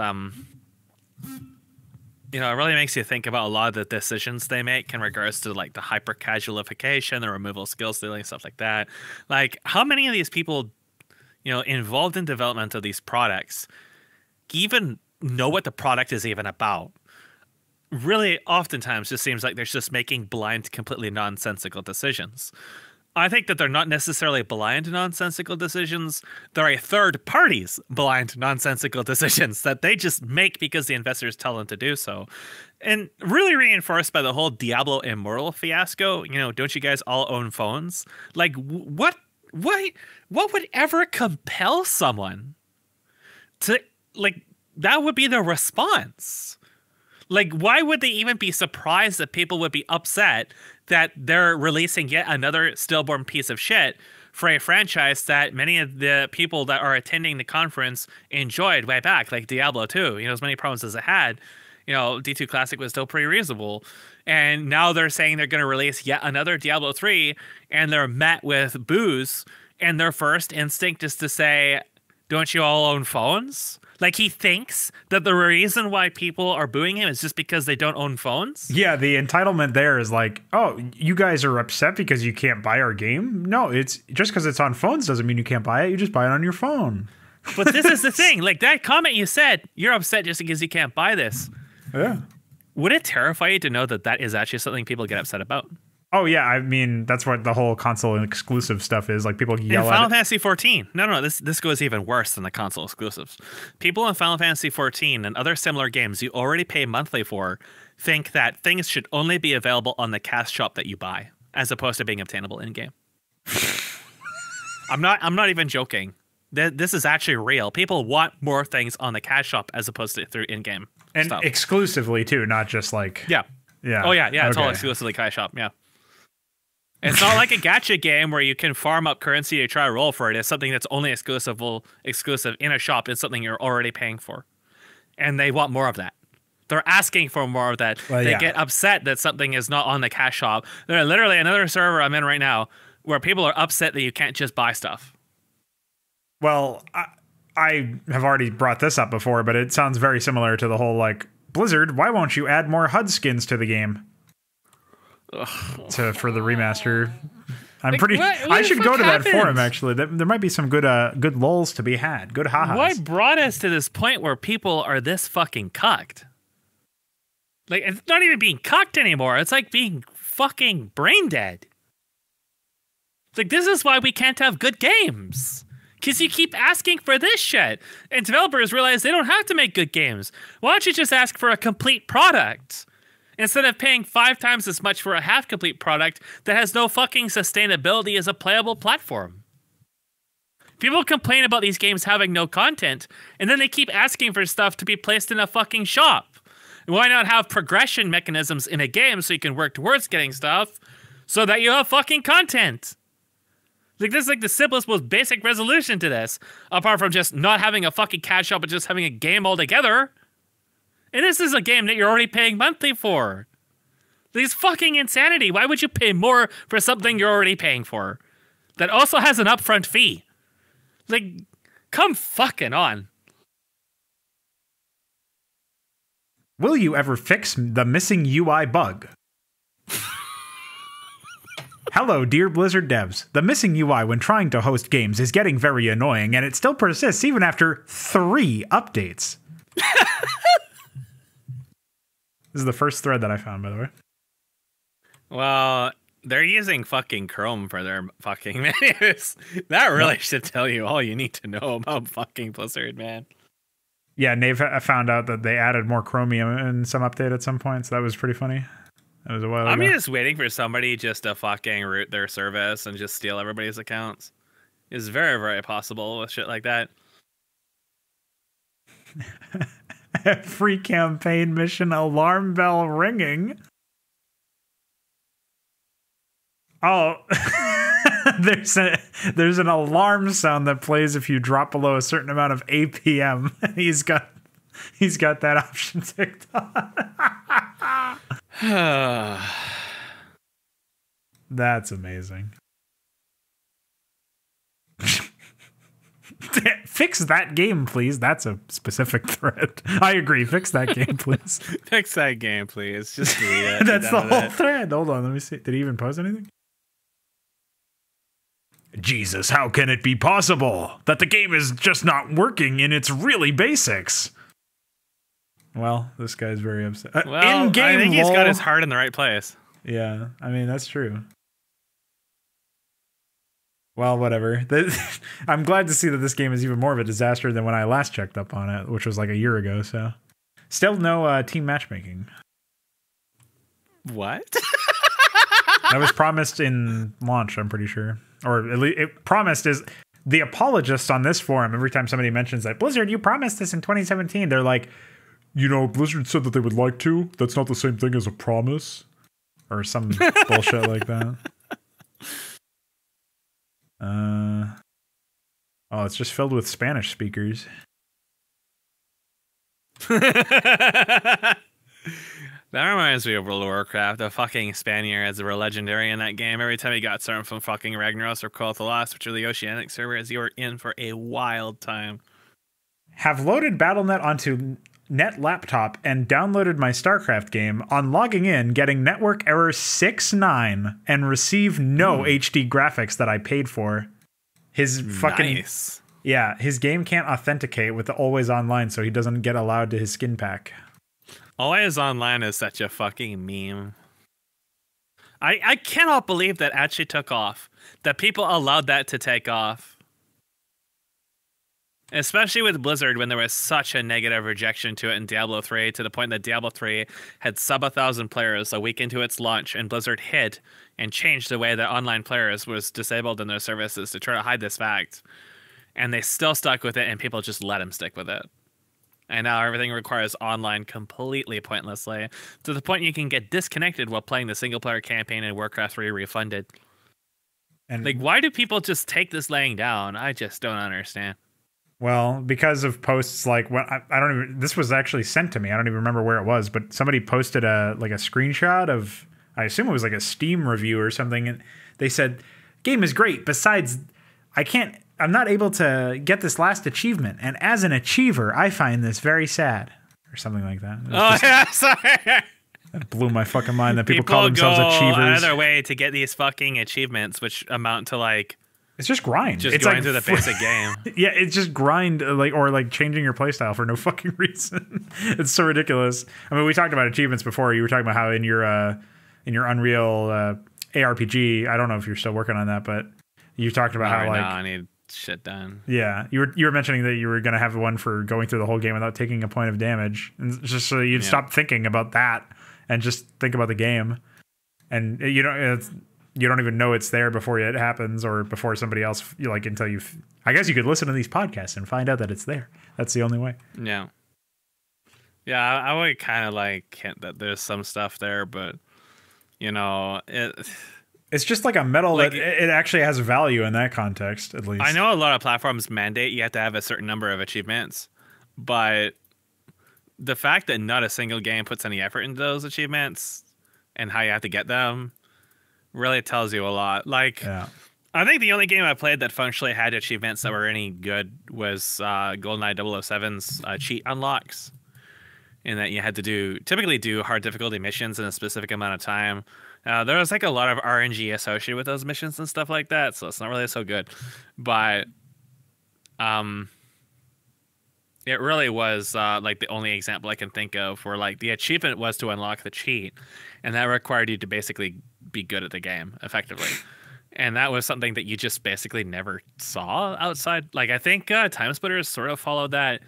you know, it really makes you think about a lot of the decisions they make in regards to like the hyper casualification, the removal of skill stealing, stuff like that. Like, how many of these people, you know, involved in development of these products even know what the product is even about? Really, oftentimes, just seems like they're just making blind, completely nonsensical decisions. I think that they're not necessarily blind, nonsensical decisions. They're a third party's blind, nonsensical decisions that they just make because the investors tell them to do so. And really reinforced by the whole Diablo Immortal fiasco. You know, don't you guys all own phones? Like, what would ever compel someone to, like, that would be the response. Like, why would they even be surprised that people would be upset that they're releasing yet another stillborn piece of shit for a franchise that many of the people that are attending the conference enjoyed way back, like Diablo 2. As many problems as it had, D2 Classic was still pretty reasonable. And now they're saying they're going to release yet another Diablo 3, and they're met with boos, and their first instinct is to say, don't you all own phones? Like, he thinks that the reason why people are booing him is just because they don't own phones? Yeah, the entitlement there is like, oh, you guys are upset because you can't buy our game? No, it's just because it's on phones doesn't mean you can't buy it. You just buy it on your phone. But this is the thing. Like, that comment you said, you're upset just because you can't buy this. Yeah. Would it terrify you to know that that is actually something people get upset about? Oh, yeah. I mean, that's what the whole console exclusive stuff is. Like, people yell in Final at Fantasy 14. No. This goes even worse than the console exclusives. People in Final Fantasy 14 and other similar games you already pay monthly for think that things should only be available on the cash shop that you buy, as opposed to being obtainable in-game. I'm not even joking. This is actually real. People want more things on the cash shop as opposed to through in-game and stuff. Exclusively, too, not just like... Yeah. Oh, yeah. It's okay. all exclusively cash shop, yeah. It's not like a gacha game where you can farm up currency to try to roll for it. It's something that's only exclusive in a shop. It's something you're already paying for. And they want more of that. They're asking for more of that. Well, they get upset that something is not on the cash shop. There's literally another server I'm in right now where people are upset that you can't just buy stuff. Well, I have already brought this up before, but it sounds very similar to the whole, like, Blizzard, why won't you add more HUD skins to the game? For the remaster. I'm like, what I should go to that forum, actually. There might be some good lulz to be had. Good ha-has. What brought us to this point where people are this fucking cucked? Like, it's not even being cucked anymore. It's like being fucking brain dead. Like, this is why we can't have good games. Because you keep asking for this shit. And developers realize they don't have to make good games. Why don't you just ask for a complete product? Instead of paying 5 times as much for a half-complete product that has no fucking sustainability as a playable platform. People complain about these games having no content, and then they keep asking for stuff to be placed in a fucking shop. Why not have progression mechanisms in a game so you can work towards getting stuff so that you have fucking content? Like, this is like the simplest, most basic resolution to this, apart from just not having a fucking cash shop, but just having a game altogether. And this is a game that you're already paying monthly for. This fucking insanity. Why would you pay more for something you're already paying for? That also has an upfront fee. Like, come fucking on. Will you ever fix the missing UI bug? Hello, dear Blizzard devs. The missing UI when trying to host games is getting very annoying, and it still persists even after 3 updates. This is the first thread that I found, by the way. Well, they're using fucking Chrome for their fucking menus. That really should tell you all you need to know about fucking Blizzard, man. Yeah, Nave found out that they added more Chromium in some update at some point, so that was pretty funny. That was a while ago. I'm just waiting for somebody just to fucking root their service and just steal everybody's accounts. It's very, very possible with shit like that. Free campaign mission alarm bell ringing. Oh, there's an alarm sound that plays if you drop below a certain amount of APM. He's got that option ticked on. That's amazing. Fix that game, please. That's a specific thread. I agree. Fix that game, please. Fix that game, please. Just delete it. That's the whole thread. Hold on. Let me see. Did he even post anything? Jesus, how can it be possible that the game is just not working in its really basics? Well, this guy's very upset. Well, in-game I think he's got his heart in the right place. Yeah, I mean, that's true. Well, whatever. I'm glad to see that this game is even more of a disaster than when I last checked up on it, which was like a year ago, so. Still no team matchmaking. What? That was promised in launch, I'm pretty sure. Or at least it promised is the apologists on this forum, every time somebody mentions that, Blizzard, you promised this in 2017, they're like, you know, Blizzard said that they would like to. That's not the same thing as a promise. Or some bullshit like that. Oh, it's just filled with Spanish speakers. That reminds me of World of Warcraft. The fucking Spaniards were legendary in that game. Every time you got something from fucking Ragnaros or Call of the Lost, which are the oceanic servers, you were in for a wild time. Have loaded Battle.net onto Net Laptop and downloaded my StarCraft game. On logging in, getting network error 6.9 and receive no HD graphics that I paid for. His fucking... Nice. Yeah, his game can't authenticate with the always online, so he doesn't get allowed to his skin pack. Always online is such a fucking meme. I cannot believe that actually took off. That people allowed that to take off. Especially with Blizzard, when there was such a negative rejection to it in Diablo 3, to the point that Diablo 3 had sub 1,000 players a week into its launch, and Blizzard hid and changed the way that online players was disabled in their services to try to hide this fact. And they still stuck with it, and people just let them stick with it. And now everything requires online completely pointlessly, to the point you can get disconnected while playing the single-player campaign in Warcraft 3 Refunded. And like, why do people just take this laying down? I just don't understand. Well, because of posts like when I don't even, this was actually sent to me. I don't even remember where it was, but somebody posted a screenshot of, I assume it was like a Steam review or something, and they said, "Game is great. Besides, I'm not able to get this last achievement, and as an achiever, I find this very sad," or something like that. Yeah, sorry. That blew my fucking mind that people call themselves achievers. Another way to get these fucking achievements, which amount to like. It's just grind. It's going through the basic game. Yeah, it's just grind, or changing your playstyle for no fucking reason. It's so ridiculous. I mean, we talked about achievements before. You were talking about how in your Unreal ARPG, I don't know if you're still working on that, but you talked about how I need shit done. Yeah, you were mentioning that you were gonna have one for going through the whole game without taking a point of damage, and just so you'd stop thinking about that and just think about the game, and you don't even know it's there before it happens or before somebody else, until I guess you could listen to these podcasts and find out that it's there. That's the only way. Yeah. Yeah, I would kind of hint that there's some stuff there, but it's just like a medal that it actually has value in that context, at least. I know a lot of platforms mandate you have to have a certain number of achievements, but the fact that not a single game puts any effort into those achievements and how you have to get them really tells you a lot. I think the only game I played that functionally had achievements that were any good was GoldenEye 007's cheat unlocks, in that you had to typically do hard difficulty missions in a specific amount of time. There was a lot of RNG associated with those missions and stuff like that, so it's not really so good. But it really was the only example I can think of where the achievement was to unlock the cheat, and that required you to basically be good at the game effectively. And that was something that you just basically never saw outside. I think Time Splitters sort of followed that.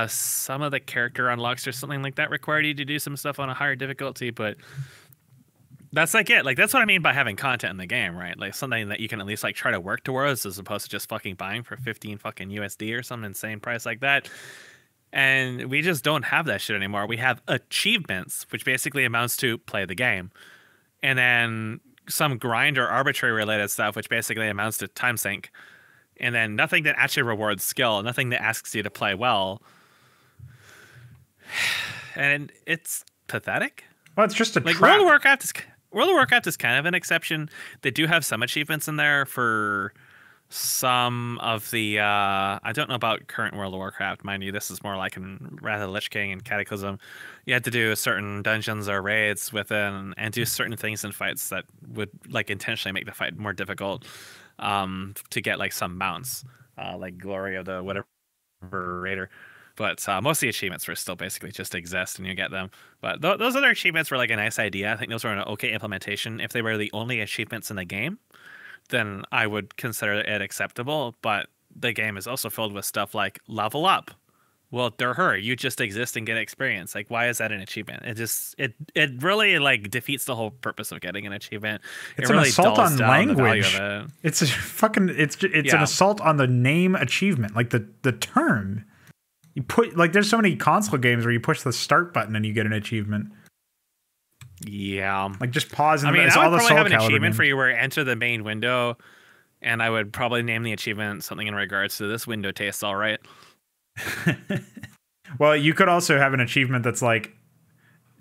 Some of the character unlocks or something like that required you to do some stuff on a higher difficulty, but that's it. That's what I mean by having content in the game, right? Something that you can at least try to work towards, as opposed to just fucking buying for 15 fucking USD or some insane price like that. And we just don't have that shit anymore. We have achievements, which basically amounts to play the game. And then some grind or arbitrary related stuff, which basically amounts to time sink. And then nothing that actually rewards skill, nothing that asks you to play well. And it's pathetic. Well, it's just a trap. World of Warcraft is kind of an exception. They do have some achievements in there for some of the I don't know about current World of Warcraft, mind you. This is more like in Wrath of the Lich King and Cataclysm. You had to do certain dungeons or raids within and do certain things in fights that would intentionally make the fight more difficult, to get some mounts, Glory of the whatever raider. But most of the achievements were still basically just exist and you get them. But those other achievements were a nice idea. I think those were an okay implementation. If they were the only achievements in the game, then I would consider it acceptable. But the game is also filled with stuff like level up. Well, you just exist and get experience. Why is that an achievement? It really defeats the whole purpose of getting an achievement. It's really an assault on language. It. It's a fucking it's an assault on the name achievement, the term. You put there's so many console games where you push the start button and you get an achievement. Yeah. Just pause and I would probably have an achievement for you where enter the main window And I would probably name the achievement something in regards to this window tastes all right. Well, you could also have an achievement that's like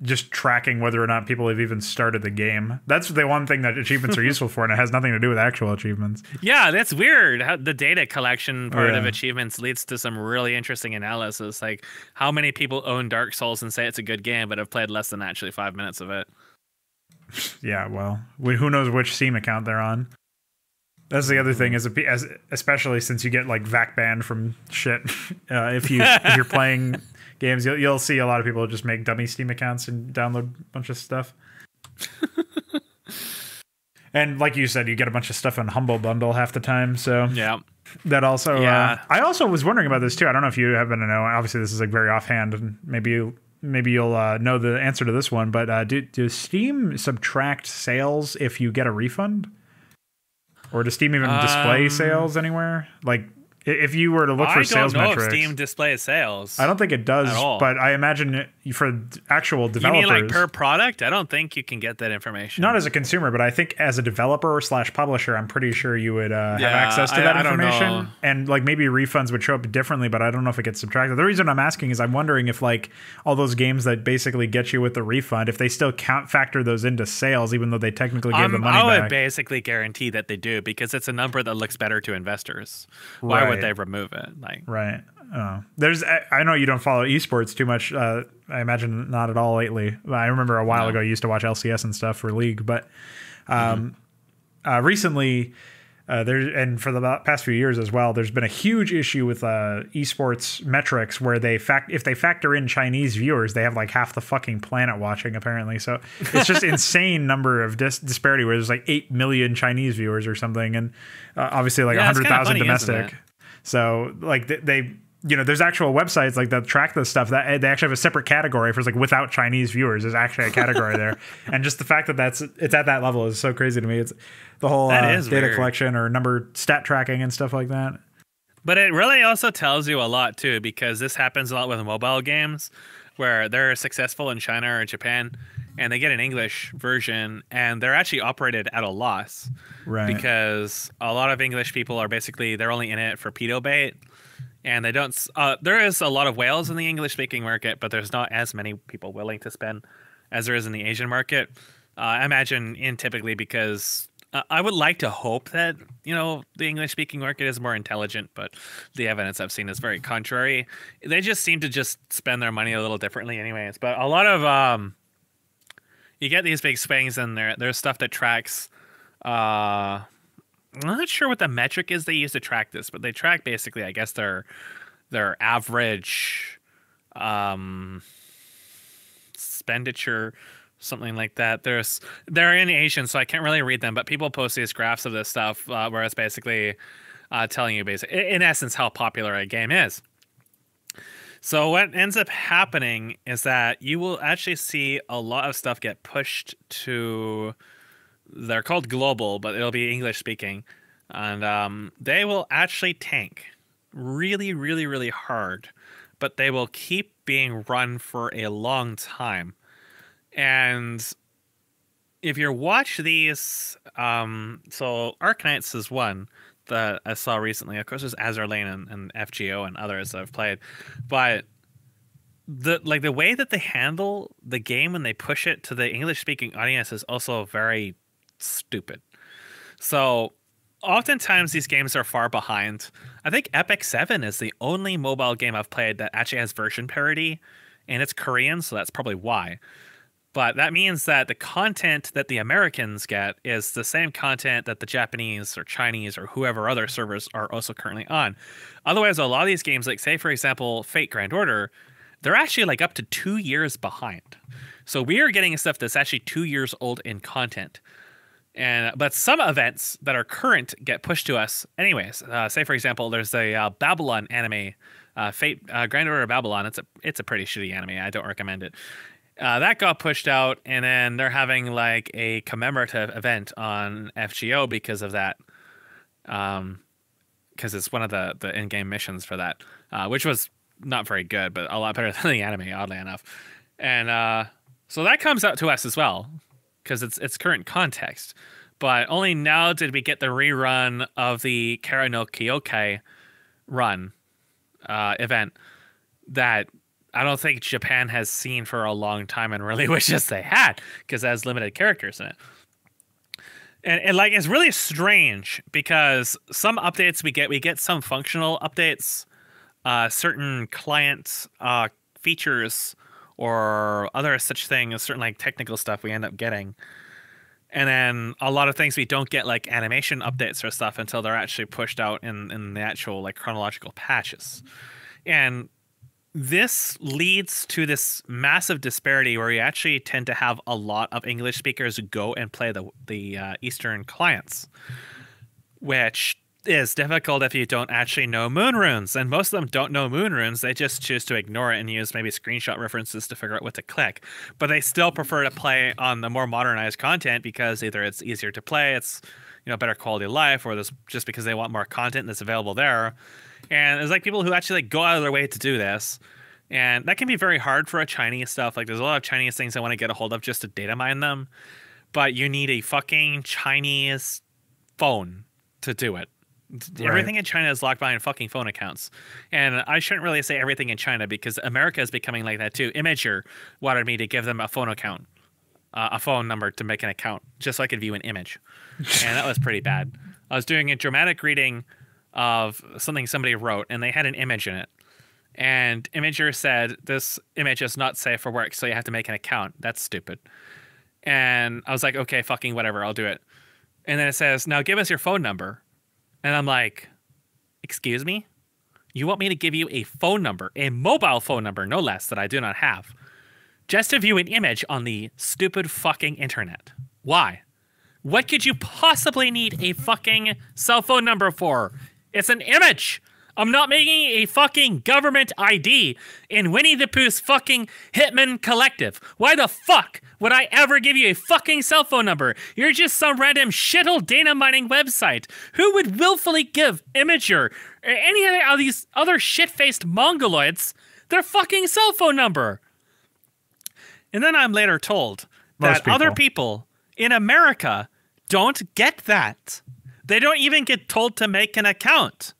just tracking whether or not people have even started the game. That's the one thing that achievements are useful for, and it has nothing to do with actual achievements. Yeah, that's weird. How the data collection part of achievements leads to some really interesting analysis. Like how many people own Dark Souls and say it's a good game, but have played less than actually 5 minutes of it. Yeah, well, who knows which Steam account they're on. That's the other thing, is especially since you get like VAC banned from shit. If you're playing games, you'll see a lot of people just make dummy Steam accounts and download a bunch of stuff. And like you said, you get a bunch of stuff on Humble Bundle half the time. So yeah, that also. Yeah. I also was wondering about this too. I don't know if you happen to know. Obviously, this is like very offhand, and maybe you'll know the answer to this one. But do Steam subtract sales if you get a refund? Or does Steam even display sales anywhere? Like, if you were to look for sales metrics, I don't know if Steam displays sales. I don't think it does, but I imagine for actual developers, you mean like per product? I don't think you can get that information. Not as a consumer, but I think as a developer / publisher, I'm pretty sure you would have access to that information. I don't know. And like maybe refunds would show up differently, but I don't know if it gets subtracted. The reason I'm asking is I'm wondering if like all those games that basically get you with the refund, if they still factor those into sales, even though they technically gave the money back. I would basically guarantee that they do, because it's a number that looks better to investors. Why would they remove it? Right. I know you don't follow esports too much. I imagine not at all lately. I remember a while ago you used to watch LCS and stuff for League, but recently and for the past few years as well, there's been a huge issue with esports metrics where if they factor in Chinese viewers, they have like half the fucking planet watching apparently. So it's just insane number of disparity where there's like 8 million Chinese viewers or something, and obviously like 100,000 domestic. So like they there's actual websites like that track this stuff, that they actually have a separate category for like without Chinese viewers. There's actually a category there, and just the fact that it's at that level is so crazy to me. It's the whole data collection or number stat tracking and stuff like that. But it really also tells you a lot too, because this happens a lot with mobile games where they're successful in China or Japan and they get an English version and they're actually operated at a loss. Right. Because a lot of English people are they're only in it for pedo bait. And they don't. There is a lot of whales in the English-speaking market, but there's not as many people willing to spend as there is in the Asian market. I imagine typically because I would like to hope that the English-speaking market is more intelligent, but the evidence I've seen is very contrary. They just seem to just spend their money a little differently, anyways. But a lot of you get these big swings, and there's stuff that tracks. I'm not sure what the metric is they use to track this, but they track basically, I guess, their average expenditure, something like that. They're in Asian, so I can't really read them, but people post these graphs of this stuff where it's basically telling you, in essence, how popular a game is. So what ends up happening is that you will actually see a lot of stuff get pushed to... They're called global, but it'll be English speaking. And they will actually tank really, really, really hard. But they will keep being run for a long time. And if you watch these... so Arknights is one that I saw recently. Of course, there's Azur Lane and FGO and others that I've played. But... the way that they handle the game when they push it to the English-speaking audience is also very stupid. So oftentimes these games are far behind. I think Epic 7 is the only mobile game I've played that actually has version parity, and it's Korean, so that's probably why. But that means that the content that the Americans get is the same content that the Japanese or Chinese or whoever other servers are also currently on. Otherwise, a lot of these games, like say for example Fate Grand Order, they're actually like up to 2 years behind. So we are getting stuff that's actually 2 years old in content. But some events that are current get pushed to us anyways. Say, for example, there's a Babylon anime, Fate Grand Order of Babylon. It's a pretty shitty anime. I don't recommend it. That got pushed out, and then they're having like a commemorative event on FGO because of that. Because it's one of the in-game missions for that, which was not very good, but a lot better than the anime, oddly enough. And so that comes out to us as well, because it's current context. But only now did we get the rerun of the Kara no Kyokai run event that I don't think Japan has seen for a long time and really wishes they had, because it has limited characters in it. And like, it's really strange because some updates we get some functional updates, certain client features or other such things, certain like technical stuff we end up getting. And then a lot of things we don't get, like animation updates or stuff, until they're actually pushed out in the actual like chronological patches. And this leads to this massive disparity where you actually tend to have a lot of English speakers go and play the Eastern clients, which is difficult if you don't actually know moon runes. And most of them don't know moon runes. They just choose to ignore it and use maybe screenshot references to figure out what to click. But they still prefer to play on the more modernized content because either it's easier to play, it's better quality of life, or just because they want more content that's available there. And there's like people who actually like go out of their way to do this. And that can be very hard for a Chinese stuff. Like, there's a lot of Chinese things I want to get a hold of just to data mine them. But you need a fucking Chinese phone to do it. Right. Everything in China is locked behind fucking phone accounts. And I shouldn't really say everything in China, because America is becoming like that too. Imager wanted me to give them a phone account, a phone number to make an account, just so I could view an image. And that was pretty bad. I was doing a dramatic reading of something somebody wrote, and they had an image in it. And Imager said, this image is not safe for work, so you have to make an account. That's stupid. And I was like, okay, fucking whatever, I'll do it. And then it says, now give us your phone number. And I'm like, excuse me? You want me to give you a phone number, a mobile phone number, no less, that I do not have, just to view an image on the stupid fucking internet? Why? What could you possibly need a fucking cell phone number for? It's an image. I'm not making a fucking government ID in Winnie the Pooh's fucking Hitman Collective. Why the fuck would I ever give you a fucking cell phone number? You're just some random shithole data mining website. Who would willfully give Imager or any of these other shit-faced mongoloids their fucking cell phone number? And then I'm later told that other people in America don't get that. They don't even get told to make an account.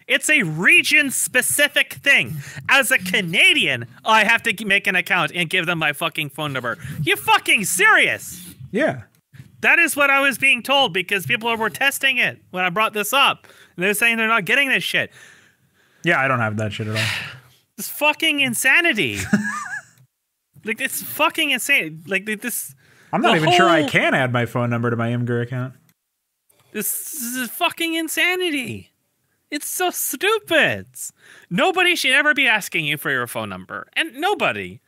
It's a region-specific thing. As a Canadian, I have to make an account and give them my fucking phone number. You fucking serious? Yeah. That is what I was being told, because people were testing it when I brought this up. And they're saying they're not getting this shit. Yeah, I don't have that shit at all. It's fucking insanity. Like, it's fucking insane. Like, this... I'm not even sure I can add my phone number to my Imgur account. This is fucking insanity. It's so stupid. Nobody should ever be asking you for your phone number. And nobody.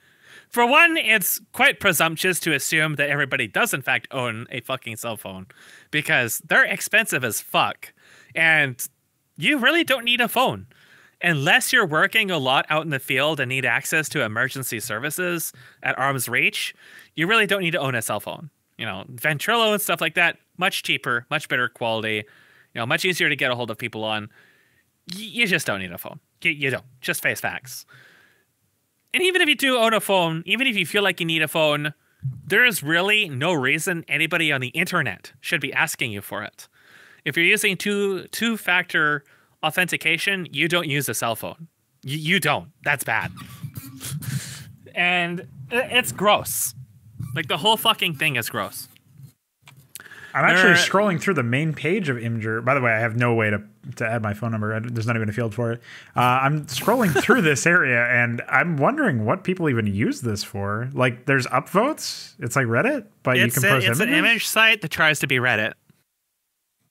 For one, it's quite presumptuous to assume that everybody does in fact own a fucking cell phone, because they're expensive as fuck. And you really don't need a phone. Unless you're working a lot out in the field and need access to emergency services at arm's reach, you really don't need to own a cell phone. Ventrilo and stuff like that, much cheaper, much better quality, much easier to get a hold of people on. You just don't need a phone. You don't. Just face facts. And even if you do own a phone, even if you feel like you need a phone, there is really no reason anybody on the internet should be asking you for it. If you're using two-factor authentication, you don't use a cell phone. You don't. That's bad. And it's gross. Like, the whole fucking thing is gross. I'm actually scrolling through the main page of Imgur. By the way, I have no way to add my phone number. There's not even a field for it. I'm scrolling through this area, and I'm wondering what people even use this for. Like, there's upvotes. It's like Reddit, but you can post images. It's an image site that tries to be Reddit.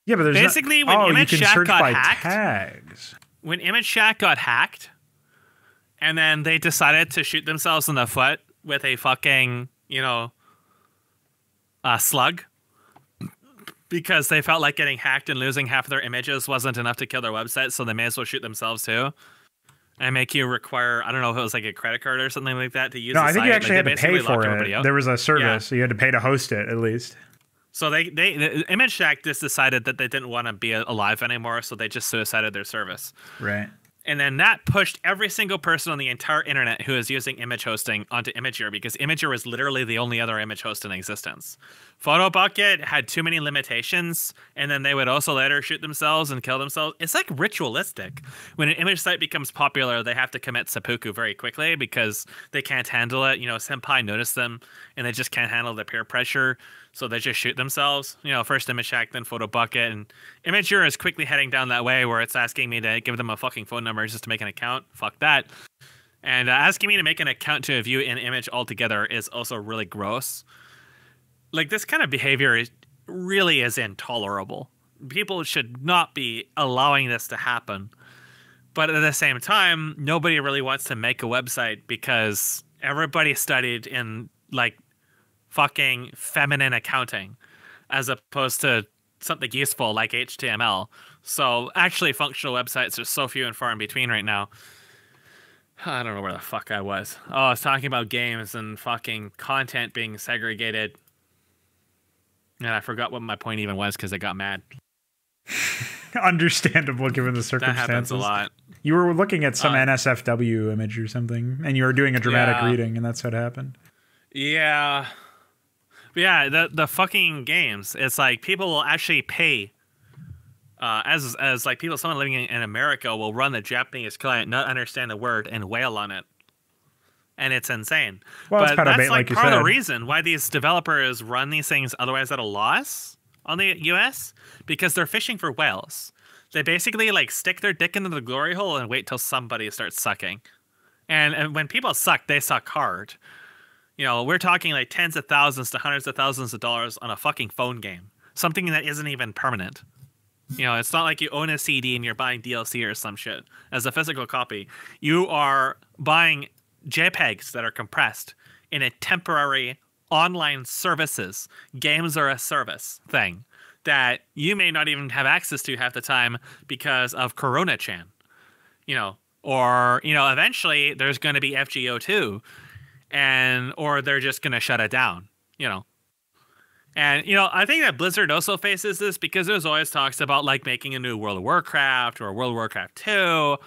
Yeah, but there's basically when Image Shack got hacked. Tags. When Image Shack got hacked, and then they decided to shoot themselves in the foot with a fucking, slug, because they felt like getting hacked and losing half of their images wasn't enough to kill their website, so they may as well shoot themselves too. And make you require, I don't know if it was like a credit card or something like that to use the site. No, I think you actually had to pay for it. There was a service, so you had to pay to host it, at least. So the Image Shack just decided that they didn't want to be alive anymore, so they just suicided their service. Right. And then that pushed every single person on the entire internet who is using image hosting onto Imager, because Imager was literally the only other image host in existence. Photobucket had too many limitations, and then they would also later shoot themselves and kill themselves. It's like ritualistic. When an image site becomes popular, they have to commit seppuku very quickly because they can't handle it. Senpai noticed them, and they just can't handle the peer pressure, so they just shoot themselves. First Image Hack, then Photobucket, and Imager is quickly heading down that way where it's asking me to give them a fucking phone number just to make an account. Fuck that. And asking me to make an account to view an image altogether is also really gross. Like, this kind of behavior really is intolerable. People should not be allowing this to happen. But at the same time, nobody really wants to make a website because everybody studied in, like, fucking feminine accounting as opposed to something useful like HTML. So actually functional websites are so few and far in between right now. I don't know where the fuck I was. Oh, I was talking about games and fucking content being segregated. And I forgot what my point even was because I got mad. Understandable given the circumstances. That happens a lot. You were looking at some NSFW image or something, and you were doing a dramatic reading, and that's what happened. Yeah. Yeah, the fucking games. It's like people will actually pay. As like someone living in America will run the Japanese client, not understand the word, and wail on it. And it's insane. Well, but that's bait, like part of the reason why these developers run these things otherwise at a loss on the US, because they're fishing for whales. They basically like stick their dick into the glory hole and wait till somebody starts sucking. And when people suck, they suck hard. We're talking like tens of thousands to hundreds of thousands of dollars on a fucking phone game. Something that isn't even permanent. It's not like you own a CD and you're buying DLC or some shit as a physical copy. You are buying JPEGs that are compressed in a temporary online services, games are a service thing that you may not even have access to half the time because of Corona-chan. Or eventually there's going to be FGO2 or they're just going to shut it down, And, I think that Blizzard also faces this because there's always talks about, like, making a new World of Warcraft or World of Warcraft 2.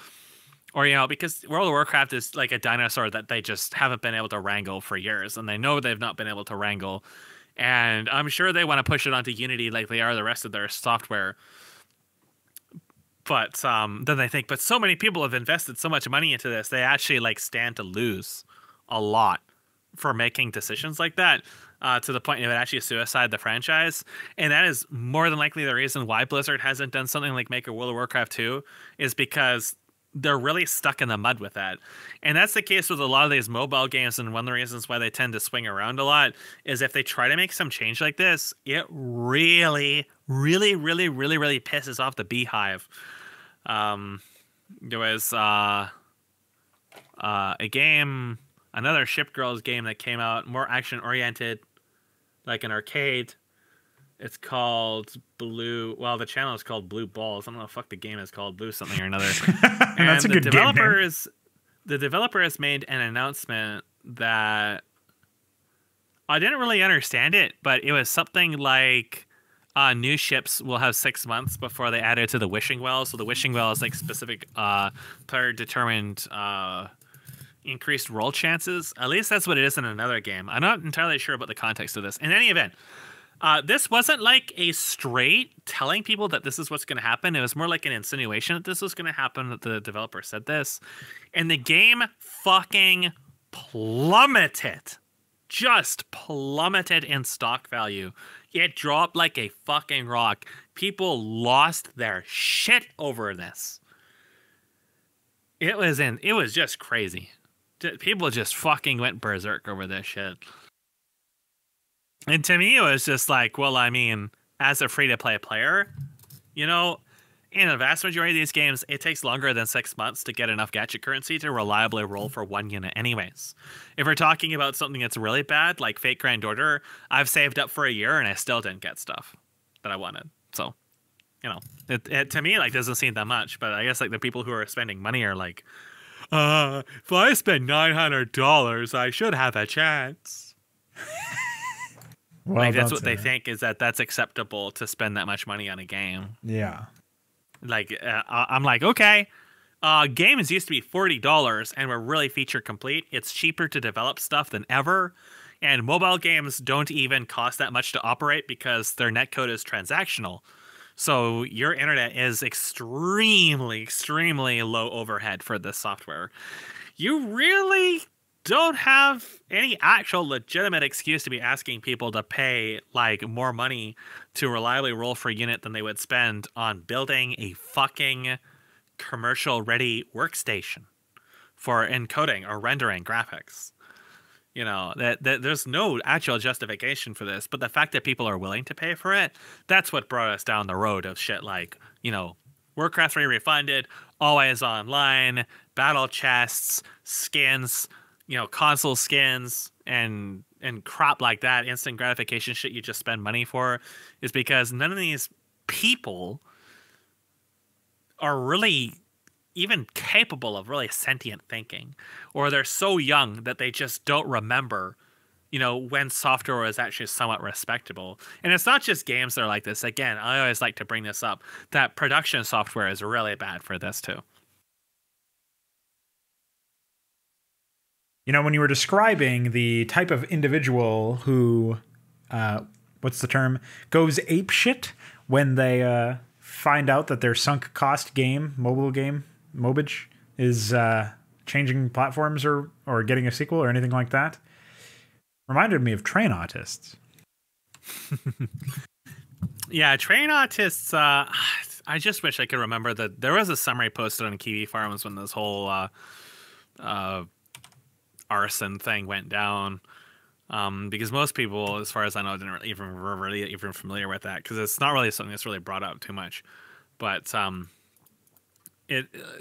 Or, because World of Warcraft is like a dinosaur that they just haven't been able to wrangle for years. And they know they've not been able to wrangle. And I'm sure they want to push it onto Unity like they are the rest of their software. But then they think, but so many people have invested so much money into this, they actually, like, stand to lose a lot for making decisions like that. To the point it would actually suicide the franchise. And that is more than likely the reason why Blizzard hasn't done something like make a World of Warcraft 2, is because they're really stuck in the mud with that. And that's the case with a lot of these mobile games, and one of the reasons why they tend to swing around a lot is if they try to make some change like this, it really, really, really, really, really pisses off the beehive. There was a game, another Ship Girls game that came out, more action-oriented, like an arcade. It's called Blue. Well, the channel is called Blue Balls. I don't know what the fuck the game is called. Blue something or another. And that's a good game name. The developer has made an announcement that I didn't really understand it, but it was something like new ships will have 6 months before they add it to the wishing well. So the wishing well is like specific player determined increased roll chances. At least that's what it is in another game. I'm not entirely sure about the context of this. In any event, this wasn't like a straight telling people that this is what's going to happen. It was more like an insinuation that this was going to happen, that the developer said this. And the game fucking plummeted. Just plummeted in stock value. It dropped like a fucking rock. People lost their shit over this. It was just crazy. People just fucking went berserk over this shit. And to me, it was just like, well, I mean, as a free-to-play player, in a vast majority of these games, it takes longer than 6 months to get enough gacha currency to reliably roll for one unit anyways. If we're talking about something that's really bad, like Fate Grand Order, I've saved up for a year and I still didn't get stuff that I wanted. So, it to me, like, doesn't seem that much. But I guess, like, the people who are spending money are like, if I spend $900, I should have a chance. Well, like, that's what they think, is that's acceptable to spend that much money on a game. Yeah. Like, I'm like, okay, Games used to be $40 and were really feature complete. It's cheaper to develop stuff than ever. And mobile games don't even cost that much to operate because their netcode is transactional. So your internet is extremely, extremely low overhead for this software. You really don't have any actual legitimate excuse to be asking people to pay like more money to reliably roll for a unit than they would spend on building a fucking commercial ready workstation for encoding or rendering graphics. You know, that there's no actual justification for this, but the fact that people are willing to pay for it, that's what brought us down the road of shit like, you know, Warcraft 3 refunded, always online, battle chests, skins, you know, console skins, and crap like that, instant gratification shit you just spend money for, is because none of these people are really even capable of really sentient thinking, or they're so young that they just don't remember, you know, when software is actually somewhat respectable. And it's not just games that are like this. Again, I always like to bring this up, that production software is really bad for this too. You know, when you were describing the type of individual who, what's the term, goes apeshit when they find out that their sunk cost game, mobile game, Mobage, is changing platforms or getting a sequel or anything like that, reminded me of Train Autists. Yeah, Train Autists, I just wish I could remember that there was a summary posted on Kiwi Farms when this whole arson thing went down. Because most people, as far as I know, didn't even familiar with that, because it's not really something that's really brought up too much. But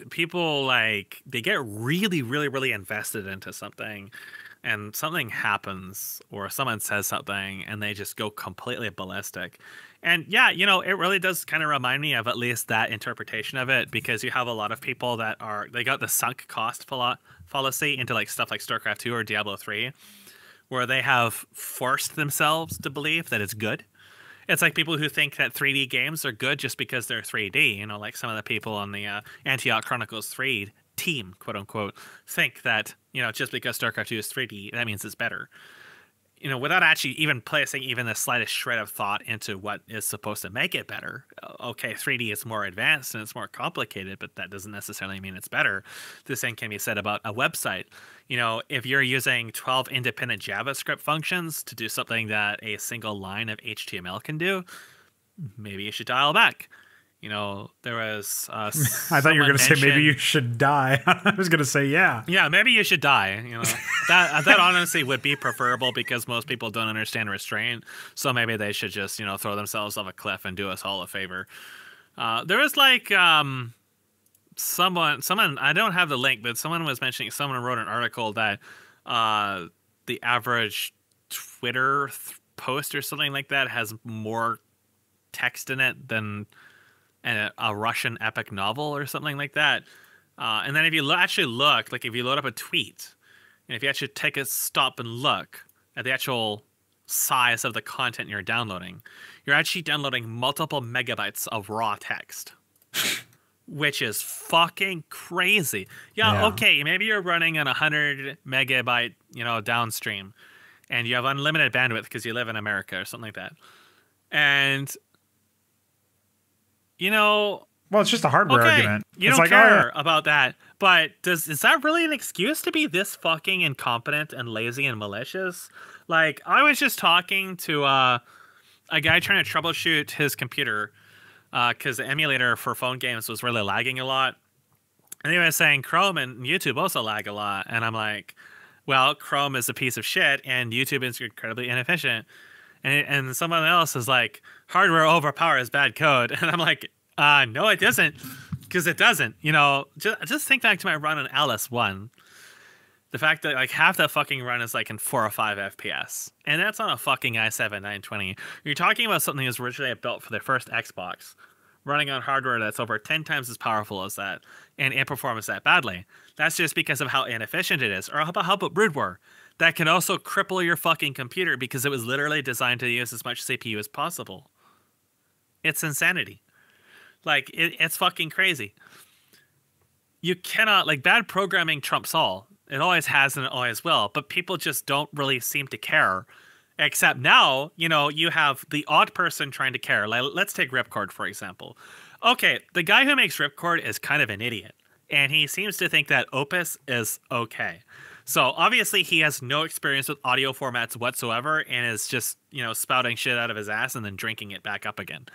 people like, they get really, really, really invested into something, and something happens or someone says something and they just go completely ballistic. And yeah, you know, it really does kind of remind me of at least that interpretation of it, because you have a lot of people that they got the sunk cost fallacy into like stuff like StarCraft 2 or Diablo 3, where they have forced themselves to believe that it's good. It's like people who think that 3D games are good just because they're 3D. You know, like some of the people on the Antioch Chronicles 3 team, quote unquote, think that, you know, just because StarCraft 2 is 3D, that means it's better. You know, without actually even placing even the slightest shred of thought into what is supposed to make it better. Okay, 3D is more advanced and it's more complicated, but that doesn't necessarily mean it's better. The same can be said about a website. You know, if you're using 12 independent JavaScript functions to do something that a single line of HTML can do, maybe you should dial back. You know, there was... I thought you were going to say maybe you should die. I was going to say, yeah. Yeah, maybe you should die. You know, that honestly would be preferable, because most people don't understand restraint. So maybe they should just, you know, throw themselves off a cliff and do us all a favor. There was like someone, I don't have the link, but someone was mentioning, someone wrote an article that the average Twitter post or something like that has more text in it than a Russian epic novel or something like that. And then if you actually look, like if you load up a tweet, and if you actually take a stop and look at the actual size of the content you're downloading, you're actually downloading multiple megabytes of raw text, which is fucking crazy. Yeah, okay, maybe you're running on 100 megabyte, you know, downstream, and you have unlimited bandwidth because you live in America or something like that. And you know, well, it's just a hardware argument. You it's don't like, care about that, but is that really an excuse to be this fucking incompetent and lazy and malicious? Like, I was just talking to a guy trying to troubleshoot his computer because the emulator for phone games was really lagging a lot, and he was saying Chrome and YouTube also lag a lot, and I'm like, well, Chrome is a piece of shit, and YouTube is incredibly inefficient. And someone else is like, hardware overpowers bad code. And I'm like, no, it doesn't. Because it doesn't. You know, just think back to my run on Alice 1. The fact that like half that fucking run is like in 4 or 5 FPS. And that's on a fucking i7 920. You're talking about something that's originally built for the first Xbox, running on hardware that's over 10 times as powerful as that, and it performs that badly. That's just because of how inefficient it is. Or how about Broodwar? That can also cripple your fucking computer because it was literally designed to use as much CPU as possible. It's insanity. Like, it's fucking crazy. you cannot, like, bad programming trumps all. It always has and it always will, but people just don't really seem to care. Except now, you have the odd person trying to care. Like, let's take Ripcord, for example. Okay, the guy who makes Ripcord is kind of an idiot, and he seems to think that Opus is okay. So obviously he has no experience with audio formats whatsoever and is just, spouting shit out of his ass and then drinking it back up again.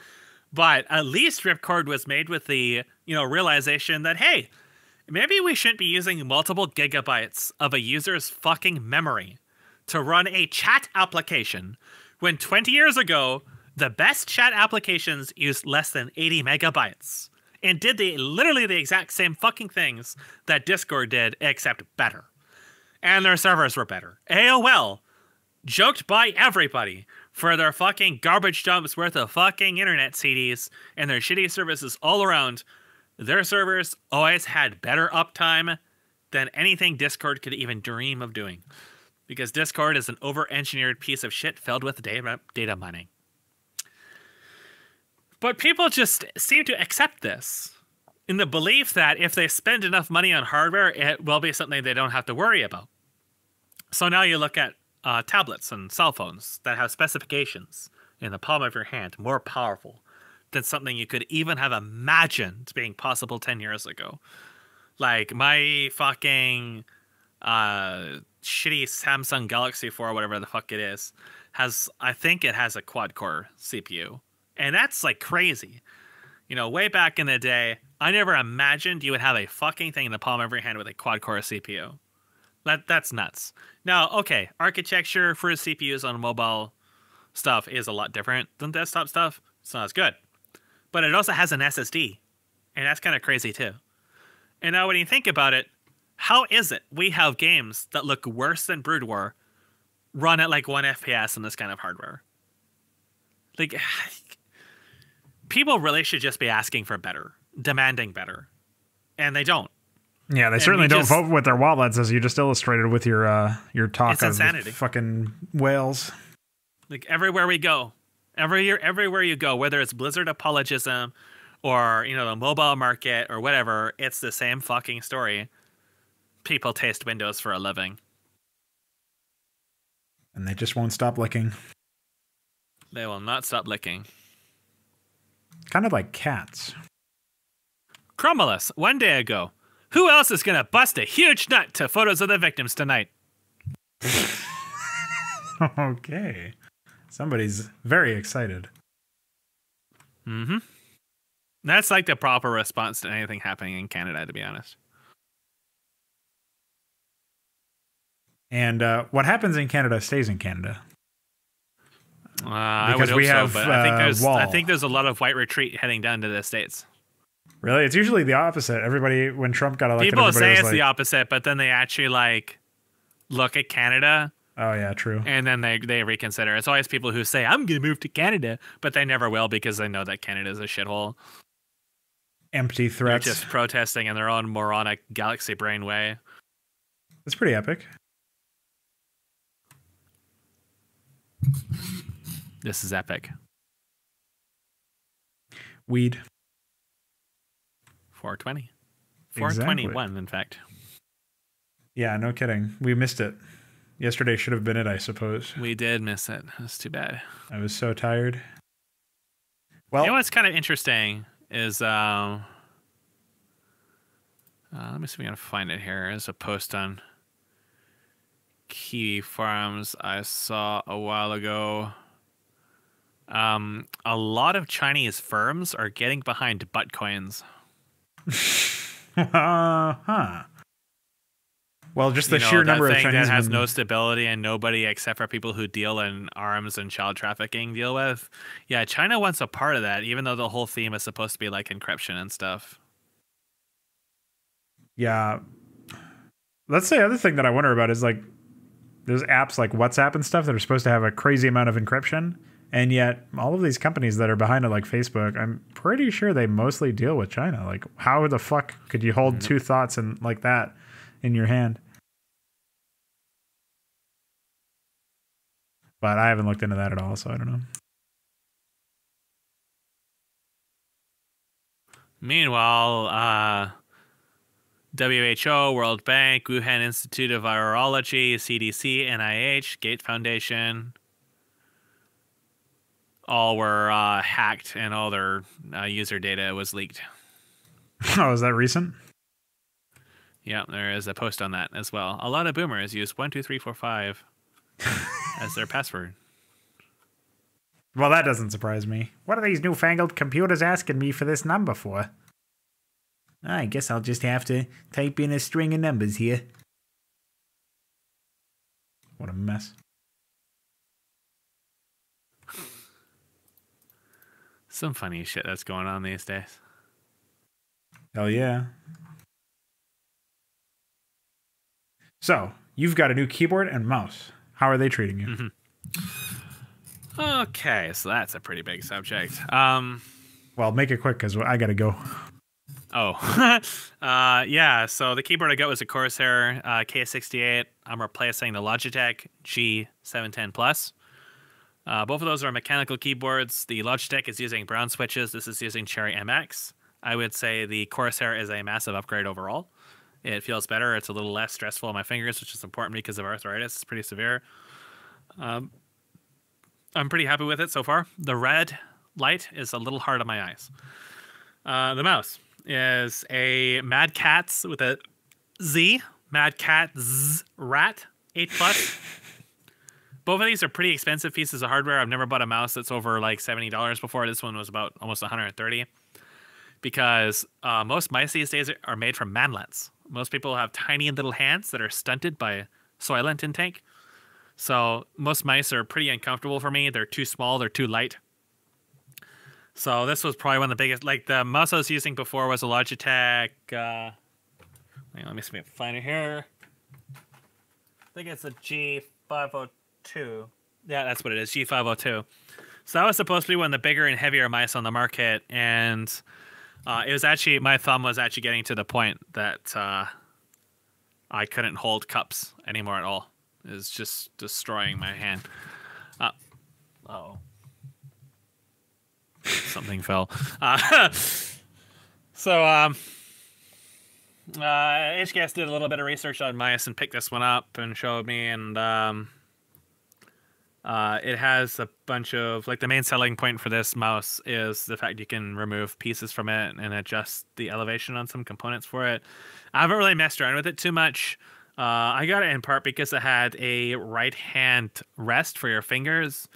But at least Ripcord was made with the, realization that, hey, maybe we shouldn't be using multiple gigabytes of a user's fucking memory to run a chat application when 20 years ago, the best chat applications used less than 80 megabytes and did literally the exact same fucking things that Discord did, except better. And their servers were better. AOL, joked by everybody for their fucking garbage dumps worth of fucking internet CDs and their shitty services all around. Their servers always had better uptime than anything Discord could even dream of doing. Because Discord is an over-engineered piece of shit filled with data mining. But people just seem to accept this in the belief that if they spend enough money on hardware, it will be something they don't have to worry about. So now you look at tablets and cell phones that have specifications in the palm of your hand, more powerful than something you could even have imagined being possible 10 years ago. Like my fucking shitty Samsung Galaxy 4, whatever the fuck it is, I think it has a quad-core CPU. And that's like crazy. Way back in the day, I never imagined you would have a fucking thing in the palm of your hand with a quad-core CPU. That's nuts. Now, okay, architecture for CPUs on mobile stuff is a lot different than desktop stuff. It's not as good. But it also has an SSD. And that's kind of crazy too. And now when you think about it, how is it we have games that look worse than Brood War run at like 1 FPS on this kind of hardware? Like, people really should just be asking for better, demanding better. And they don't. Yeah, they certainly don't vote with their wallets, as you just illustrated with your talk of insanity. Fucking whales. Like everywhere we go, everywhere you go, whether it's Blizzard apologism or the mobile market or whatever, it's the same fucking story. People taste Windows for a living, and they just won't stop licking. They will not stop licking. Kind of like cats. Crumulus, one day ago. Who else is going to bust a huge nut to photos of the victims tonight? Okay. Somebody's very excited. Mm-hmm. That's like the proper response to anything happening in Canada, to be honest. And what happens in Canada stays in Canada. I would hope so, but I think there's a lot of white retreat heading down to the States. Really? It's usually the opposite. Everybody, when Trump got elected, people say it's the opposite, but then they actually look at Canada. Oh yeah, true. And then they reconsider. It's always people who say, I'm going to move to Canada, but they never will because they know that Canada is a shithole. Empty threats. They're just protesting in their own moronic galaxy brain way. It's pretty epic. This is epic. Weed. 420. 421, in fact. Yeah, no kidding. We missed it. Yesterday should have been it, I suppose. We did miss it. That's too bad. I was so tired. Well, what's kind of interesting is let me see if we can find it here. There's a post on Kiwi Farms I saw a while ago. A lot of Chinese firms are getting behind butt coins. Well, just the sheer number of Chinese that has no stability and nobody except for people who deal in arms and child trafficking deal with. Yeah, China wants a part of that, even though the whole theme is supposed to be like encryption and stuff. Yeah. That's the other thing that I wonder about is like there's apps like WhatsApp and stuff that are supposed to have a crazy amount of encryption. And yet all of these companies that are behind it, like Facebook, I'm pretty sure they mostly deal with China. Like, how the fuck could you hold two thoughts and like that in your hand? But I haven't looked into that at all, so I don't know. Meanwhile, WHO, World Bank, Wuhan Institute of Virology, CDC, NIH, Gates Foundation, all were hacked and all their user data was leaked. Oh, is that recent? Yeah, there is a post on that as well. A lot of boomers use 12345 as their password. Well, that doesn't surprise me. What are these newfangled computers asking me for this number for? I guess I'll just have to type in a string of numbers here. What a mess. Some funny shit that's going on these days. Hell yeah. So, you've got a new keyboard and mouse. How are they treating you? Mm-hmm. Okay, so that's a pretty big subject. Well, make it quick because I gotta go. Oh, yeah. So the keyboard I got was a Corsair K68. I'm replacing the Logitech G710 Plus. Both of those are mechanical keyboards. The Logitech is using brown switches. This is using Cherry MX. I would say the Corsair is a massive upgrade overall. It feels better. It's a little less stressful on my fingers, which is important because of arthritis. It's pretty severe. I'm pretty happy with it so far. The red light is a little hard on my eyes. The mouse is a Mad Catz with a Z. Mad Cat Z Rat 8 Plus. Both of these are pretty expensive pieces of hardware. I've never bought a mouse that's over like $70 before. This one was about almost $130. Because most mice these days are made from manlets. Most people have tiny little hands that are stunted by soylent intake. So most mice are pretty uncomfortable for me. They're too small. They're too light. So this was probably one of the biggest. Like the mouse I was using before was a Logitech. Let me see if I can find it here. I think it's a G502. Yeah, that's what it is. G502. So that was supposed to be one of the bigger and heavier mice on the market, and it was actually my thumb was actually getting to the point that I couldn't hold cups anymore at all. It was just destroying my hand. Uh-oh. Something fell. HKS did a little bit of research on mice and picked this one up and showed me, and it has a bunch of, like, the main selling point for this mouse is the fact you can remove pieces from it and adjust the elevation on some components for it. I haven't really messed around with it too much. I got it in part because it had a right hand rest for your fingers,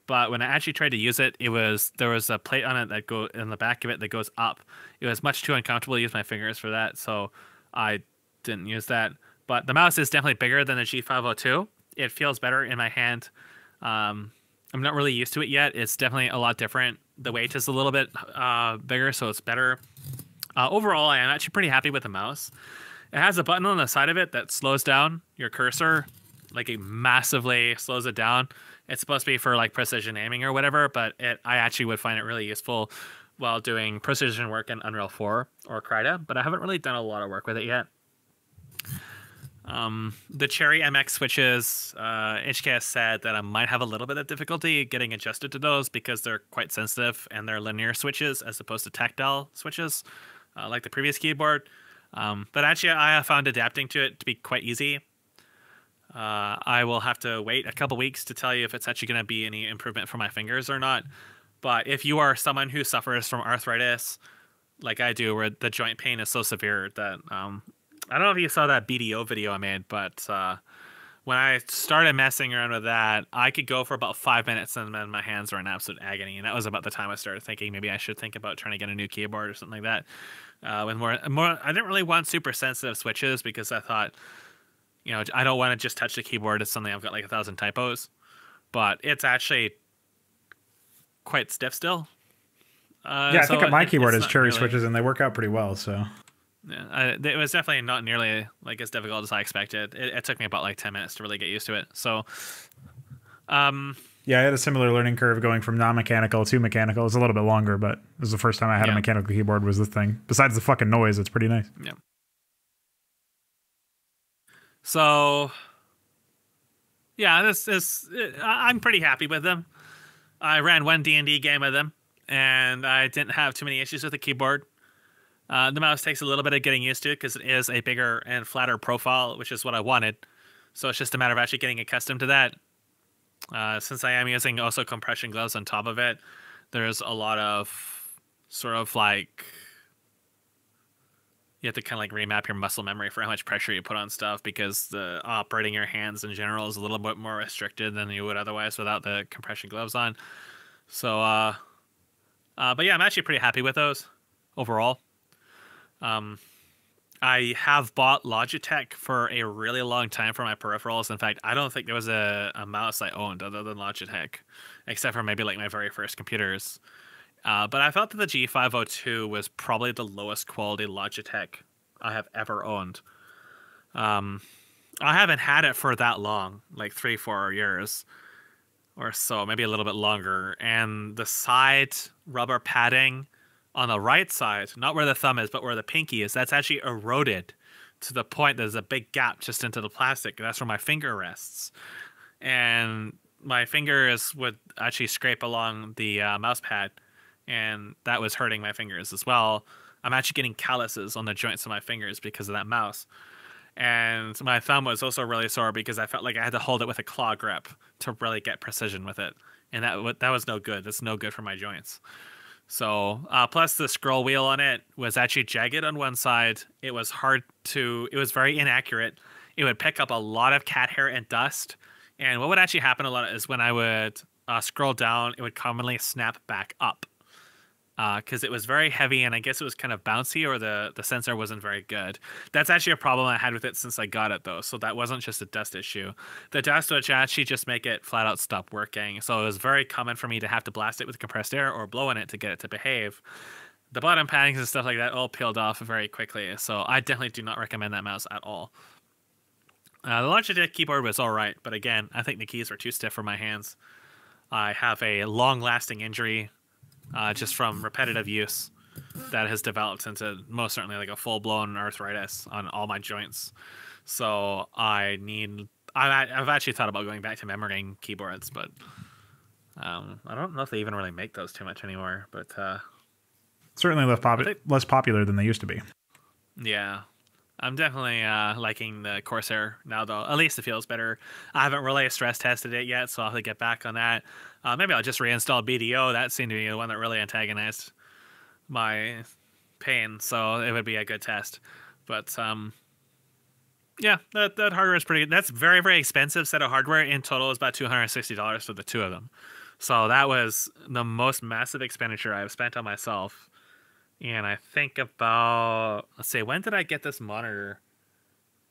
but when I actually tried to use it, there was a plate on it that go in the back of it that goes up. It was much too uncomfortable to use my fingers for that, so I didn't use that. But the mouse is definitely bigger than the G502. It feels better in my hand. I'm not really used to it yet. It's definitely a lot different. The weight is a little bit bigger, so it's better. Overall, I am actually pretty happy with the mouse. It has a button on the side of it that slows down your cursor, like it massively slows it down. It's supposed to be for like precision aiming or whatever, but I actually would find it really useful while doing precision work in Unreal 4 or Krita, but I haven't really done a lot of work with it yet. The Cherry MX switches, HKS said that I might have a little bit of difficulty getting adjusted to those because they're quite sensitive and they're linear switches as opposed to tactile switches, like the previous keyboard. But actually, I have found adapting to it to be quite easy. I will have to wait a couple weeks to tell you if it's actually going to be any improvement for my fingers or not. But if you are someone who suffers from arthritis, like I do, where the joint pain is so severe that I don't know if you saw that BDO video I made, but when I started messing around with that, I could go for about 5 minutes and then my hands were in absolute agony. And that was about the time I started thinking maybe I should think about trying to get a new keyboard or something like that. With more, I didn't really want super sensitive switches because I thought, you know, I don't want to just touch the keyboard. It's something I've got like 1,000 typos, but it's actually quite stiff still. Yeah, I think my keyboard has cherry switches and they work out pretty well. So yeah, it was definitely not nearly like as difficult as I expected. It took me about like 10 minutes to really get used to it. So, yeah, I had a similar learning curve going from non-mechanical to mechanical. It's a little bit longer, but it was the first time I had a mechanical keyboard was the thing. Besides the fucking noise, it's pretty nice. Yeah. So, yeah, I'm pretty happy with them. I ran one D&D game with them, and I didn't have too many issues with the keyboard. The mouse takes a little bit of getting used to because it is a bigger and flatter profile, which is what I wanted. So it's just a matter of actually getting accustomed to that. Since I am using also compression gloves on top of it, there's a lot of sort of like you have to kind of like remap your muscle memory for how much pressure you put on stuff because the operating your hands in general is a little bit more restricted than you would otherwise without the compression gloves on. So, but yeah, I'm actually pretty happy with those overall. I have bought Logitech for a really long time for my peripherals. In fact, I don't think there was a mouse I owned other than Logitech, except for maybe like my very first computers. But I felt that the G502 was probably the lowest quality Logitech I have ever owned. I haven't had it for that long, like 3-4 years or so, maybe a little bit longer. And the side rubber padding on the right side, not where the thumb is, but where the pinky is, that's actually eroded to the point there's a big gap just into the plastic. That's where my finger rests. And my fingers would actually scrape along the mouse pad, and that was hurting my fingers as well. I'm actually getting calluses on the joints of my fingers because of that mouse. And my thumb was also really sore because I felt like I had to hold it with a claw grip to really get precision with it. And that was no good. That's no good for my joints. So, plus the scroll wheel on it was actually jagged on one side. It was very inaccurate. It would pick up a lot of cat hair and dust. And what would actually happen a lot is when I would scroll down, it would commonly snap back up. Because it was very heavy and I guess it was kind of bouncy, or the sensor wasn't very good. That's actually a problem I had with it since I got it, though. So that wasn't just a dust issue. The dust would actually just make it flat out stop working. So it was very common for me to have to blast it with compressed air or blow in it to get it to behave. The bottom paddings and stuff like that all peeled off very quickly. So I definitely do not recommend that mouse at all. The Logitech keyboard was all right, but again, I think the keys were too stiff for my hands. I have a long-lasting injury just from repetitive use that has developed into most certainly like a full-blown arthritis on all my joints. So I've actually thought about going back to mapmaking keyboards, but I don't know if they even really make those too much anymore. But certainly less popular than they used to be. Yeah. I'm definitely liking the Corsair now, though. At least it feels better. I haven't really stress tested it yet, so I'll have to get back on that. Maybe I'll just reinstall BDO. That seemed to be the one that really antagonized my pain, so it would be a good test. But yeah, that hardware is pretty good. That's very, very expensive set of hardware. In total, is about $260 for the two of them. So that was the most massive expenditure I've spent on myself. And I think about, let's see, when did I get this monitor?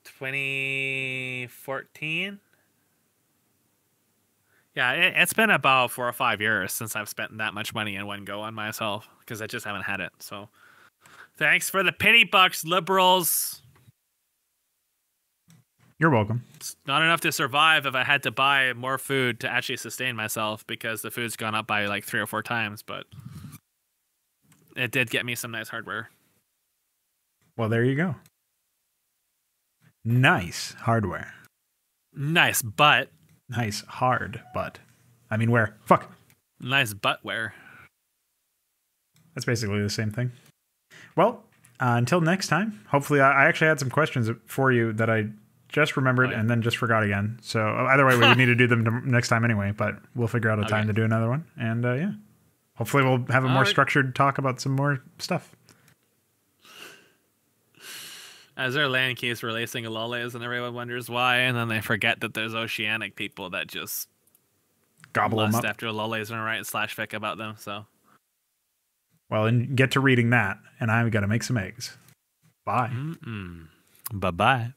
2014? Yeah, it's been about 4 or 5 years since I've spent that much money in one go on myself, because I just haven't had it. So thanks for the pity bucks, liberals. You're welcome. It's not enough to survive if I had to buy more food to actually sustain myself, because the food's gone up by like 3 or 4 times, but it did get me some nice hardware. Well, there you go. Nice hardware. Nice butt. Nice hard butt. I mean, where? Fuck. Nice buttware. That's basically the same thing. Well, until next time. Hopefully, I actually had some questions for you that I just remembered and then just forgot again. So either way, we would need to do them next time anyway, but we'll figure out a time to do another one. And yeah. Hopefully we'll have a more structured talk about some more stuff. As their land keeps releasing loles and everyone wonders why, and then they forget that there's oceanic people that just gobble them up after loles and write /fic about them. So, well, and get to reading that, and I've got to make some eggs. Bye. Bye-bye.